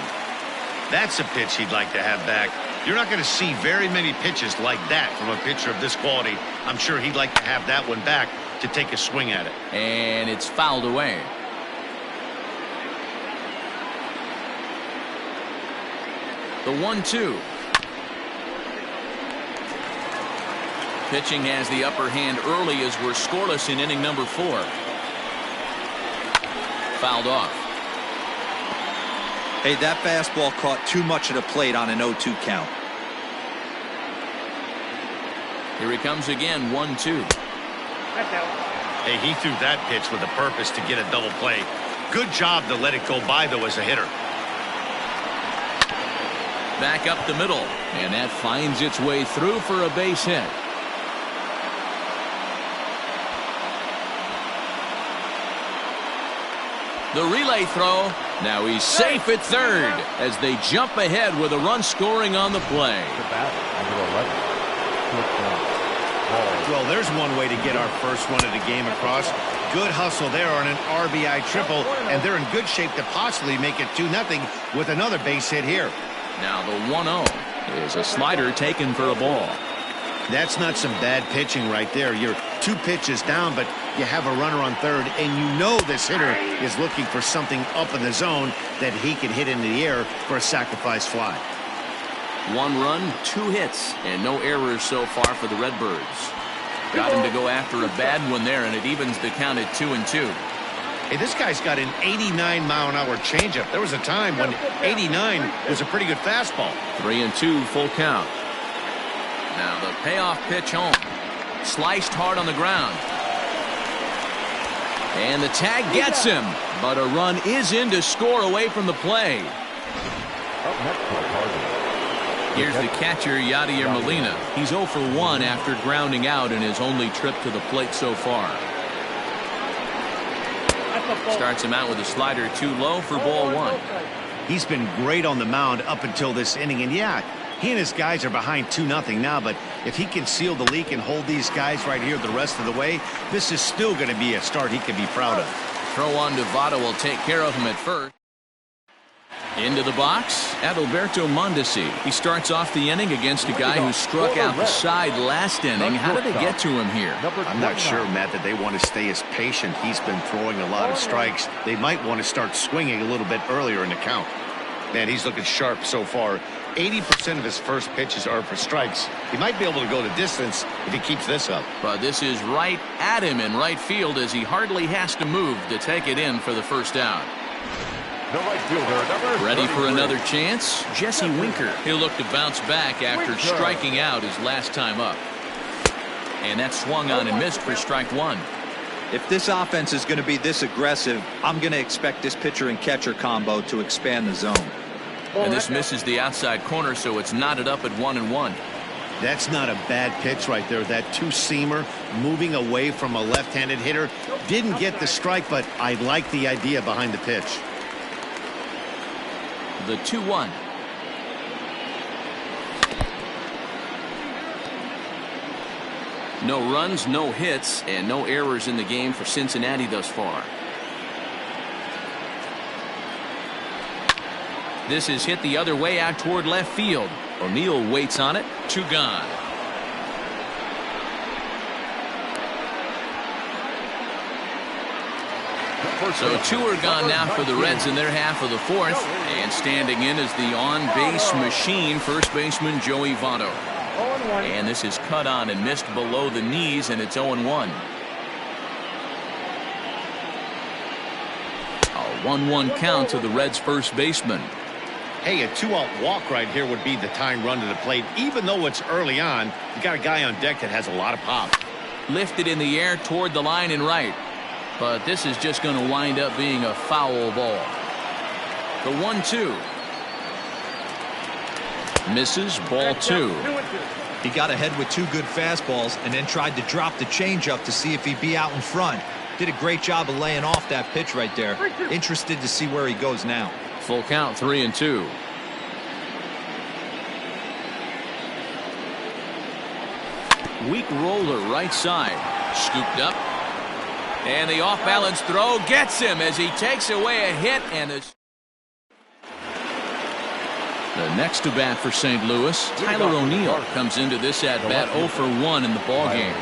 That's a pitch he'd like to have back. You're not going to see very many pitches like that from a pitcher of this quality. I'm sure he'd like to have that one back to take a swing at it. And it's fouled away. The 1-2. Pitching has the upper hand early as we're scoreless in inning number 4. Fouled off. Hey, that fastball caught too much of the plate on an 0-2 count. Here he comes again, 1-2. Hey, he threw that pitch with a purpose to get a double play. Good job to let it go by, though, as a hitter. Back up the middle, and that finds its way through for a base hit. The relay throw. Now he's safe at third as they jump ahead with a run scoring on the play. Well, there's one way to get our first run of the game across. Good hustle there on an RBI triple, and they're in good shape to possibly make it 2-0 with another base hit here. Now the 1-0 is a slider taken for a ball. That's not some bad pitching right there. You're 2 pitches down, but you have a runner on third, and you know this hitter is looking for something up in the zone that he can hit into the air for a sacrifice fly. 1 run, 2 hits, and no errors so far for the Redbirds. Got him to go after a bad one there, and it evens the count at 2-2. Hey, this guy's got an 89-mile-an-hour changeup. There was a time when 89 was a pretty good fastball. 3-2, full count. Now the payoff pitch home. Sliced hard on the ground. And the tag gets him, but a run is in to score away from the play. Here's the catcher, Yadier Molina. He's 0 for 1 after grounding out in his only trip to the plate so far. Starts him out with a slider too low for ball 1. He's been great on the mound up until this inning, and yeah, he and his guys are behind 2-0 now, but if he can seal the leak and hold these guys right here the rest of the way, this is still going to be a start he can be proud of. Throw on to Votto will take care of him at first. Into the box, Adalberto Mondesi. He starts off the inning against a guy who struck out the side last inning. How did they get to him here? I'm not sure, Matt, that they want to stay as patient. He's been throwing a lot of strikes. They might want to start swinging a little bit earlier in the count. Man, he's looking sharp so far. 80% of his first pitches are for strikes. He might be able to go the distance if he keeps this up. But this is right at him in right field as he hardly has to move to take it in for the first out. The right fielder, ready for another chance? Jesse Winker. He'll look to bounce back after striking out his last time up. And that swung on and missed for strike 1. If this offense is going to be this aggressive, I'm going to expect this pitcher and catcher combo to expand the zone. And this misses the outside corner, so it's knotted up at 1-1. That's not a bad pitch right there. That 2-seamer moving away from a left-handed hitter. Didn't get the strike, but I like the idea behind the pitch. The 2-1. No runs, no hits, and no errors in the game for Cincinnati thus far. This is hit the other way out toward left field. O'Neill waits on it. 2 gone. So 2 are gone now for the Reds in their half of the 4th. And standing in is the on-base machine, first baseman Joey Votto. And this is cut on and missed below the knees, and it's 0-1. A 1-1 count to the Reds' first baseman. Hey, a 2-out walk right here would be the tying run to the plate. Even though it's early on, you got a guy on deck that has a lot of pop. Lifted in the air toward the line and right. But this is just going to wind up being a foul ball. The 1-2. Misses, ball 2. He got ahead with 2 good fastballs and then tried to drop the changeup to see if he'd be out in front. Did a great job of laying off that pitch right there. Interested to see where he goes now. Full count, 3-2. Weak roller right side. Scooped up. And the off-balance throw gets him as he takes away a hit. And the next to bat for St. Louis, Tyler O'Neill comes into this at-bat 0 for 1 in the ballgame.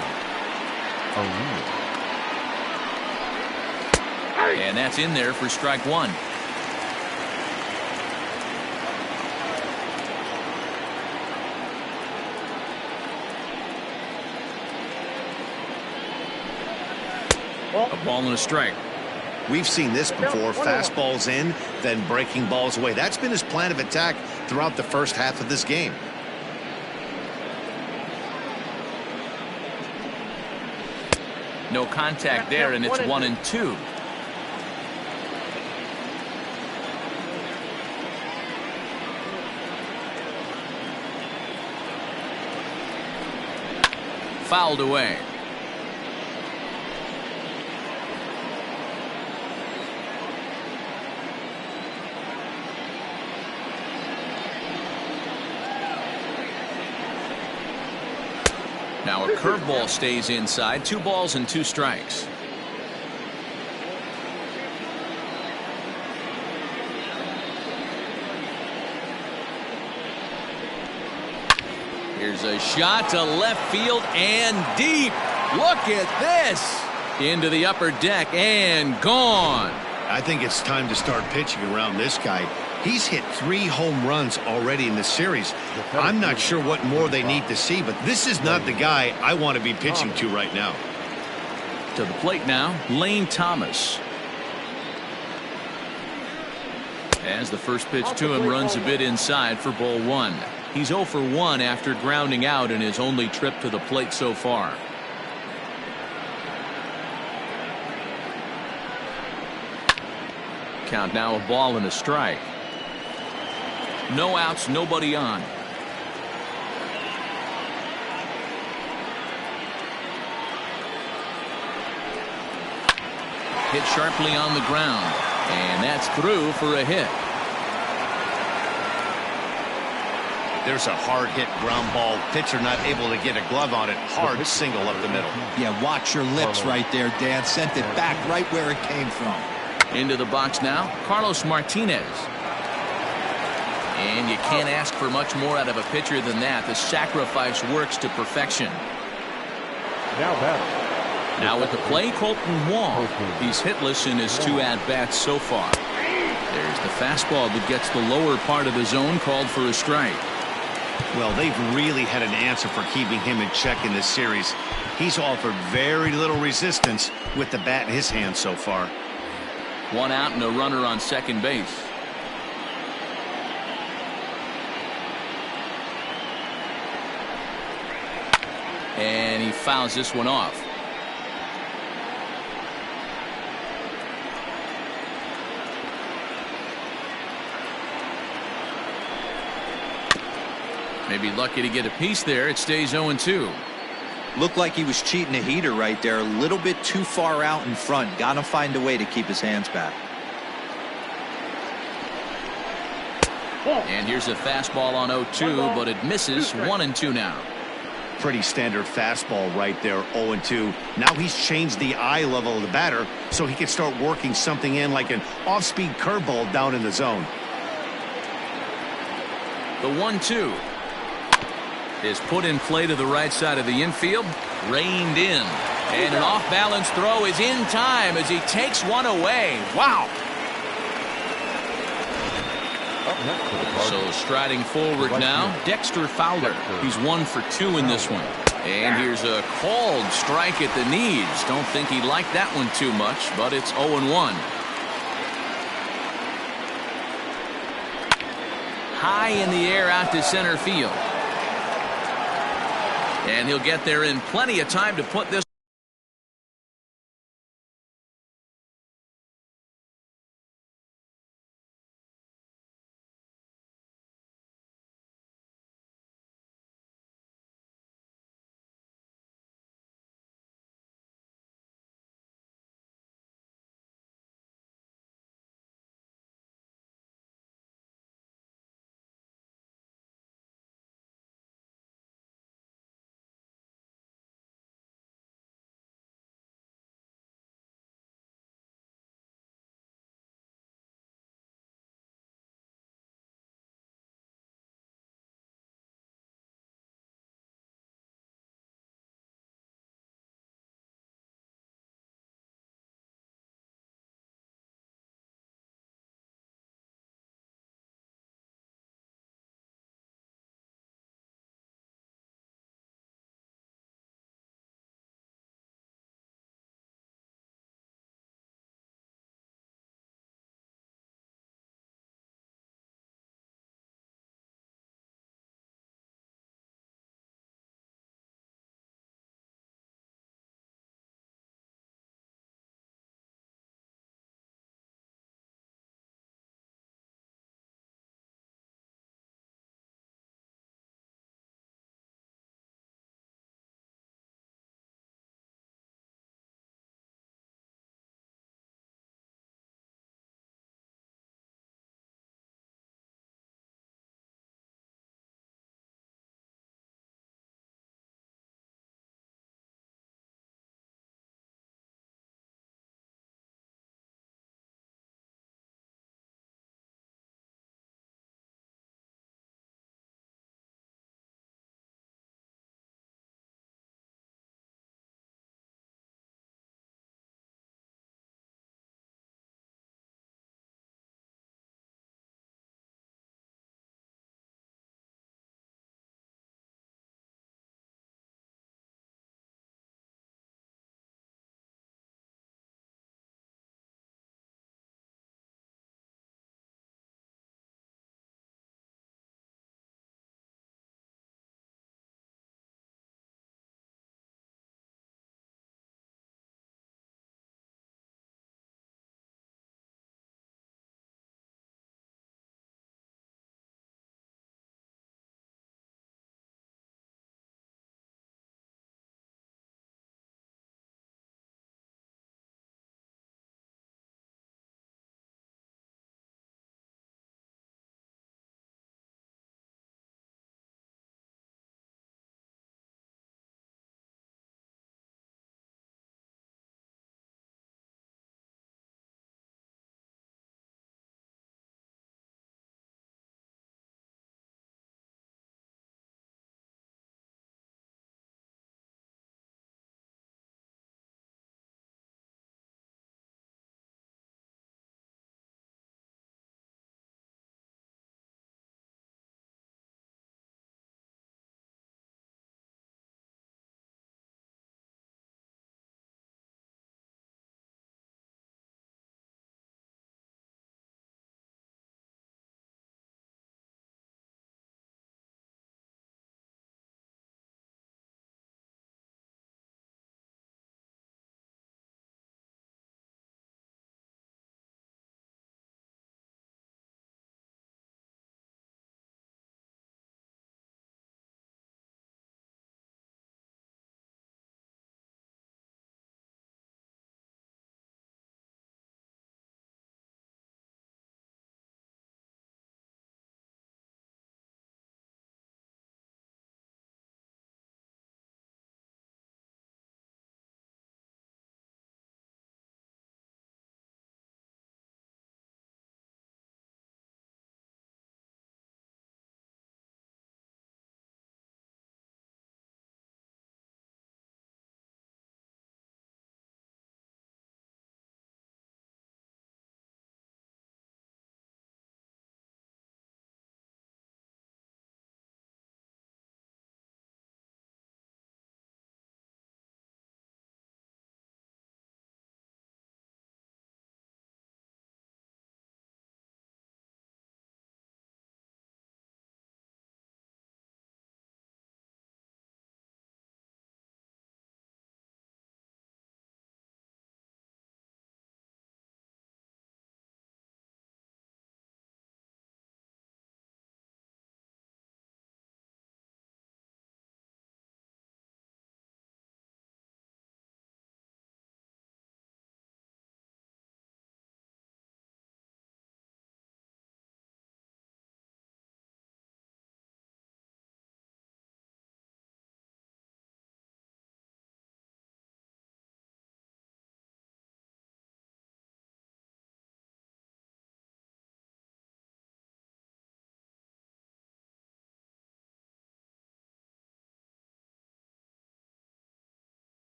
And that's in there for strike 1. A ball and a strike. We've seen this before. Fastballs in, then breaking balls away. That's been his plan of attack throughout the first half of this game. No contact there, and it's 1-2. Fouled away. Now a curveball stays inside. 2 balls and 2 strikes. Here's a shot to left field and deep. Look at this. Into the upper deck and gone. I think it's time to start pitching around this guy. He's hit 3 home runs already in the series. I'm not sure what more they need to see, but this is not the guy I want to be pitching to right now. To the plate now, Lane Thomas. As the first pitch to him runs a bit inside for ball 1. He's 0 for 1 after grounding out in his only trip to the plate so far. Count now, a ball and a strike. No outs, nobody on. Hit sharply on the ground, and that's through for a hit. There's a hard hit ground ball. Pitcher not able to get a glove on it. Hard single up the middle. Yeah, watch your lips right there, Dan. Sent it back right where it came from. Into the box now, Carlos Martinez. And you can't ask for much more out of a pitcher than that. The sacrifice works to perfection. Now at the plate, Colton Wong. He's hitless in his 2 at-bats so far. There's the fastball that gets the lower part of the zone, called for a strike. Well, they've really had an answer for keeping him in check in this series. He's offered very little resistance with the bat in his hand so far. 1 out and a runner on second base. And he fouls this one off. Maybe lucky to get a piece there. It stays 0-2. Looked like he was cheating a heater right there. A little bit too far out in front. Got to find a way to keep his hands back. And here's a fastball on 0-2, but it misses. 1-2 now. Pretty standard fastball right there. 0-2. Now he's changed the eye level of the batter so he can start working something in like an off-speed curveball down in the zone. The 1-2 is put in play to the right side of the infield. Reined in. And an off-balance throw is in time as he takes one away. Wow. So striding forward now, Dexter Fowler. He's 1 for 2 in this one. And here's a called strike at the knees. Don't think he liked that one too much, but it's 0-1. High in the air out to center field. And he'll get there in plenty of time to put this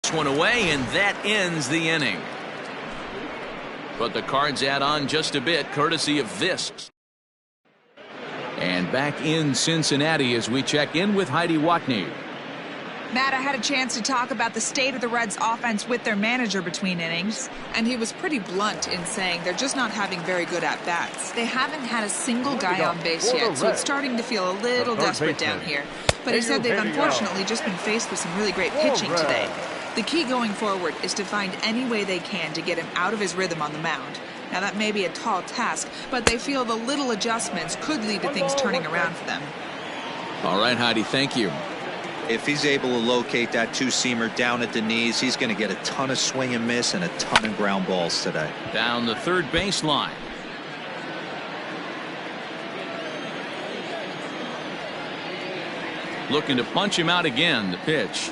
This one away, and that ends the inning. But the Cards add on just a bit, courtesy of this. And back in Cincinnati as we check in with Heidi Watney. Matt, I had a chance to talk about the state of the Reds offense with their manager between innings, and he was pretty blunt in saying they're just not having very good at-bats. They haven't had a single guy on base yet, so it's starting to feel a little desperate down here. But he said they've unfortunately just been faced with some really great pitching today. The key going forward is to find any way they can to get him out of his rhythm on the mound. Now that may be a tall task, but they feel the little adjustments could lead to things turning around for them. All right, Heidi, thank you. If he's able to locate that two-seamer down at the knees, he's going to get a ton of swing and miss and a ton of ground balls today. Down the third baseline. Looking to punch him out again. The pitch.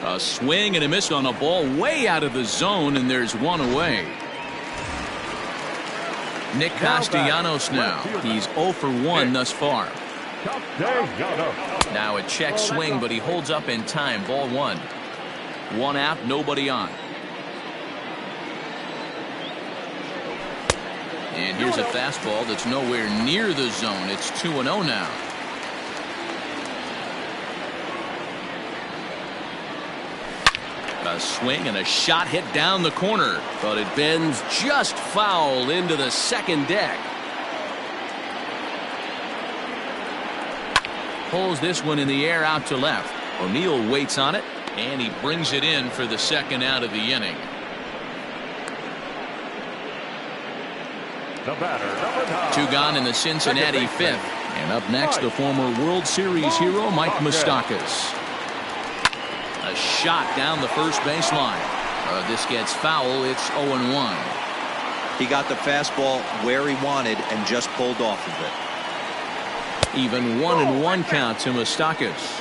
A swing and a miss on a ball way out of the zone, and there's one away. Nick Castellanos now. He's 0 for 1 thus far. Now a check swing, but he holds up in time. Ball 1. 1 out, nobody on. And here's a fastball that's nowhere near the zone. It's 2-0 now. A swing and a shot hit down the corner, but it bends just foul into the second deck. Pulls this one in the air out to left. O'Neill waits on it, and he brings it in for the second out of the inning. The batter, 2 gone in the Cincinnati fifth. And up next, the former World Series hero, Mike Moustakas. A shot down the first baseline. This gets foul. It's 0-1. He got the fastball where he wanted and just pulled off of it. Even 1-1 count to Moustakas.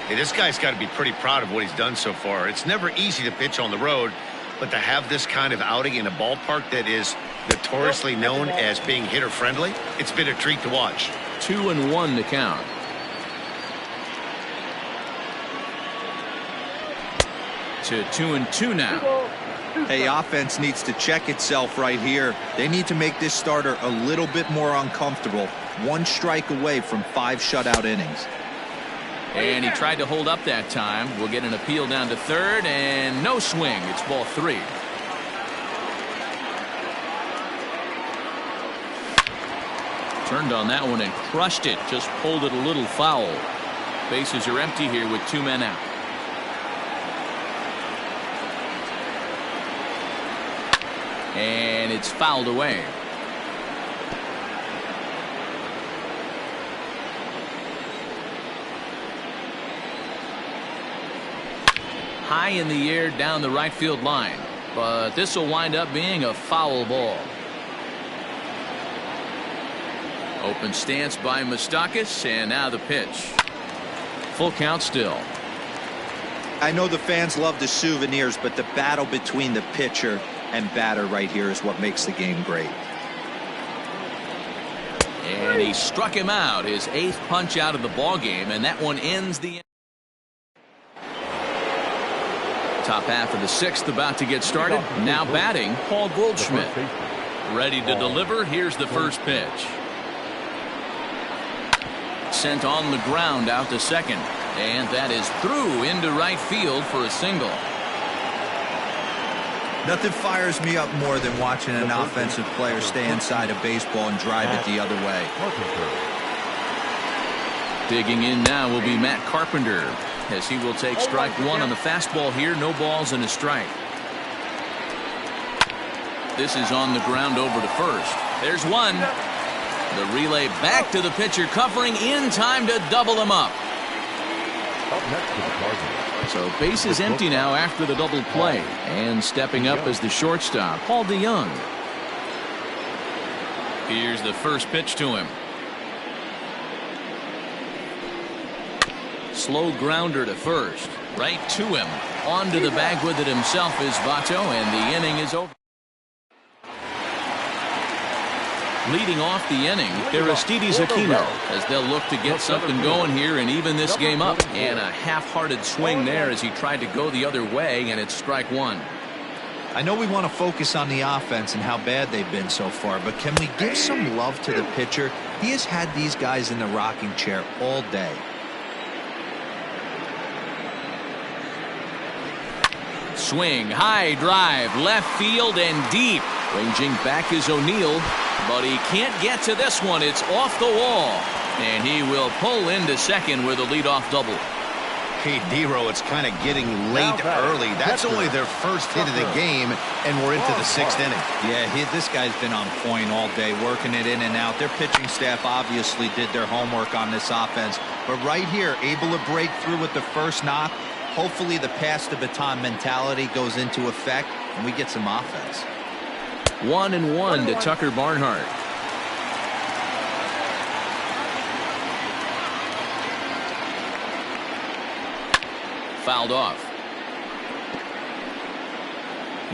Hey, this guy's got to be pretty proud of what he's done so far. It's never easy to pitch on the road, but to have this kind of outing in a ballpark that is notoriously known as being hitter-friendly, it's been a treat to watch. 2-1 to count. To 2-2 now. Hey, offense needs to check itself right here. They need to make this starter a little bit more uncomfortable. 1 strike away from 5 shutout innings. And he tried to hold up that time. We'll get an appeal down to third, and no swing. It's ball 3. Turned on that one and crushed it. Just pulled it a little foul. Bases are empty here with 2 men out. And it's fouled away. High in the air down the right field line, but this will wind up being a foul ball. Open stance by Moustakas, and now the pitch. Full count still. I know the fans love the souvenirs, but the battle between the pitcher and batter right here is what makes the game great. And he struck him out, his 8th punch out of the ball game, and that one ends the top half of the 6th about to get started. Now batting, Paul Goldschmidt. Ready to deliver. Here's the first pitch. Sent on the ground out to second, and that is through into right field for a single. Nothing fires me up more than watching an offensive player stay inside a baseball and drive it the other way. Digging in now will be Matt Carpenter, as he will take strike 1 on the fastball here. No balls and a strike. This is on the ground over to first. There's one. The relay back to the pitcher, covering in time to double him up. So base is empty now after the double play, and stepping up as the shortstop, Paul DeYoung. Here's the first pitch to him. Slow grounder to first, right to him. Onto the bag with it himself is Votto, and the inning is over. Leading off the inning, Aristides Aquino, as they'll look to get something going here and even this game up. And a half-hearted swing there as he tried to go the other way, and it's strike one. I know we want to focus on the offense and how bad they've been so far, but can we give some love to the pitcher? He has had these guys in the rocking chair all day. Swing, high drive, left field and deep. Ranging back is O'Neill, but he can't get to this one. It's off the wall, and he will pull into second with a leadoff double. Hey, D-Row, it's kind of getting late early. That's only their first hit of the game, and we're into the 6th inning. Yeah, this guy's been on point all day, working it in and out. Their pitching staff obviously did their homework on this offense, but right here, able to break through with the first knock. Hopefully the pass the baton mentality goes into effect, and we get some offense. 1-1 to Tucker Barnhart. Fouled off.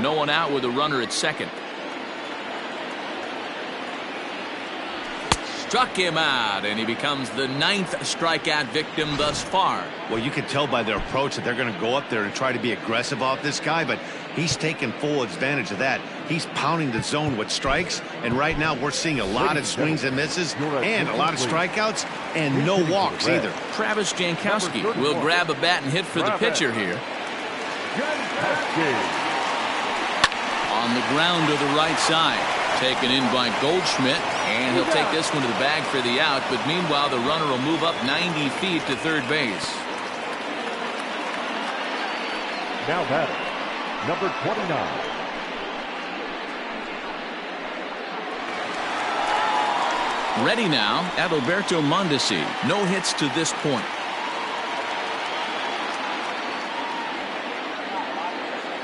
No one out with a runner at second. Struck him out, and he becomes the 9th strikeout victim thus far. Well, you can tell by their approach that they're going to go up there and try to be aggressive off this guy, but he's taking full advantage of that. He's pounding the zone with strikes, and right now we're seeing a lot of swings and misses and a lot of strikeouts and no walks either. Travis Jankowski will grab a bat and hit for the pitcher here. On the ground to the right side. Taken in by Goldschmidt, and he'll take this one to the bag for the out, but meanwhile the runner will move up 90 feet to third base. Now batting, number 29. Ready now, Adalberto Mondesi. No hits to this point.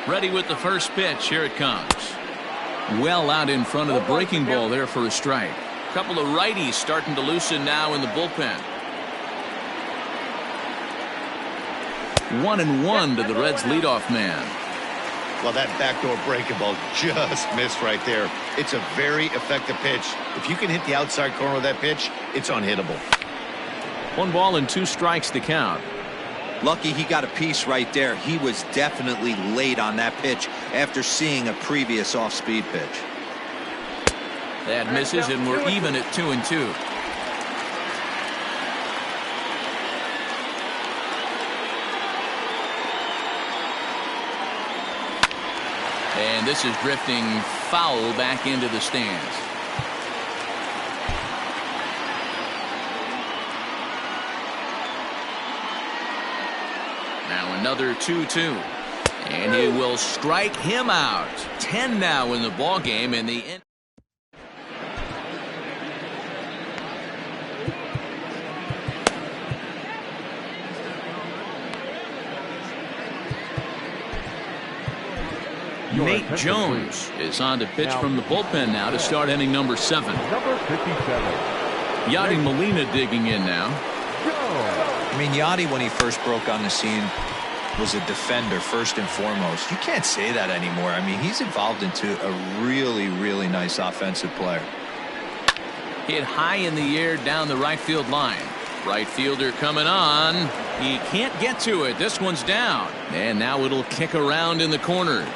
Ready with the first pitch. Here it comes. Well out in front of the breaking ball there for a strike. A couple of righties starting to loosen now in the bullpen. 1-1 to the Reds leadoff man. Well, that backdoor breaking ball just missed right there. It's a very effective pitch. If you can hit the outside corner of that pitch, it's unhittable. 1 ball and 2 strikes to count. Lucky he got a piece right there. He was definitely late on that pitch after seeing a previous off-speed pitch. That misses, and we're even at 2-2. And this is drifting foul back into the stands. Now another 2-2. And he will strike him out. 10 now in the ball game, and the end. Nate Jones is on to pitch from the bullpen now to start inning number 7. Number 57. Yadi Molina digging in now. I mean, Yadi, when he first broke on the scene, was a defender first and foremost. You can't say that anymore. I mean, he's evolved into a really, really nice offensive player. Hit high in the air down the right field line. Right fielder coming on. He can't get to it. This one's down. And now it'll kick around in the corner.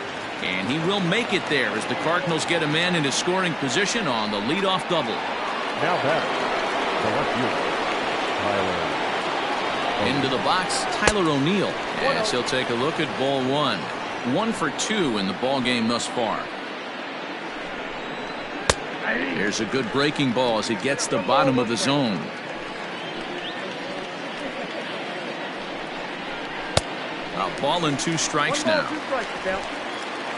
And he will make it there as the Cardinals get a man into scoring position on the leadoff double. Now back, the left fielder, Tyler. Into the box, Tyler O'Neill, as he'll take a look at ball 1. 1 for 2 in the ball game thus far. There's a good breaking ball as he gets the bottom of the zone. A ball and 2 strikes now.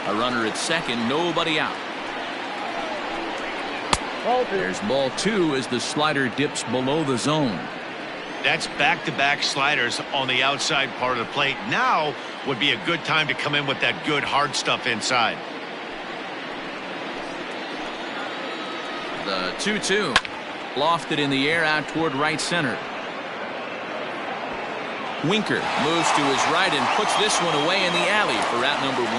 A runner at second, nobody out. There's ball 2 as the slider dips below the zone. That's back-to-back sliders on the outside part of the plate. Now would be a good time to come in with that good hard stuff inside. The 2-2 lofted in the air out toward right center. Winker moves to his right and puts this one away in the alley for out number 1.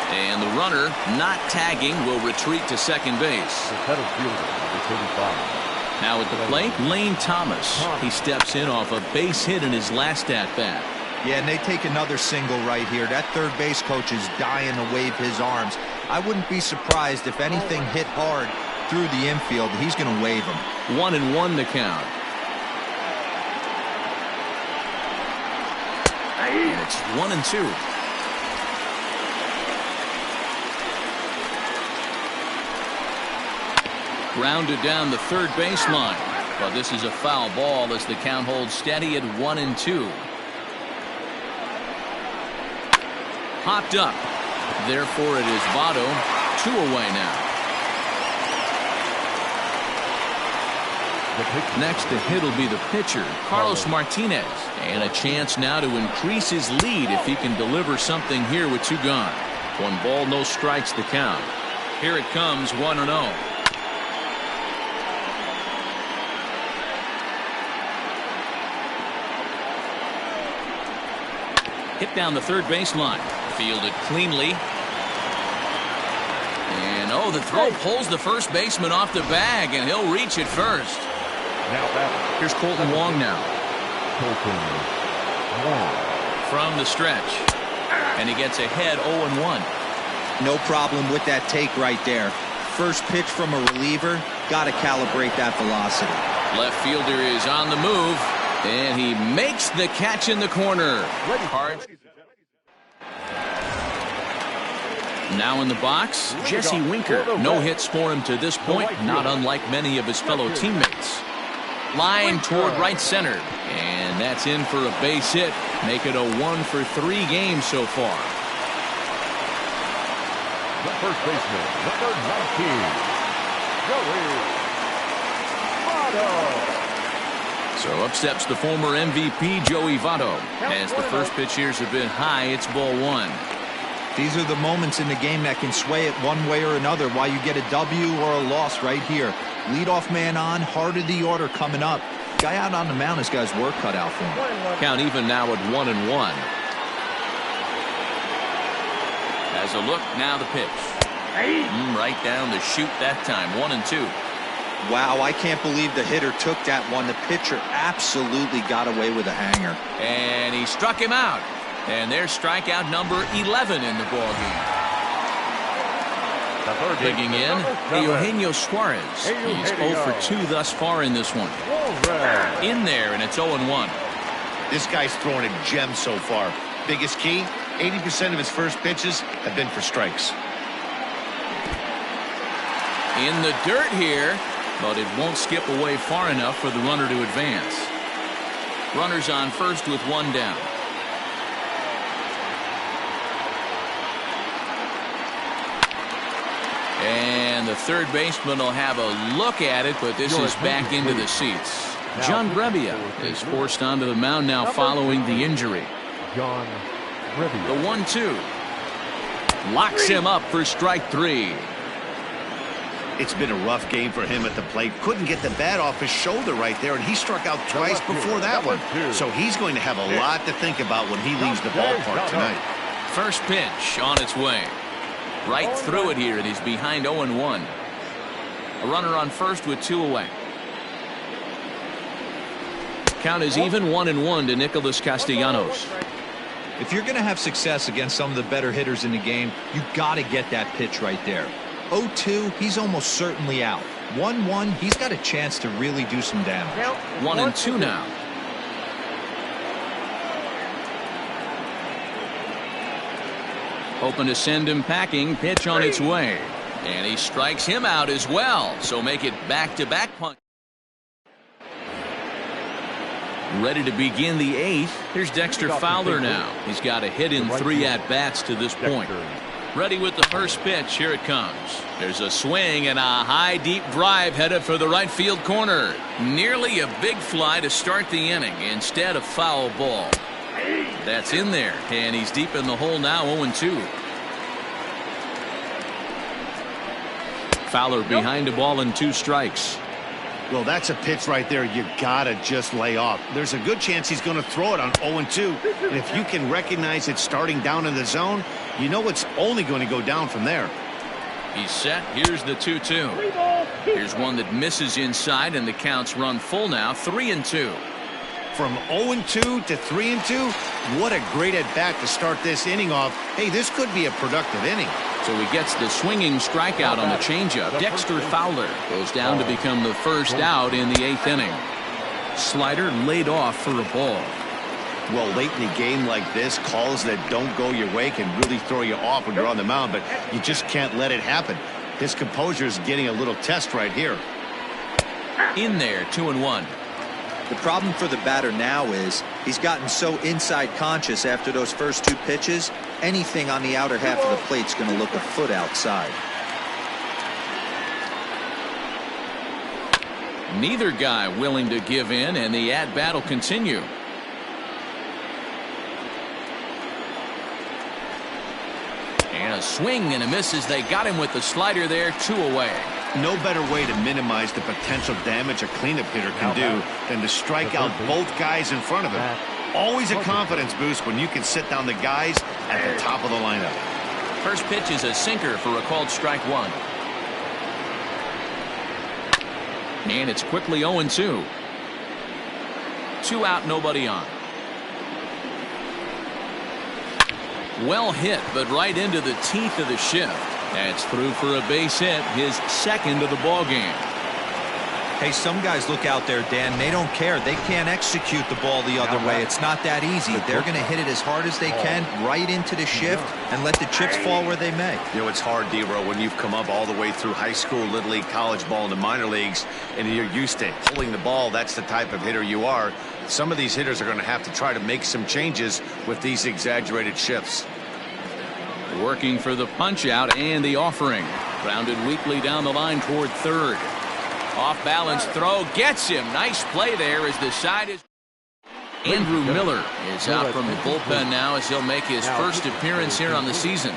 And the runner, not tagging, will retreat to second base. Now at the plate, Lane Thomas. He steps in off a base hit in his last at-bat. Yeah, and they take another single right here. That third base coach is dying to wave his arms. I wouldn't be surprised if anything hit hard through the infield. He's going to wave him. 1-1 the count. And it's 1-2. Grounded down the third baseline. But this is a foul ball as the count holds steady at 1-2. Popped up. Therefore, it is Votto. 2 away now. Next to hit will be the pitcher, Carlos Martinez. And a chance now to increase his lead if he can deliver something here with 2 gone. 1 ball, no strikes the count. Here it comes, 1-0. Hit down the third baseline. Fielded cleanly. And the throw pulls the first baseman off the bag, and he'll reach it first. Here's Colton Wong now. From the stretch. And he gets ahead 0-1. No problem with that take right there. First pitch from a reliever. Got to calibrate that velocity. Left fielder is on the move. And he makes the catch in the corner. Hard. Now in the box, Jesse Winker. No hits for him to this point, not unlike many of his fellow teammates. Line toward right center. And that's in for a base hit. Make it a 1-for-3 game so far. The first baseman, number 19, Joey Votto. So up steps the former MVP, Joey Votto. As the first pitch here's have been high, it's ball 1. These are the moments in the game that can sway it one way or another. Why you get a W or a loss right here. Leadoff man on, heart of the order coming up. Guy out on the mound has got his work cut out for him. Count even now at 1-1. As a look, now the pitch. Right down the chute that time, 1-2. Wow, I can't believe the hitter took that one. The pitcher absolutely got away with a hanger. And he struck him out. And there's strikeout number 11 in the ballgame. Digging in, Eugenio Suarez. He's 0 for 2 thus far in this one. In there, and it's 0-1. This guy's throwing a gem so far. Biggest key, 80% of his first pitches have been for strikes. In the dirt here, but it won't skip away far enough for the runner to advance. Runners on first with 1 down. And the third baseman will have a look at it, but this is back into the seats. John Brebbia is forced onto the mound now following the injury. John Brebbia. The 1-2. Locks him up for strike 3. It's been a rough game for him at the plate. Couldn't get the bat off his shoulder right there, and he struck out twice before that one. So he's going to have a lot to think about when he leaves the ballpark tonight. First pitch on its way. Right through it here, and he's behind 0-1. A runner on first with 2 away. Count is even 1-1 to Nicholas Castellanos. If you're going to have success against some of the better hitters in the game, you got to get that pitch right there. 0-2, he's almost certainly out. 1-1, he's got a chance to really do some damage. 1-2 now. Hoping to send him packing. Pitch on its way. And he strikes him out as well. So make it back-to-back punch. Ready to begin the 8th. Here's Dexter Fowler now. He's got a hit in 3 at-bats to this point. Ready with the first pitch. Here it comes. There's a swing and a high deep drive headed for the right field corner. Nearly a big fly to start the inning. Instead a foul ball. That's in there, and he's deep in the hole now. 0-2. Fowler behind the ball and 2 strikes. Well, that's a pitch right there you gotta just lay off. There's a good chance he's going to throw it on 0-2. And if you can recognize it starting down in the zone, you know it's only going to go down from there. He's set. Here's the 2-2. Here's one that misses inside, and the count's run full now. 3-2. From 0-2 to 3-2, what a great at-bat to start this inning off. Hey, this could be a productive inning. So he gets the swinging strikeout on the changeup. Dexter Fowler goes down to become the first out in the 8th inning. Slider laid off for a ball. Well, late in a game like this, calls that don't go your way can really throw you off when you're on the mound, but you just can't let it happen. His composure is getting a little test right here. In there, 2-1. The problem for the batter now is he's gotten so inside conscious after those first 2 pitches, anything on the outer half of the plate's going to look a foot outside. Neither guy willing to give in, and the at-bat will continue. And a swing and a miss as they got him with the slider there. 2 away. No better way to minimize the potential damage a cleanup hitter can do than to strike out both guys in front of him. Always a confidence boost when you can sit down the guys at the top of the lineup. First pitch is a sinker for a called strike 1. And it's quickly 0-2. 2 out, nobody on. Well hit, but right into the teeth of the shift. That's through for a base hit, his second of the ball game. Hey, some guys look out there, Dan, they don't care. They can't execute the ball the other way. It's not that easy. They're going to hit it as hard as they can right into the shift and let the chips fall where they may. You know, it's hard, D-Row, when you've come up all the way through high school, little league, college ball, and the minor leagues, and you're used to pulling the ball. That's the type of hitter you are. Some of these hitters are going to have to try to make some changes with these exaggerated shifts. Working for the punch out and the offering. Grounded weakly down the line toward third. Off balance throw gets him. Nice play there as the side is. Andrew Miller is out from the bullpen now as he'll make his first appearance here on the season.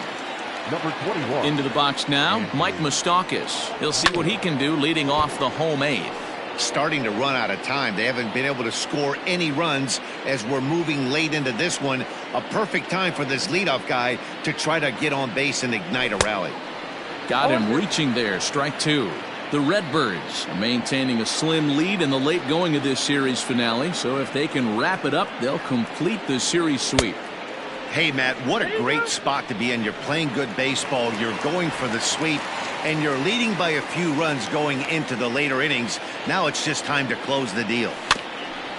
Number 21. Into the box now, Mike Moustakas. He'll see what he can do leading off the home 8th. Starting to run out of time. They haven't been able to score any runs as we're moving late into this one. A perfect time for this leadoff guy to try to get on base and ignite a rally. Got him reaching there. Strike 2. The Redbirds are maintaining a slim lead in the late going of this series finale, so if they can wrap it up, they'll complete the series sweep. Hey, Matt, what a great spot to be in. You're playing good baseball. You're going for the sweep, and you're leading by a few runs going into the later innings. Now it's just time to close the deal.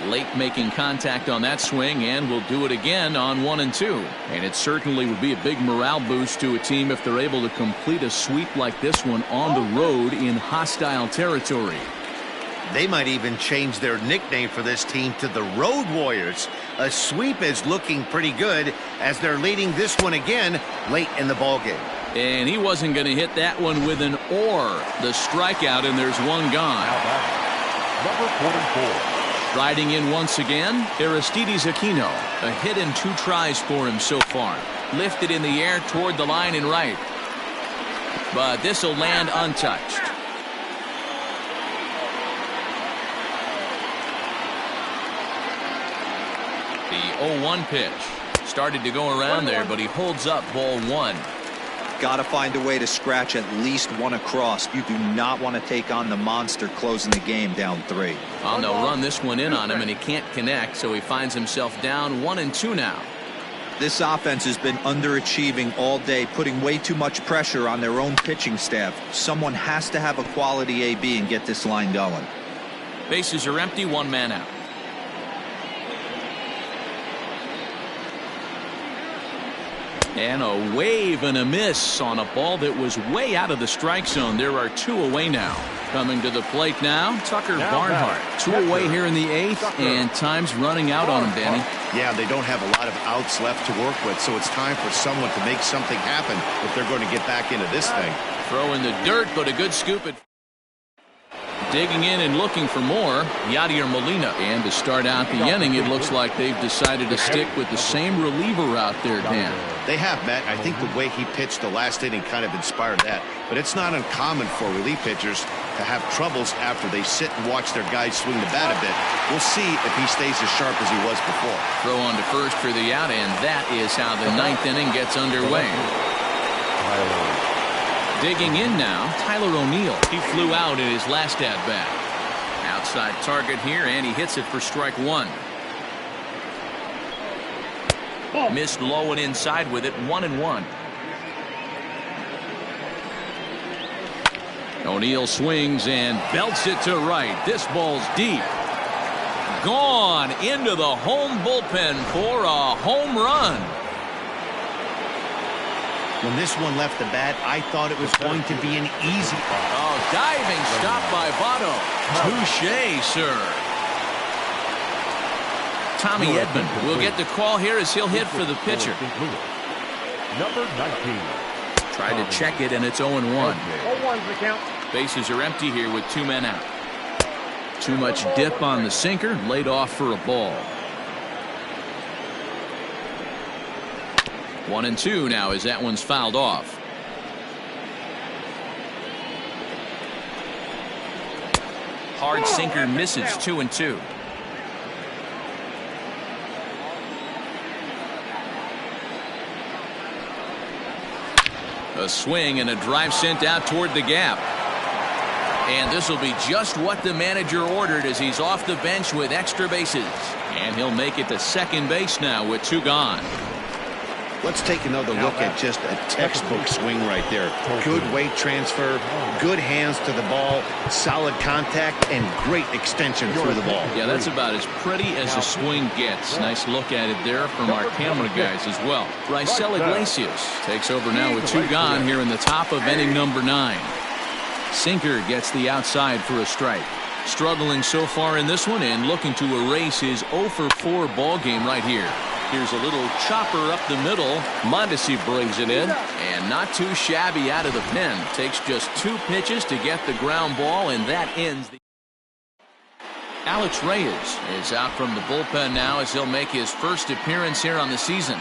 Late making contact on that swing, and will do it again on 1 and 2. And it certainly would be a big morale boost to a team if they're able to complete a sweep like this one on the road in hostile territory. They might even change their nickname for this team to the Road Warriors. A sweep is looking pretty good as they're leading this one again late in the ballgame. And he wasn't going to hit that one with an or. The strikeout, and there's one gone. Number 44. Riding in once again, Aristides Aquino. A hit and 2 tries for him so far. Lifted in the air toward the line and right. But this will land untouched. The 0-1 pitch. Started to go around there, but he holds up ball 1. Got to find a way to scratch at least one across. You do not want to take on the monster closing the game down 3. Well, they'll run this one in on him, and he can't connect, so he finds himself down 1 and 2 now. This offense has been underachieving all day, putting way too much pressure on their own pitching staff. Someone has to have a quality AB and get this line going. Bases are empty, 1 man out. And a wave and a miss on a ball that was way out of the strike zone. There are 2 away now. Coming to the plate now, Tucker Barnhart. 2 away here in the 8th, and time's running out on him, Danny. Yeah, they don't have a lot of outs left to work with, so it's time for someone to make something happen if they're going to get back into this thing. Throw in the dirt, but a good scoop at. Digging in and looking for more, Yadier Molina. And to start out the inning, it looks like they've decided to stick with the same reliever out there, Dan. They have, Matt. I think the way he pitched the last inning kind of inspired that. But it's not uncommon for relief pitchers to have troubles after they sit and watch their guys swing the bat a bit. We'll see if he stays as sharp as he was before. Throw on to first for the out, and that is how the ninth inning gets underway. Digging in now, Tyler O'Neill. He flew out in his last at-bat. Outside target here, and he hits it for strike one. Missed low and inside with it, 1-1. O'Neill swings and belts it to right. This ball's deep. Gone into the home bullpen for a home run. When this one left the bat, I thought it was going to be an easy. Oh, diving stop by Votto. Touché, sir. Tommy Edman will get the call here as he'll hit for the pitcher. Number 19. Tried to check it, and it's 0-1. 0-1's the count. Bases are empty here with 2 men out. Too much dip on the sinker, laid off for a ball. 1-2 now as that one's fouled off. Hard sinker misses, 2-2. A swing and a drive sent out toward the gap. And this will be just what the manager ordered as he's off the bench with extra bases. And he'll make it to second base now with 2 gone. Let's take another look at just a textbook swing right there. Good weight transfer, good hands to the ball, solid contact, and great extension through the ball. Yeah, that's about as pretty as a swing gets. Nice look at it there from our camera guys as well. Raisel Iglesias takes over now with 2 gone here in the top of inning number 9. Sinker gets the outside for a strike. Struggling so far in this one and looking to erase his 0-for-4 ball game right here. Here's a little chopper up the middle. Mondesi brings it in, and not too shabby out of the pen. Takes just 2 pitches to get the ground ball, and that ends the. Alex Reyes is out from the bullpen now as he'll make his first appearance here on the season.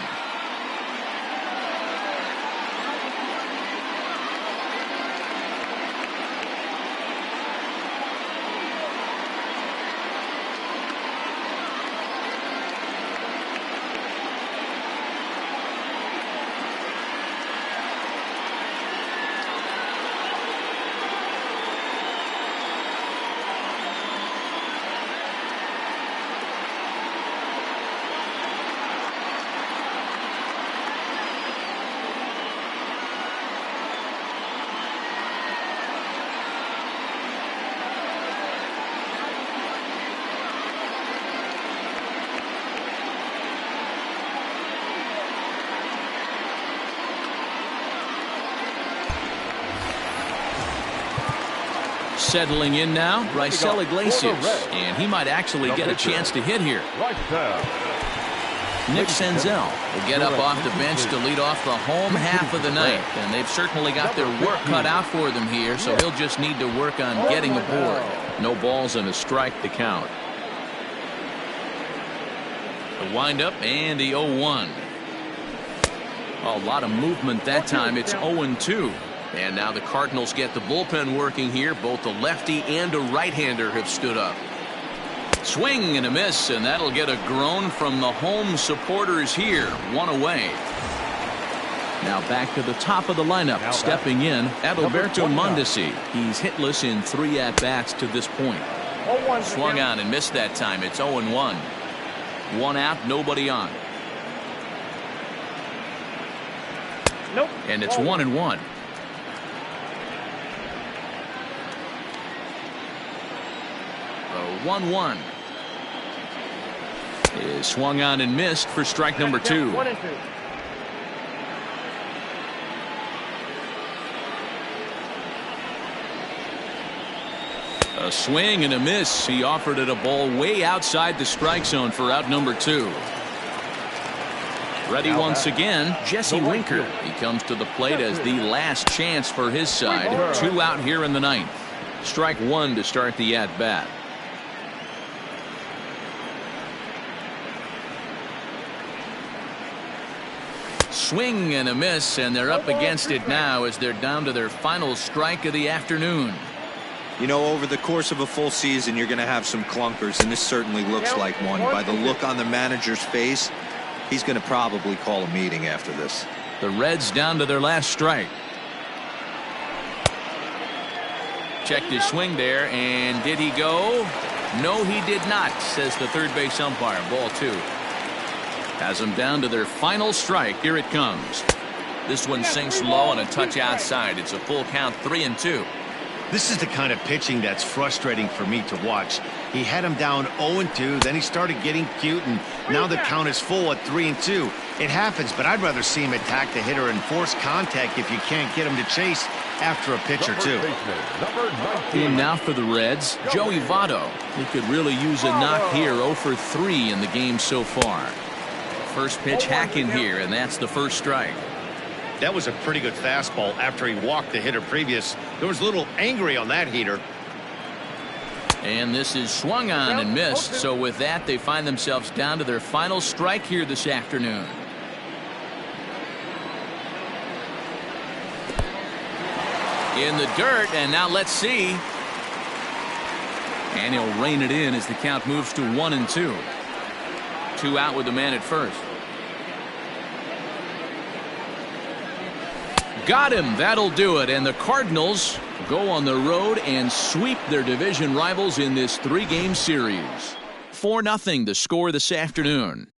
Settling in now, Raisel Iglesias, and he might actually get a chance to hit here. Nick Senzel will get up off the bench to lead off the home half of the ninth, and they've certainly got their work cut out for them here, so he'll just need to work on getting aboard. No balls and a strike to count. The windup and the 0-1. A lot of movement that time. It's 0-2. And now the Cardinals get the bullpen working here. Both a lefty and a right-hander have stood up. Swing and a miss, and that'll get a groan from the home supporters here. 1 away. Now back to the top of the lineup. Stepping in, Adalberto Mondesi. He's hitless in 3 at-bats to this point. Swung on and missed that time. It's 0-1. 1 out, nobody on. Nope. And it's 1-1. 1-1 is swung on and missed for strike number 2. 1-2. A swing and a miss. He offered it a ball way outside the strike zone for out number 2. Ready once again, Jesse Winker. He comes to the plate as the last chance for his side. 2 out here in the ninth. Strike 1 to start the at-bat. Swing and a miss, and they're up against it now as they're down to their final strike of the afternoon. You know, over the course of a full season, you're going to have some clunkers, and this certainly looks like one. By the look on the manager's face, he's going to probably call a meeting after this. The Reds down to their last strike. Checked his swing there, and did he go? No, he did not, says the third base umpire. Ball 2. Has them down to their final strike. Here it comes. This one sinks low and a touch outside. It's a full count, 3-2. This is the kind of pitching that's frustrating for me to watch. He had him down 0-2, then he started getting cute, and now the count is full at 3-2. It happens, but I'd rather see him attack the hitter and force contact if you can't get him to chase after a pitch or two. In now for the Reds, Joey Votto. He could really use a knock here. 0 for 3 in the game so far. First pitch hacking here, and that's the first strike. That was a pretty good fastball after he walked the hitter previous. There was a little angry on that heater. And this is swung on and missed. So with that, they find themselves down to their final strike here this afternoon. In the dirt, and now let's see. And he'll rein it in as the count moves to 1-2. 2 out with the man at first. Got him. That'll do it. And the Cardinals go on the road and sweep their division rivals in this 3-game series. 4-0 the score this afternoon.